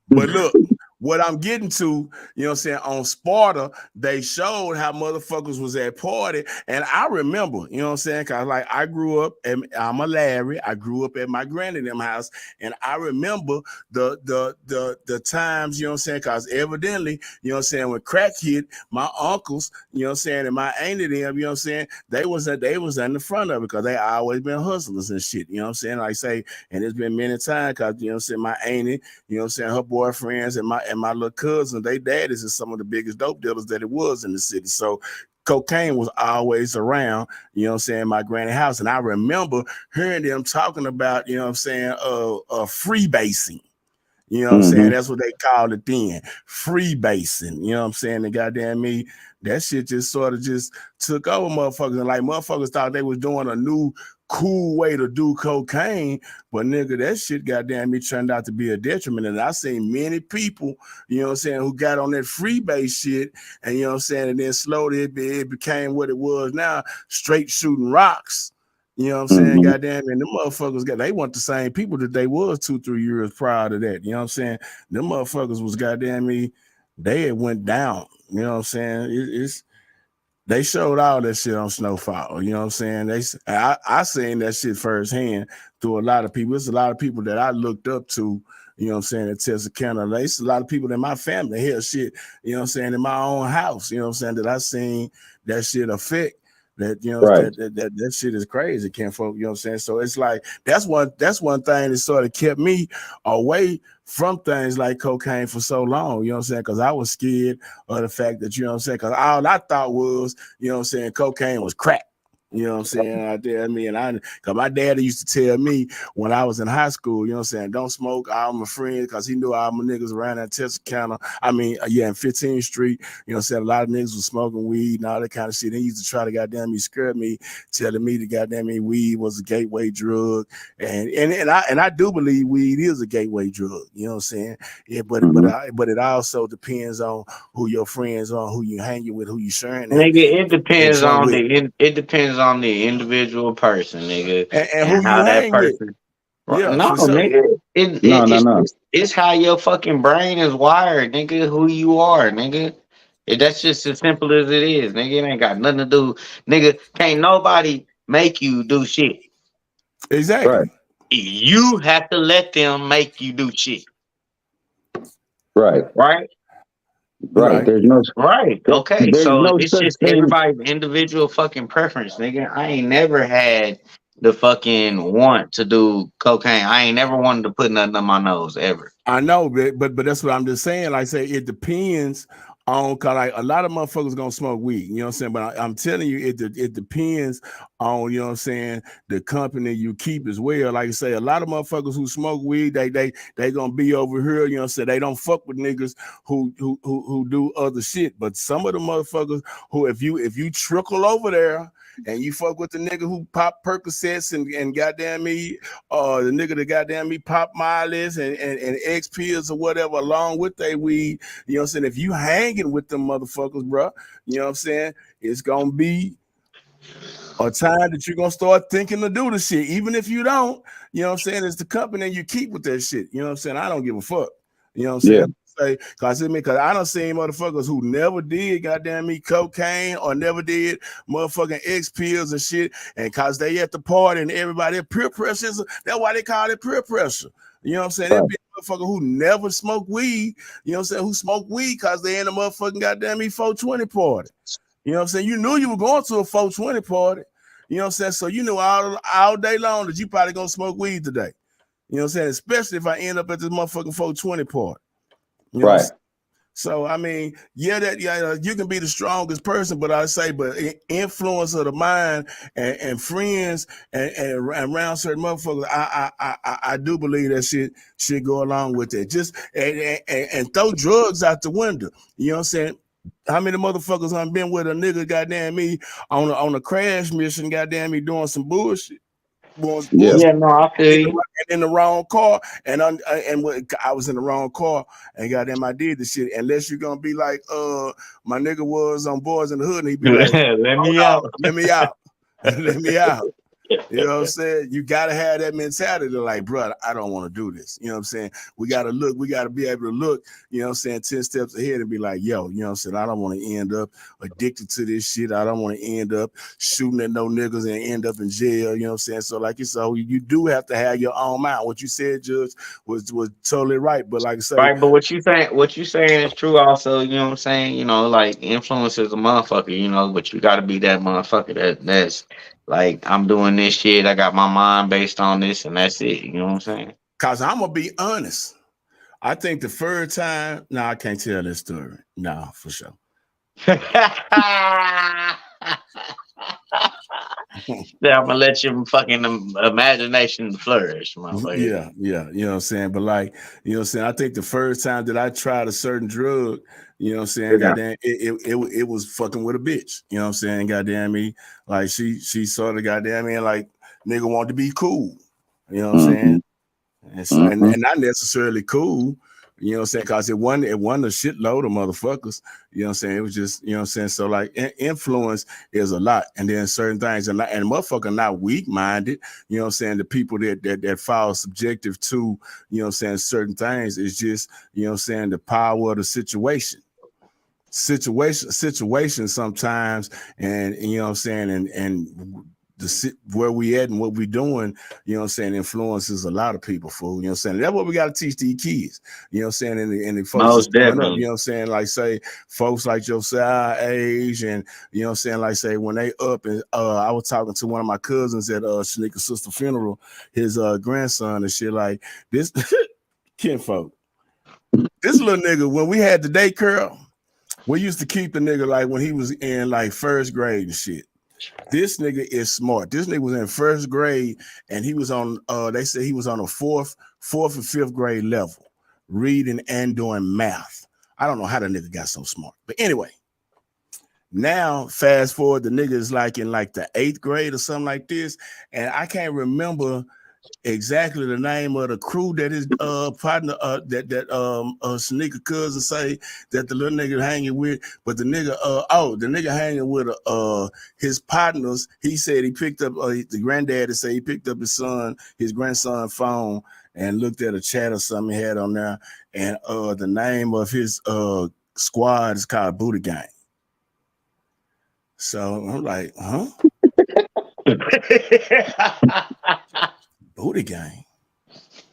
But look, what I'm getting to, you know what I'm saying, on Sparta, they showed how motherfuckers was at party. And I remember, you know what I'm saying, because like I grew up, and I'm a Larry, I grew up at my granny them house, and I remember the times, you know what I'm saying, because evidently, you know what I'm saying, when crack hit, my uncles, you know what I'm saying, and my auntie them, you know what I'm saying, they was in the front of it because they always been hustlers and shit, you know what I'm saying, like I say, and it's been many times because, you know what I'm saying, my auntie, you know what I'm saying, her boyfriends and my little cousin, they daddies is some of the biggest dope dealers that it was in the city. So cocaine was always around, you know what I'm saying, my granny house. And I remember hearing them talking about, you know what I'm saying, freebasing. You know what I'm saying? That's what they called it then. Freebasing. You know what I'm saying? The goddamn me, that shit just sort of just took over motherfuckers. And like motherfuckers thought they was doing a new cool way to do cocaine. But nigga, that shit goddamn me turned out to be a detriment. And I seen many people, you know what I'm saying, who got on that freebase shit. And you know what I'm saying? And then slowly it became what it was now, straight shooting rocks. You know what I'm saying? Goddamn, and the motherfuckers they weren't the same people that they was 2-3 years prior to that. You know what I'm saying? Them motherfuckers was goddamn me, they had went down. You know what I'm saying? They showed all that shit on Snowfall. You know what I'm saying? I seen that shit firsthand through a lot of people. It's a lot of people that I looked up to, you know what I'm saying, at Texarkana. It's a lot of people in my family here, shit, you know what I'm saying, in my own house, you know what I'm saying, that I seen that shit affect. That you know right. that shit is crazy, kinfolk. You know what I'm saying? So it's like that's one thing that sort of kept me away from things like cocaine for so long. You know what I'm saying? Because I was scared of the fact that, you know what I'm saying, because all I thought was, you know what I'm saying, cocaine was crack. You know what I'm saying? Out there, I mean, because my daddy used to tell me when I was in high school, you know what I'm saying, don't smoke all my friends, because he knew all my niggas around that Texarkana. I mean, in 15th Street, you know what I'm saying, a lot of niggas was smoking weed and all that kind of shit. He used to try to goddamn me scare me, telling me that goddamn me weed was a gateway drug. And I do believe weed is a gateway drug, you know what I'm saying? Yeah, but it also depends on who your friends are, who you hanging with, who you sharing Nigga, it that depends joint on with. it depends on the individual person, nigga, And and who you how that hang with. person. Yeah, No, for sure. nigga, it's how your fucking brain is wired, nigga. Who you are, nigga. That's just as simple as it is, nigga. It ain't got nothing to do, nigga. Can't nobody make you do shit. Exactly. Right. You have to let them make you do shit. Right. Right. Right. Right. Right. Okay. There's So no it's such just thing. everybody's individual fucking preference, nigga. I ain't never had the fucking want to do cocaine. I ain't never wanted to put nothing on my nose ever. I know, but that's what I'm just saying. Like I say, it depends on, cause like a lot of motherfuckers gonna smoke weed. You know what I'm saying? But I'm telling you, it depends on, you know what I'm saying, the company you keep as well. Like I say, a lot of motherfuckers who smoke weed, they gonna be over here. You know what I'm saying? They don't fuck with niggas who do other shit. But some of the motherfuckers who, if you trickle over there and you fuck with the nigga who pop Percocets and goddamn me, the nigga that goddamn me pop Miley's and X pills or whatever along with they weed, you know what I'm saying? If you hanging with them motherfuckers, bro, you know what I'm saying? It's gonna be a time that you're gonna start thinking to do the shit, even if you don't, you know what I'm saying? It's the company you keep with that shit. You know what I'm saying? I don't give a fuck. You know what I'm saying? Yeah. Cause I done seen motherfuckers who never did goddamn me cocaine or never did motherfucking X pills and shit, and cause they at the party and everybody peer pressure. That's why they call it peer pressure. You know what I'm saying? It'd be a motherfucker who never smoked weed, you know what I'm saying, who smoked weed cause they in a motherfucking goddamn me 420 party. You know what I'm saying? You knew you were going to a 420 party. You know what I'm saying? So you knew all day long that you probably gonna smoke weed today. You know what I'm saying? Especially if I end up at this motherfucking 420 party. You know what I'm Right. saying? So I mean, you can be the strongest person, but I say, but influence of the mind and friends and around certain motherfuckers, I do believe that shit should go along with it. Just and throw drugs out the window. You know what I'm saying? How many motherfuckers I've been with a nigga, goddamn me, on a crash mission, goddamn me, doing some bullshit. Yeah, no, I feel you. In the wrong car, and I was in the wrong car, and goddamn, I did the shit. Unless you're gonna be like, my nigga was on Boys in the Hood, and he'd be like, let me out, let me out, let me out. You know what I'm saying? You gotta have that mentality to like, bro, I don't want to do this. You know what I'm saying? We gotta be able to look, you know what I'm saying, 10 steps ahead and be like, yo, you know what I'm saying? I don't want to end up addicted to this shit. I don't want to end up shooting at no niggas and end up in jail. You know what I'm saying? So like you do have to have your own mind. What you said, Judge, was totally right. But like I say, right, but what you saying is true also, you know what I'm saying? You know, like influence is a motherfucker, you know, but you gotta be that motherfucker that's like, I'm doing this shit, I got my mind based on this, and that's it. You know what I'm saying? Cause I'm gonna be honest. I think the third time, I can't tell this story. No, for sure. Yeah, I'm gonna let your fucking imagination flourish, motherfucker. Yeah, you know what I'm saying? But like, you know what I'm saying? I think the first time that I tried a certain drug, you know what I'm saying, Yeah. goddamn, it was fucking with a bitch. You know what I'm saying? Goddamn me. Like she sort of goddamn me, like nigga wanted to be cool. You know what I'm saying? And, so, and not necessarily cool, you know what I'm saying? Because it wasn't a shitload of motherfuckers. You know what I'm saying? It was just, you know what I'm saying? So like influence is a lot. And then certain things and motherfucker not weak-minded, you know what I'm saying? The people that fall subjective to, you know what I'm saying, certain things is just, you know what I'm saying, the power of the situation sometimes, and you know what I'm saying, and where we at and what we doing, you know what I'm saying, influences a lot of people, fool. You know what I'm saying? That's what we got to teach these kids, you know what I'm saying, and the folks Most that's coming up, definitely. you know what I'm saying, like say folks like your side age, and you know what I'm saying, like say when they up, and I was talking to one of my cousins at Shanika's sister funeral, his grandson and shit, like this kinfolk. This little nigga, when we had the day curl, we used to keep the nigga like when he was in like first grade and shit. This nigga is smart. This nigga was in first grade and he was on, they said he was on a fourth and fifth grade level, reading and doing math. I don't know how the nigga got so smart. But anyway, now fast forward, the nigga is like in like the 8th grade or something like this. And I can't remember exactly the name of the crew that his partner that Sneaker cousin say that the little nigga hanging with, but the nigga hanging with his partners. He said he picked up the granddaddy said he picked up his grandson phone and looked at a chat or something he had on there, and the name of his squad is called Booty Gang. So I'm like, huh? Booty Gang.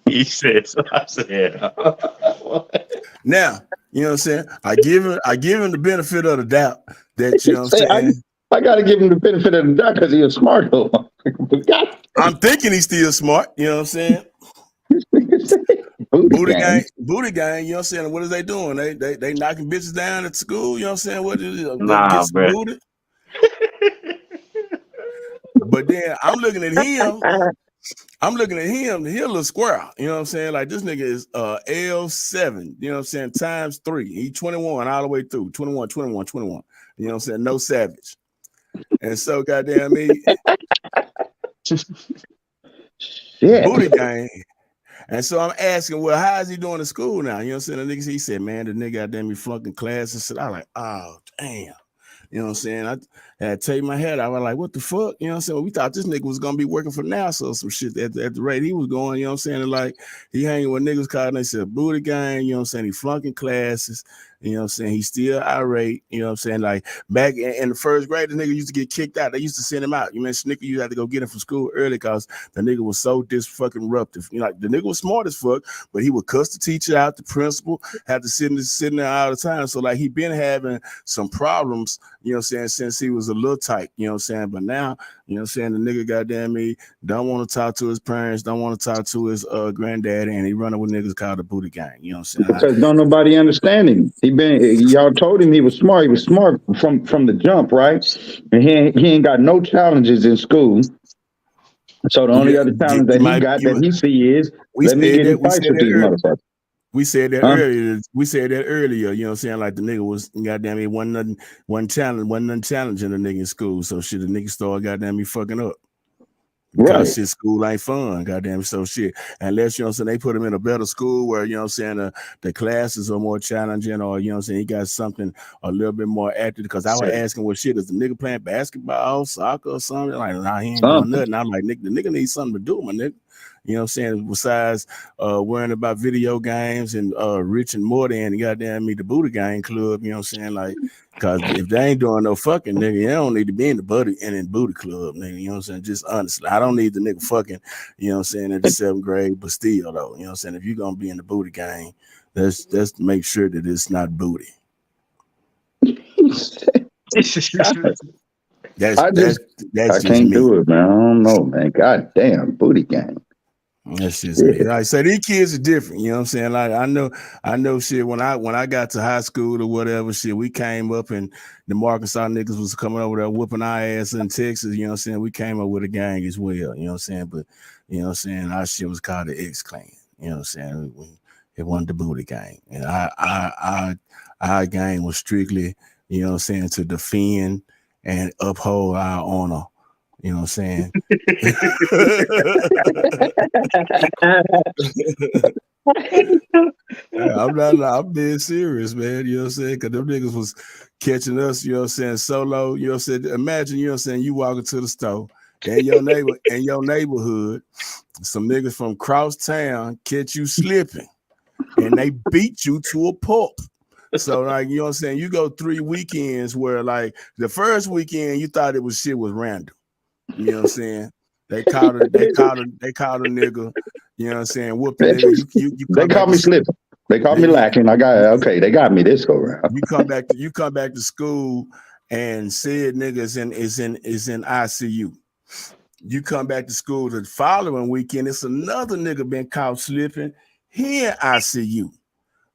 He said, so I said, now, you know what I'm saying? I give him the benefit of the doubt that, you know what I'm saying? I got to give him the benefit of the doubt because he's a smart though. I'm thinking he's still smart, you know what I'm saying? Booty gang, you know what I'm saying? What are they doing? They knocking bitches down at school, you know what I'm saying? What is it? Nah, get some bro. booty? But then I'm looking at him, he a little squirrel, you know what I'm saying? Like this nigga is L7, you know what I'm saying, times 3. He 21 all the way through, 21, you know what I'm saying? No savage. And so goddamn me, Booty gang. And so I'm asking, well, how is he doing in school now? You know what I'm saying? The nigga, he said, man, the nigga goddamn me flunking class and shit. I like, oh, damn. You know what I'm saying? I had to take my head out. I was like, what the fuck? You know what I'm saying? Well, we thought this nigga was going to be working for NASA or some shit at the rate he was going. You know what I'm saying? And like, he hanging with niggas called, and they said, Booty gang. You know what I'm saying? He flunking classes. You know what I'm saying? He's still irate. You know what I'm saying? Like, back in the first grade, the nigga used to get kicked out. They used to send him out. You know, Snicker, you had to go get him from school early because the nigga was so disfucking-ruptive. You know, like, the nigga was smart as fuck, but he would cuss the teacher out, the principal, had to sit in there all the time. So, like, he been having some problems, you know what I'm saying, since he was a little tight, you know what I'm saying? But now, you know what I'm saying, the nigga goddamn me don't want to talk to his parents, don't want to talk to his granddaddy, and he running with niggas called the booty gang, you know what I'm saying? Because don't nobody understand him. Y'all told him he was smart. He was smart from the jump, right? And he ain't got no challenges in school. So the only other challenge that he got that he see is let me get in fights with these motherfuckers. We said that earlier. We said that earlier. You know what I'm saying? Like the nigga was goddamn it wasn't nothing challenging the nigga in school. So shit, the nigga started goddamn me fucking up. Because shit, school ain't fun, goddamn. So shit, unless you know what I'm saying, they put him in a better school where you know what I'm saying the classes are more challenging, or you know what I'm saying, he got something a little bit more active. Because I was asking, what shit is the nigga playing basketball, soccer, or something? Like, nah, he ain't doing nothing. I'm like, nigga, the nigga needs something to do, my nigga. You know what I'm saying? Besides worrying about video games and Rich and Morty and goddamn me the Booty Gang Club, you know what I'm saying? Like, cause if they ain't doing no fucking, nigga, you don't need to be in the booty club, nigga. You know what I'm saying? Just honestly, I don't need the nigga fucking, you know what I'm saying, in the 7th grade, but still though, you know what I'm saying? If you're gonna be in the booty gang, let's make sure that it's not booty. I can't do it, man. I don't know, man. God damn, booty gang. That's just me. Like I say, these kids are different. You know what I'm saying? Like I know shit. When I got to high school or whatever, shit, we came up and the Arkansas niggas was coming over there whooping our ass in Texas. You know what I'm saying? We came up with a gang as well. You know what I'm saying? But you know what I'm saying? Our shit was called the X Clan. You know what I'm saying? It wasn't the booty gang, and our gang was strictly, you know what I'm saying, to defend and uphold our honor. You know what I'm saying? I'm being serious, man. You know what I'm saying? Because them niggas was catching us, you know what I'm saying, solo. You know what I'm saying? Imagine, you know what I'm saying, you walking to the store and your neighborhood, some niggas from cross town catch you slipping and they beat you to a pulp. So, like, you know what I'm saying? You go 3 weekends where, like, the first weekend you thought it was shit was random. You know what I'm saying? They called a nigga, you know what I'm saying, whoop the nigga. You they call me slipping. They call me lacking. I got okay, they got me this go round. You come back to school and said niggas is in ICU. You come back to school the following weekend, it's another nigga been caught slipping. He in ICU.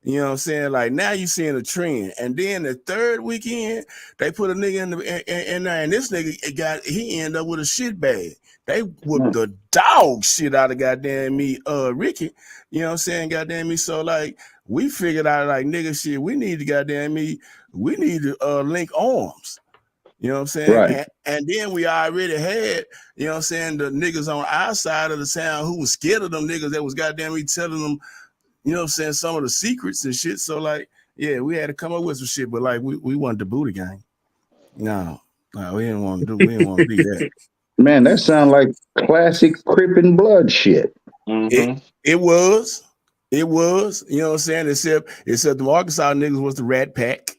You know what I'm saying? Like now you seeing a trend. And then the third weekend, they put a nigga in there, and this nigga he ended up with a shit bag. They whooped the dog shit out of goddamn me, Ricky. You know what I'm saying? Goddamn me. So like we figured out like nigga shit, we need to goddamn me, we need to link arms. You know what I'm saying? Right. And then we already had, you know what I'm saying, the niggas on our side of the town who was scared of them niggas that was goddamn me telling them, you know what I'm saying, some of the secrets and shit. So like, yeah, we had to come up with some shit, but like we wanted the booty gang. No, we didn't want to be that. Man, that sound like classic Crip and Blood shit. It was, you know what I'm saying, except the Arkansas niggas was the Rat Pack.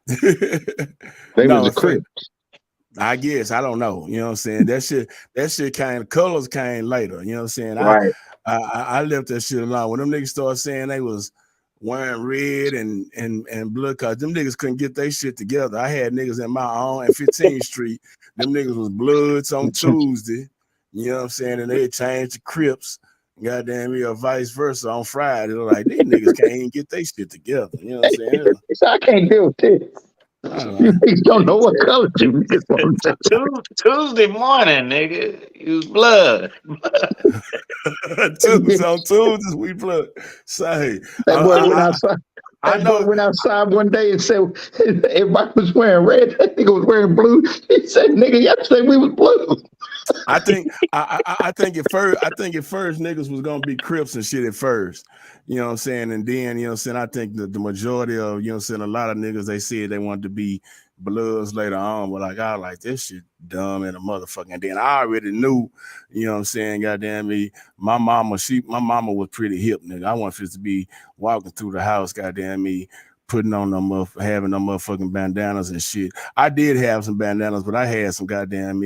They was the Crips. I guess I don't know. You know what I'm saying? That shit came, colors came later. You know what I'm saying? Right. I left that shit alone. When them niggas started saying they was wearing red and blood, cause them niggas couldn't get their shit together. I had niggas in my own at 15th Street. Them niggas was Bloods on Tuesday. You know what I'm saying? And they changed the Crips, goddamn me, or vice versa on Friday. They're like, these niggas can't even get their shit together. You know what I'm saying? I can't deal with this. You don't know what color you niggas want. Tuesday morning, nigga. Use blood. On Tuesdays, we blood. Say, that boy went outside. That boy went outside one day and said everybody was wearing red. That nigga was wearing blue. He said, "Nigga, yesterday we was blue." I think at first niggas was gonna be Crips and shit at first. You know what I'm saying? And then, you know what I'm saying, I think the majority of, you know what I'm saying, a lot of niggas, they said they wanted to be Bloods later on, but like I was like, this shit dumb and a motherfucker. And then I already knew, you know what I'm saying, goddamn me, my mama was pretty hip, nigga. I wanted to be walking through the house, goddamn me, putting on having them motherfucking bandanas and shit. I did have some bandanas, but I had some goddamn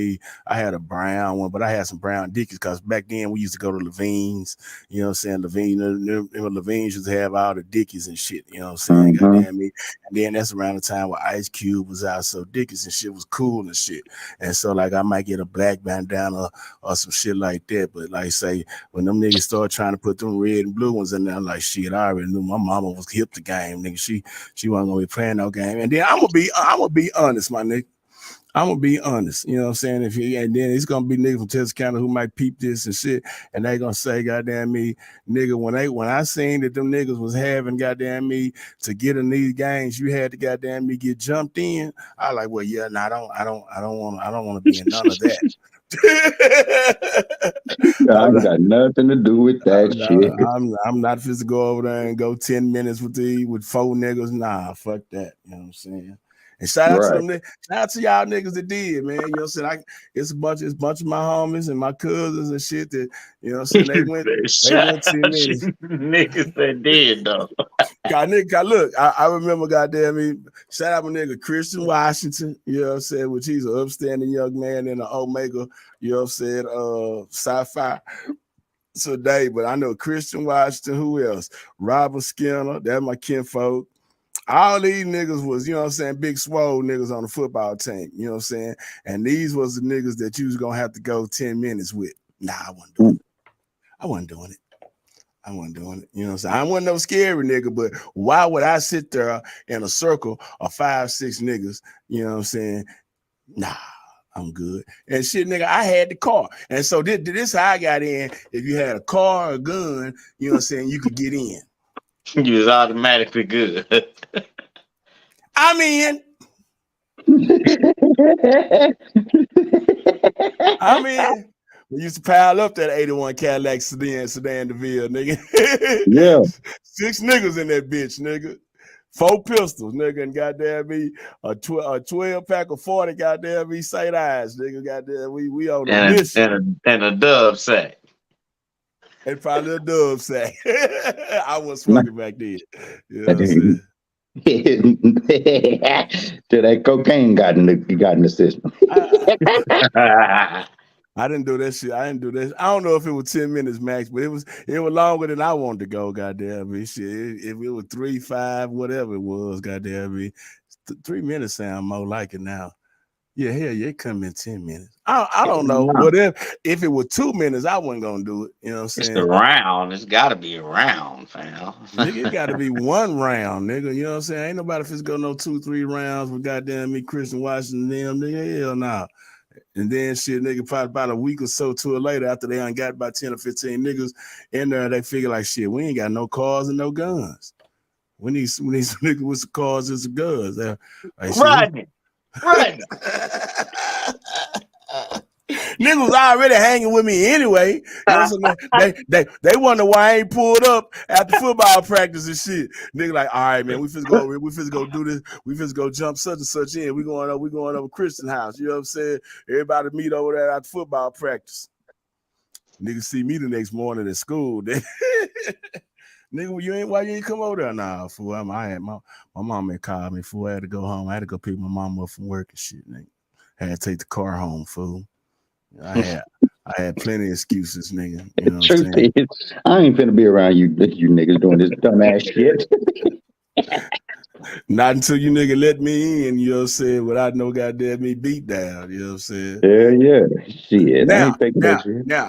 I had a brown one, but I had some brown Dickies because back then we used to go to Levine's. You know what I'm saying? Levine's used to have all the Dickies and shit. You know what I'm saying? Mm-hmm. Goddamn me. And then that's around the time where Ice Cube was out, so Dickies and shit was cool and shit. And so like I might get a black bandana or some shit like that. But like say when them niggas start trying to put them red and blue ones in there, I'm like shit, I already knew my mama was hip to game, nigga. She wasn't gonna be playing no game. And then I'm gonna be honest, my nigga. I'm gonna be honest, you know what I'm saying? And then it's gonna be niggas from Texas County who might peep this and shit, and they gonna say, goddamn me, nigga, when I seen that them niggas was having goddamn me to get in these games, you had to goddamn me get jumped in. I like, well, yeah, no, I don't want to be in none of that. I ain't got nothing to do with that shit. I'm not supposed to go over there and go 10 minutes with 4 niggas. Nah, fuck that. You know what I'm saying? And shout out to them, shout out to y'all niggas that did, man. You know what I'm saying? It's a bunch of my homies and my cousins and shit that, you know what I'm saying, they went 10 minutes. Niggas that did though. Look, I remember goddamn me, shout out my nigga Christian Washington, you know what I'm saying, which he's an upstanding young man in the Omega, you know what I'm saying, sci-fi today. But I know Christian Washington, who else? Robert Skinner, that's my kinfolk. All these niggas was, you know what I'm saying, big swole niggas on the football team, you know what I'm saying? And these was the niggas that you was gonna have to go 10 minutes with. Nah, I wasn't doing it. I wasn't doing it. You know what I'm saying? I wasn't no scary nigga, but why would I sit there in a circle of 5, 6 niggas, you know what I'm saying? Nah, I'm good. And shit, nigga, I had the car. And so this how I got in. If you had a car or a gun, you know what I'm saying, you could get in. You was automatically good. I'm in. We used to pile up that 81 Cadillac sedan DeVille, nigga. Yeah. 6 niggas in that bitch, nigga. 4 pistols, nigga, and goddamn me, a 12 pack of 40, goddamn me, St. Eyes, nigga, goddamn, we on a mission. And a dub sack. And probably a dub sack. I was smoking back then. You know what I'm saying? Till that cocaine got in the system. I didn't do that shit. I don't know if it was 10 minutes max, but it was longer than I wanted to go, goddamn me. Shit. If it was 3, 5, whatever it was, goddamn me. 3 minutes sound more like it now. Yeah, hell yeah, it come in 10 minutes. I don't know. But if it was 2 minutes, I wasn't gonna do it. You know what I'm saying? It's the round. It's gotta be a round, fam. Nigga, it gotta be 1 round, nigga. You know what I'm saying? Ain't nobody finna go no 2, 3 rounds with goddamn me, Christian Washington, them, nigga. Hell nah. And then shit, nigga, probably about a week or so to it later, after they done got about 10 or 15 niggas in there, they figure like shit, we ain't got no cars and no guns. We need some niggas with some cars and some guns. Right. Niggas was already hanging with me anyway. You know what I'm saying? They wonder why I ain't pulled up after football practice and shit. Nigga like, all right, man, we finna go do this. We finna go jump such and such in. We going over Christian house. You know what I'm saying? Everybody meet over there after football practice. Niggas see me the next morning at school. Nigga, why you ain't come over there? Nah, fool. My mom had called me, fool. I had to go home. I had to go pick my mom up from work and shit, nigga. I had to take the car home, fool. I had plenty of excuses, nigga. You know what I'm saying? I ain't finna be around you niggas doing this dumbass shit. Not until you nigga let me in, you know what I'm saying, without no goddamn me beat down, you know what I'm saying? Yeah. Shit. Now,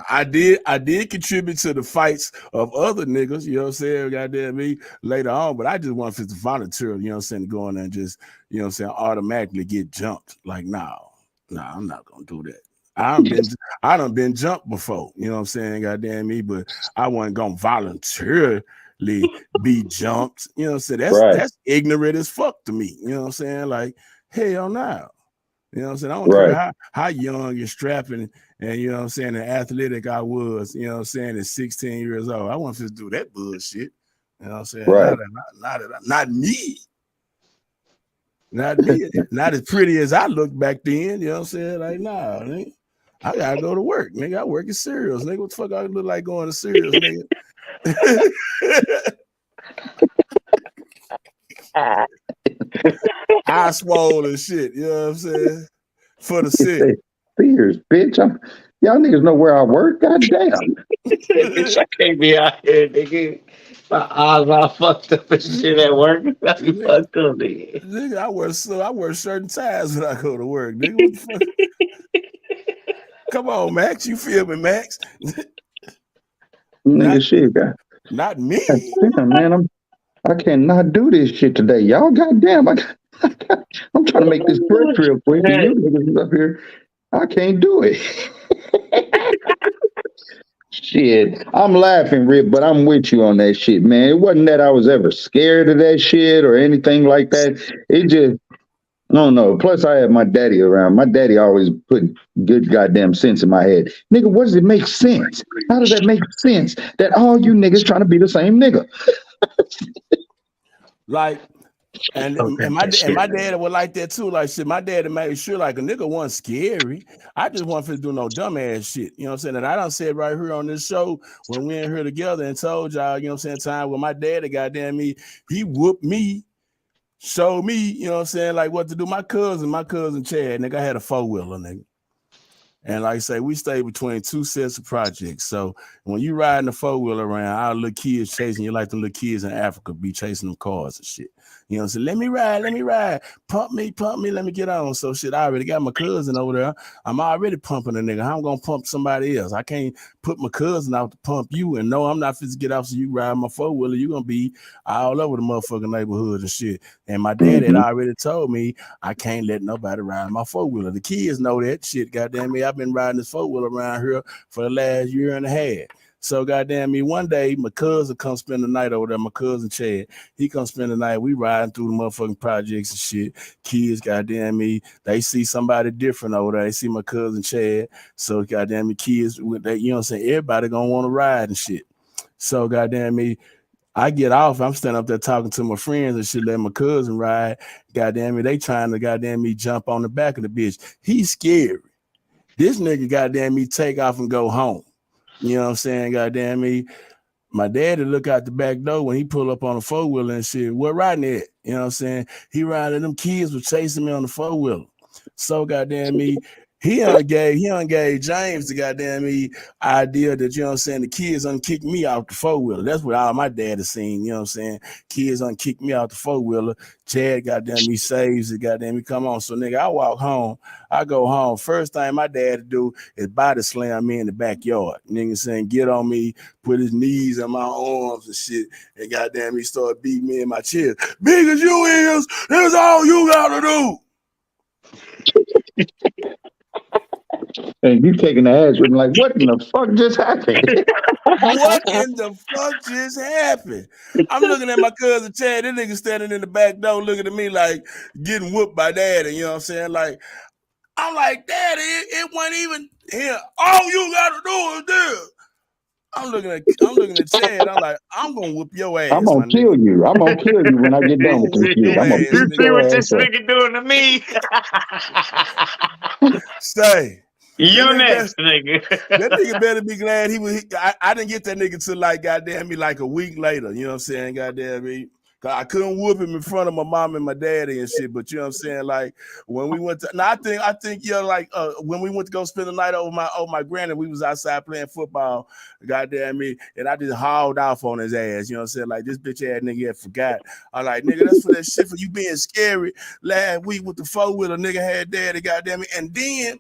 I did contribute to the fights of other niggas, you know what I'm saying, goddamn me, later on, but I just wanted to volunteer, you know what I'm saying, to go in there and just, you know what I'm saying, automatically get jumped. Like, nah, I'm not gonna do that. I done been jumped before, you know what I'm saying, goddamn me, but I wasn't gonna voluntarily be jumped, you know what I'm saying? That's ignorant as fuck to me, you know what I'm saying? Like, hell no. You know what I'm saying? I don't care how young and strapping and, you know what I'm saying, and athletic I was, you know what I'm saying, at 16 years old. I wasn't supposed to do that bullshit. You know what I'm saying? Right. Not me. Not me. Not as pretty as I looked back then, you know what I'm saying? Like, nah, nigga. I gotta go to work, nigga. I work at cereals, nigga. What the fuck I look like going to cereals, nigga? I swole and shit. You know what I'm saying? For the sick. Fears, bitch. Y'all niggas know where I work. Goddamn. Bitch, I can't be out here, nigga. My eyes all fucked up and shit at work. I be fucked up, nigga. Nigga, I wear certain ties when I go to work. Nigga, what the fuck? Come on, Max. You feel me, Max? Nigga, shit, God. Not me. Damn, man. I cannot do this shit today. Y'all goddamn. I'm trying to make this trip real quick. And you niggas up here. I can't do it. Shit. I'm laughing, Rip, but I'm with you on that shit, man. It wasn't that I was ever scared of that shit or anything like that. It just I don't know. Plus, I had my daddy around. My daddy always put good goddamn sense in my head. Nigga, what does it make sense? How does that make sense that all you niggas trying to be the same nigga? Like, and my dad was like that too. Like shit, my dad made sure like a nigga wasn't scary. I just wasn't finna do no dumbass shit. You know what I'm saying? And I done said right here on this show when we in here together and told y'all, you know what I'm saying, time when my daddy goddamn me, he whooped me, showed me, you know what I'm saying, like what to do. My cousin Chad, nigga, I had a 4-wheeler, nigga. And like I say, we stayed between two sets of projects. So when you riding the 4-wheeler around, our little kids chasing you like the little kids in Africa be chasing them cars and shit. You know what I'm saying? Let me ride. Pump me, let me get on. So shit, I already got my cousin over there. I'm already pumping a nigga. How I'm gonna pump somebody else? I can't put my cousin out to pump you. And no, I'm not fit to get off so you ride my 4-wheeler. You're gonna be all over the motherfucking neighborhood and shit. And my dad had already told me I can't let nobody ride my 4-wheeler. The kids know that shit, goddamn me. I've been riding this 4-wheeler around here for the last year and a half. So goddamn me, one day my cousin come spend the night over there. My cousin Chad, he come spend the night. We riding through the motherfucking projects and shit. Kids, goddamn me, they see somebody different over there. They see my cousin Chad. So goddamn me, kids with that, you know what I'm saying? Everybody gonna want to ride and shit. So goddamn me, I get off. I'm standing up there talking to my friends and shit, let my cousin ride. Goddamn me, they trying to goddamn me jump on the back of the bitch. He's scary. This nigga goddamn me take off and go home. You know what I'm saying? Goddamn me. My daddy look out the back door when he pull up on a 4-wheeler and shit. What riding it? You know what I'm saying? He riding, them kids was chasing me on the 4-wheeler. So goddamn me, he gave James the goddamn me idea that, you know what I'm saying, the kids kick me out the 4-wheeler. That's what all my dad has seen, you know what I'm saying? Kids kick me out the 4-wheeler. Chad goddamn me saves it, goddamn me, come on. So nigga, I walk home. I go home. First thing my dad do is body slam me in the backyard. Nigga saying, get on me, put his knees on my arms and shit, and goddamn me start beating me in my chest. Big as you is, that's all you gotta do. And you taking the ass with me like, what in the fuck just happened? What in the fuck just happened? I'm looking at my cousin Chad. This nigga standing in the back door looking at me like getting whooped by daddy. You know what I'm saying? Like, I'm like, daddy, it wasn't even here. All you gotta do is this. I'm looking at Chad. I'm like, I'm gonna whoop your ass, I'm gonna my kill nigga. you. I'm gonna kill you when I get done with this shit. I'm gonna You beat see what your this ass up. nigga doing to me? Stay. You next, nigga. That nigga better be glad I didn't get that nigga till like goddamn me like a week later. You know what I'm saying? Goddamn me. Cause I couldn't whoop him in front of my mom and my daddy and shit. But you know what I'm saying? Like when we went to I think yeah, like when we went to go spend the night over my granny, we was outside playing football, goddamn me, and I just hauled off on his ass. You know what I'm saying? Like this bitch ass nigga had forgot. I like, nigga, that's for that shit for you being scary. Last week with the 4-wheeler, nigga had daddy, goddamn me. And then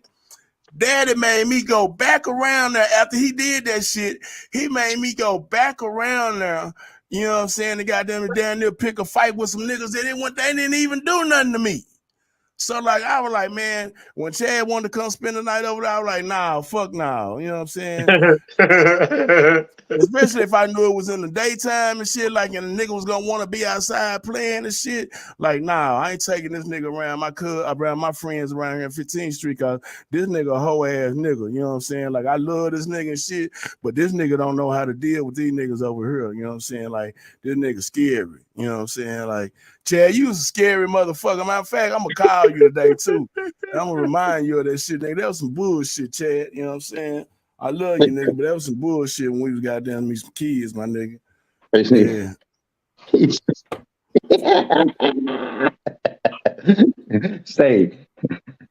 daddy made me go back around there after he did that shit. He made me go back around there. You know what I'm saying? The goddamn down there pick a fight with some niggas that they didn't even do nothing to me. So like I was like, man, when Chad wanted to come spend the night over there, I was like, nah, fuck nah. You know what I'm saying? Especially if I knew it was in the daytime and shit, like, and the nigga was gonna want to be outside playing and shit. Like, nah, I ain't taking this nigga around my friends around here on 15th Street, cause this nigga a hoe ass nigga. You know what I'm saying? Like, I love this nigga and shit, but this nigga don't know how to deal with these niggas over here. You know what I'm saying? Like, this nigga scary. You know what I'm saying? Like, Chad, you was a scary motherfucker. Matter of fact, I'm gonna call you today too. And I'm gonna remind you of that shit, nigga. That was some bullshit, Chad. You know what I'm saying? I love you, nigga, but that was some bullshit when we was goddamn me some kids, my nigga. Yeah. Say,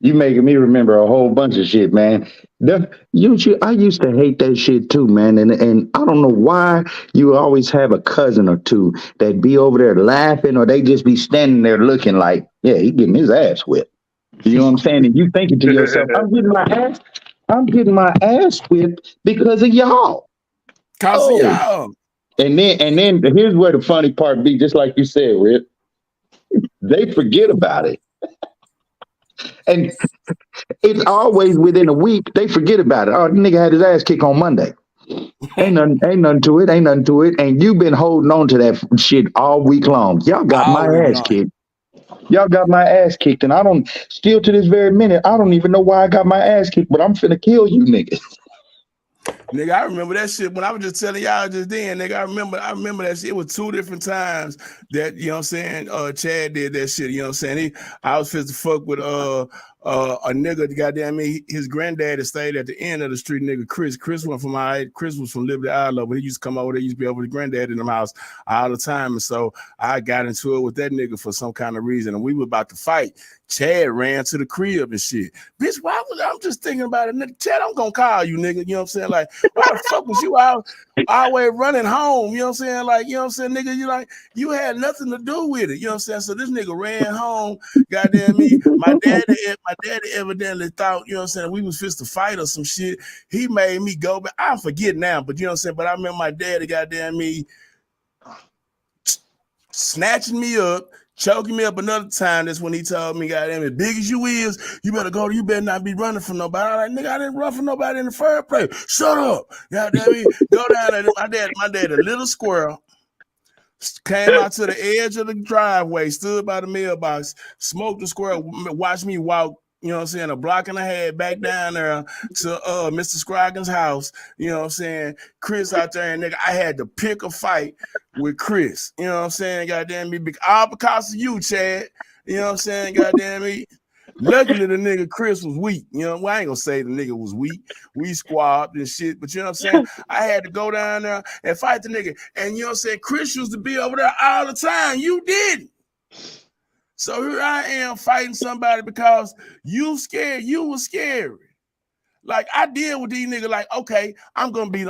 you making me remember a whole bunch of shit, man. I used to hate that shit too, man. And I don't know why you always have a cousin or two that be over there laughing, or they just be standing there looking like, yeah, he getting his ass whipped. You know what I'm saying? And you thinking to yourself, I'm getting my ass whipped because of y'all. Cause of y'all. And then here's where the funny part be, just like you said, Rip. They forget about it. And it's always within a week, they forget about it. Oh, the nigga had his ass kicked on Monday. Ain't nothing to it. Ain't nothing to it. And you've been holding on to that shit all week long. Y'all got my ass kicked. Y'all got my ass kicked. And I don't, still to this very minute, I don't even know why I got my ass kicked, but I'm finna kill you niggas. Nigga, I remember that shit when I was just telling y'all just then, nigga. I remember that shit. It was 2 different times that, you know what I'm saying, Chad did that shit, you know what I'm saying? I was fit to fuck with a nigga, goddamn me, his granddaddy stayed at the end of the street, nigga, Chris. Chris was from Liberty Island, but he used to come over there, he used to be over to granddad in the house all the time. And so I got into it with that nigga for some kind of reason, and we were about to fight. Chad ran to the crib and shit. Bitch, why was I'm just thinking about it, nigga? Chad, I'm gonna call you, nigga. You know what I'm saying? Like, why the fuck was you always running home? You know what I'm saying? Like, you know what I'm saying, nigga, you had nothing to do with it. You know what I'm saying? So this nigga ran home, goddamn me. My daddy evidently thought, you know what I'm saying, we was fist to fight or some shit. He made me go, but I forget now, but you know what I'm saying? But I remember my daddy, goddamn me, snatching me up, choking me up another time. That's when he told me, goddamn, as big as you is, you better not be running from nobody. I'm like, nigga, I didn't run from nobody in the first place. Shut up. Goddamn me. Go down there. My dad, a little squirrel, came out to the edge of the driveway, stood by the mailbox, smoked the squirrel, watched me walk, you know what I'm saying, a block and a half back down there to Mr. Scroggins' house. You know what I'm saying? Chris out there, and nigga, I had to pick a fight with Chris. You know what I'm saying? Goddamn me, all because of you, Chad. You know what I'm saying? Goddamn me. Luckily, the nigga Chris was weak. You know, well, I ain't gonna say the nigga was weak. We squabbed and shit, but you know what I'm saying? I had to go down there and fight the nigga. And you know what I'm saying? Chris used to be over there all the time. You didn't. So here I am fighting somebody because you scared. You was scary. Like, I deal with these niggas like, okay, I'm gonna be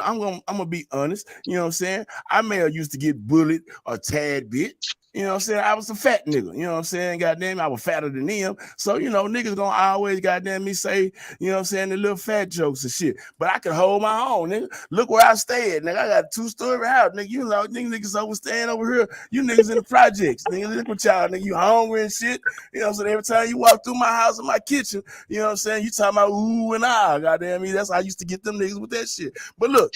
honest. You know what I'm saying? I may have used to get bullied a tad bit. You know what I'm saying? I was a fat nigga. You know what I'm saying? Goddamn, I was fatter than them. So, you know, niggas gonna always goddamn me say, you know what I'm saying, the little fat jokes and shit. But I can hold my own, nigga. Look where I stay at, nigga. I got a 2-story house, nigga. You know, niggas over staying over here. You niggas in the projects, nigga. Look what y'all, nigga. You hungry and shit. You know what I'm saying? Every time you walk through my house and my kitchen, you know what I'm saying? You talking about ooh and ah, goddamn me. That's how I used to get them niggas with that shit. But look,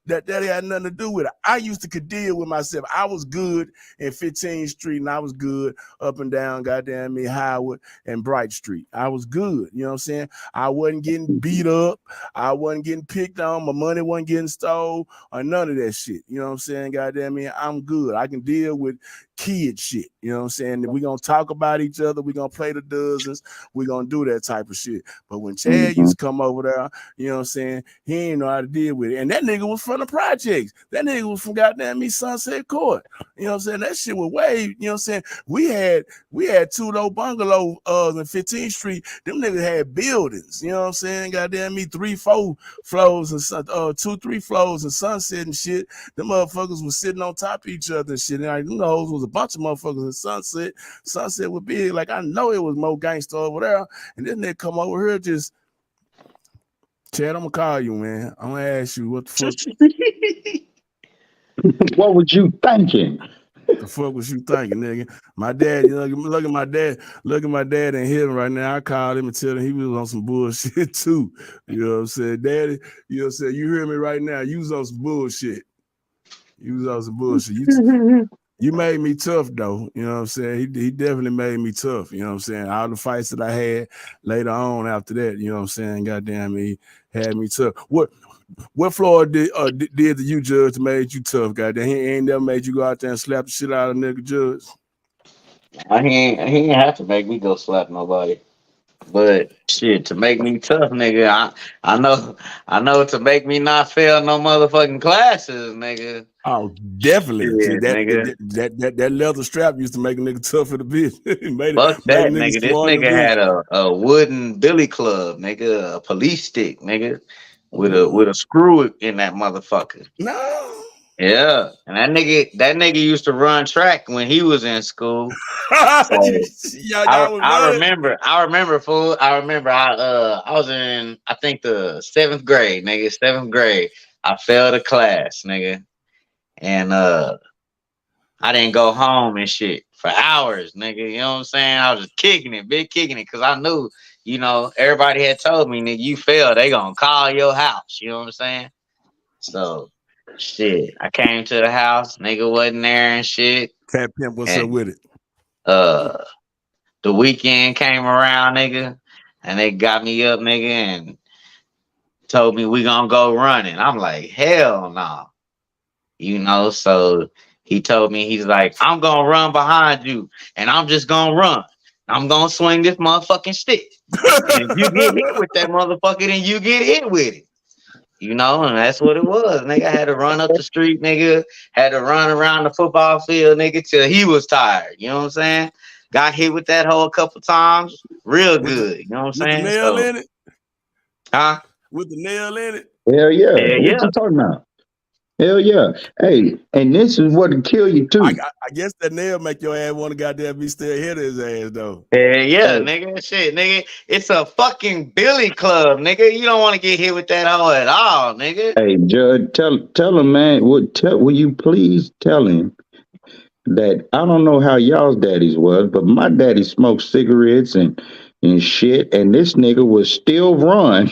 that had nothing to do with it. I used to deal with myself. I was good in 15th Street, and I was good up and down, goddamn me, Howard and Bright Street. I was good. You know what I'm saying? I wasn't getting beat up. I wasn't getting picked on. My money wasn't getting stole or none of that shit. You know what I'm saying? Goddamn me, I'm good. I can deal with kid shit. You know what I'm saying? We're going to talk about each other. We're going to play the dozens. We're going to do that type of shit. But when Chad used to come over there, you know what I'm saying, he ain't know how to deal with it. And that nigga was from the projects. That nigga was from goddamn me Sunset Court. You know what I'm saying? That shit was way, you know what I'm saying? We had 2 low bungalows in 15th Street. Them niggas had buildings. You know what I'm saying? Goddamn me 3-4 floors and 2-3 floors and Sunset and shit. Them motherfuckers was sitting on top of each other and shit. And like, them hoes was a bunch of motherfuckers in Sunset. Sunset was big. Like, I know it was more gangster over there. And then they come over here just, Chad, I'm gonna call you, man. I'm gonna ask you what the fuck. What was you thinking? The fuck was you thinking, nigga? My dad, you know, look at my dad in heaven right now. I called him and tell him he was on some bullshit too. You know what I'm saying? Daddy, you know what I'm saying? You hear me right now? You was on some bullshit. You was on some bullshit. You made me tough though. You know what I'm saying? He definitely made me tough. You know what I'm saying? All the fights that I had later on after that, you know what I'm saying? Goddamn, he had me tough. What Floyd did to you, Judge, made you tough? Goddamn, he ain't never made you go out there and slap the shit out of nigga, Judge. He ain't have to make me go slap nobody. But shit, to make me tough, nigga, I know to make me not fail no motherfucking classes, nigga. Oh, definitely. See, Shit, nigga. that leather strap used to make a nigga tougher to bitch. made Fuck a that, nigga nigga. This smarter to nigga bitch. had a wooden billy club, nigga, a police stick, nigga, with a screw in that motherfucker. No. Yeah, and that nigga used to run track when he was in school. So y'all was running. I remember, fool. I remember I was in, I think, the 7th grade, nigga. 7th grade. I failed a class, nigga. And I didn't go home and shit for hours, nigga. You know what I'm saying? I was just kicking it, big kicking it, because I knew, everybody had told me, nigga, you failed, they gonna call your house. You know what I'm saying? So shit. I came to the house, nigga wasn't there and shit. Fat Pimp, what's up And with it? the weekend came around, nigga, and they got me up, nigga, and told me we gonna go running. I'm like, hell no. So he told me, he's like, I'm gonna run behind you, and I'm just gonna run. I'm gonna swing this motherfucking stick. And if you get hit with that motherfucker, then you get hit with it. And that's what it was. Nigga had to run up the street, nigga. Had to run around the football field, nigga, till he was tired. You know what I'm saying? Got hit with that hole a couple times. Real good. You know what I'm With the saying? nail in it? Huh? With the nail in it? Hell yeah. Hell What yeah. you talking about? Hell yeah. Hey, and this is what will kill you too. I guess that nail make your ass want to goddamn be still hit his ass though. Hell yeah, Hey. nigga. Shit, nigga. It's a fucking billy club, nigga. You don't want to get hit with that hole at all, nigga. Hey, Judge, tell him, man. Will you please tell him that I don't know how y'all's daddies was, but my daddy smoked cigarettes and shit, and this nigga would still run.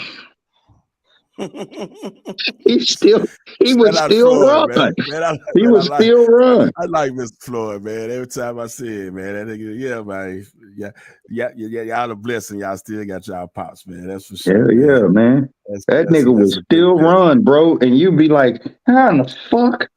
he would Shout out still Floyd, run. man. He would still run. I like Mr. Floyd, man. Every time I see it, man, that nigga, yeah, man. Yeah, y'all a blessing. Y'all still got y'all pops, man. That's for sure. Yeah, man. That nigga would still run, bro, and you'd be like, how in the fuck?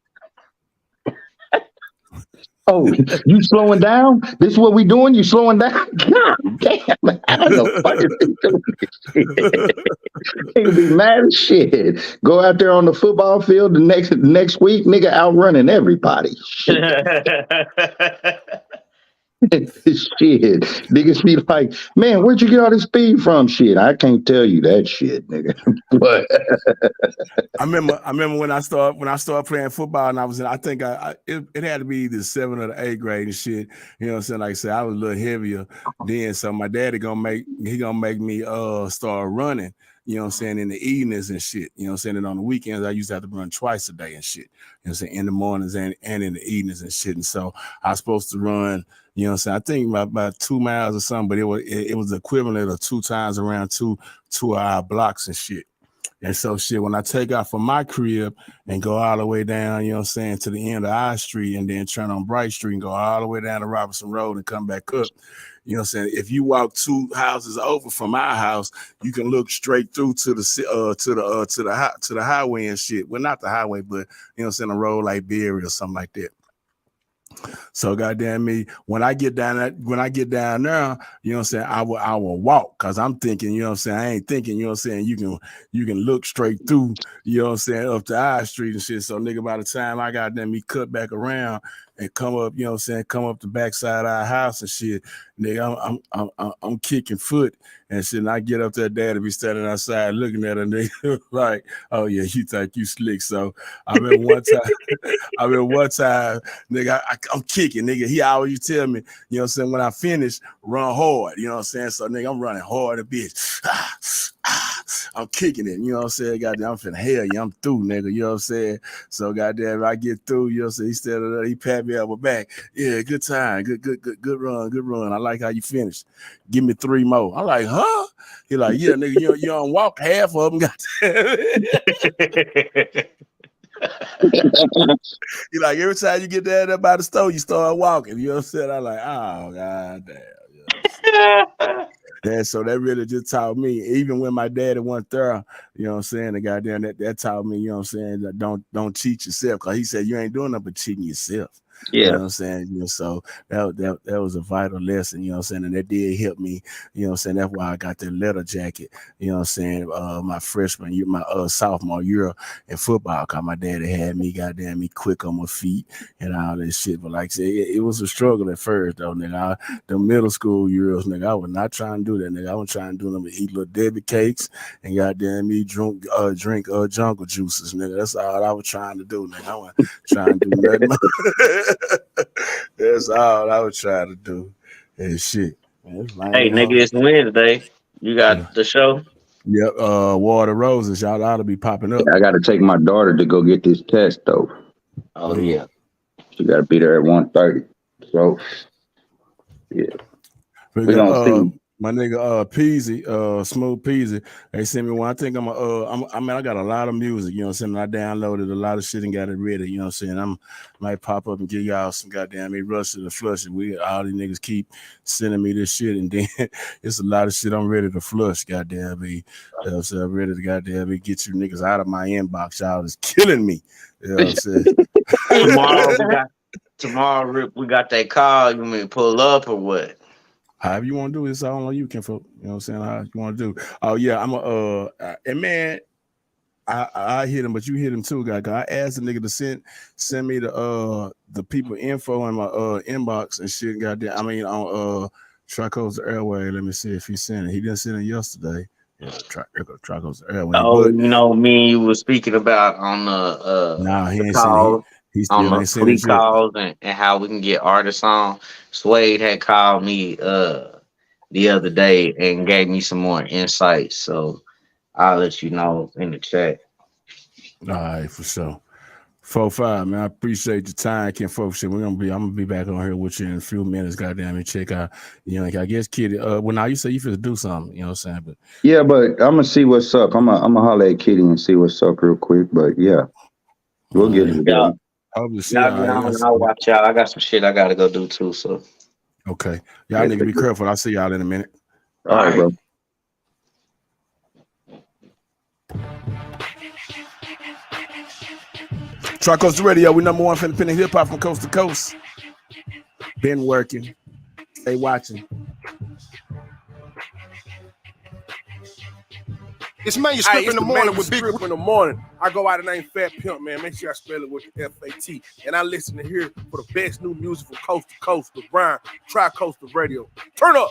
Oh, you slowing down? This is what we doing? You slowing down? God damn, man. How the fuck is he doing this shit? He'd be mad as shit. Go out there on the football field the next week, nigga outrunning everybody. Shit. Shit. Niggas be like, man, where'd you get all this speed from? Shit, I can't tell you that shit, nigga. But I remember when I started playing football, and I was in, I think it had to be the 7th or the 8th grade and shit. You know what I'm saying? Like I said, I was a little heavier then, so my daddy gonna make me start running. You know what I'm saying, in the evenings and shit. You know what I'm saying? And on the weekends, I used to have to run twice a day and shit. You know what I'm saying? In the mornings and in the evenings and shit. And so I was supposed to run, you know what I'm saying, I think about 2 miles or something, but it was the equivalent of 2 times around 2-hour blocks and shit. And so shit, when I take out from my crib and go all the way down, you know what I'm saying, to the end of I Street and then turn on Bright Street and go all the way down to Robertson Road and come back up, you know what I'm saying? If you walk 2 houses over from my house, you can look straight through to the highway and shit. Well, not the highway, but you know what I'm saying, a road like Berry or something like that. So goddamn me, when I get down there, you know what I'm saying, I will walk, because I'm thinking, you know what I'm saying, I ain't thinking, you know what I'm saying, you can look straight through, you know what I'm saying, up to I Street and shit. So nigga, by the time I got me cut back around and come up, you know what I'm saying, come up the backside of our house and shit, nigga, I'm kicking foot and shit. And I get up there, dad to be standing outside looking at her, nigga, like, oh yeah, you think you slick. So I remember one time, nigga, I'm kicking, nigga. He always tell me, you know what I'm saying, when I finish, run hard, you know what I'm saying? So nigga, I'm running hard a bitch. I'm kicking it, you know what I'm saying? Goddamn, I'm finna hell yeah, I'm through, nigga, you know what I'm saying? So goddamn, I get through, you know what I'm saying? He standing there, he pat me on my back. Yeah, good time, good run. I like how you finished. Give me 3 more. I'm like, huh? He like, yeah, nigga, you don't walk half of them, goddamn. He like, every time you get there by the store, you start walking. You know what I'm saying? I'm like, oh, goddamn. You know and so that really just taught me, even when my daddy went there, you know what I'm saying, the goddamn, that taught me, you know what I'm saying, that don't cheat yourself. Because he said, you ain't doing nothing but cheating yourself. You know Yeah. what I'm saying? You know, so that was a vital lesson, you know what I'm saying? And that did help me, you know what I'm saying? That's why I got that leather jacket, you know what I'm saying? My freshman year, my sophomore year in football, cause my daddy had me goddamn me quick on my feet and all that shit. But like I said, it was a struggle at first though, nigga. The middle school years, nigga, I was not trying to do that, nigga. I was trying to do them to eat little Debbie cakes and goddamn me drink jungle juices, nigga. That's all I was trying to do, nigga. I wasn't trying to do nothing. That's all I was trying to do. And shit. Man, it's Hey, mainly nigga, hard. it's Wednesday. You got the show? Yep, Water Roses, y'all ought to be popping up. I got to take my daughter to go get this test though. Oh yeah. She got to be there at 1:30. So yeah, we gonna see. My nigga Peasy, Smooth Peasy. They sent me one. I think I got a lot of music, you know what I'm saying? I downloaded a lot of shit and got it ready, you know what I'm saying? Might pop up and give y'all some goddamn me rush to the flush. We all these niggas keep sending me this shit, and then it's a lot of shit I'm ready to flush, goddamn me. You know what I'm saying? I'm ready to goddamn me get you niggas out of my inbox. Y'all is killing me. You know what I'm saying? Tomorrow we got that call. You mean pull up or what? However you want to do it, it's all on you, Kinfolk. You know what I'm saying? How you want to do. Oh yeah, I'm and man, I hit him, but you hit him too, guy. I asked the nigga to send me the people info in my inbox and shit. Goddamn, I mean on Trico's Airway. Let me see if he sent it. He didn't send it yesterday. Yeah, Trico's Airway. Oh, But you know, me and you were speaking about on nah, he the ain't sent it. calls, He on still the ain't sent fleet it yet. calls and how we can get artists on. Suede had called me the other day and gave me some more insights. So I'll let you know in the chat. All right, for sure. 4-5, man. I appreciate your time, Ken folks. I'm gonna be back on here with you in a few minutes. Goddamn it, check out. You know, like, I guess, Kitty. Well, now you say you finna do something. You know what I'm saying? But Yeah, but I'm gonna see what's up. I'm gonna holler at Kitty and see what's up real quick. But yeah, we'll get it together. Y'all get on and I'll watch y'all. I got some shit I gotta go do too. So okay, y'all need to be careful. I'll see y'all in a minute. All right, bro. Trico's Radio. We number one for independent hip hop from coast to coast. Been working. Stay watching. It's Manuscript in the Morning with Big Manuscript in the Morning. I go out and name Fat Pimp, man. Make sure I spell it with the F-A-T. And I listen to here for the best new music from coast to coast. The Grind, Tri-Coastal Radio. Turn up.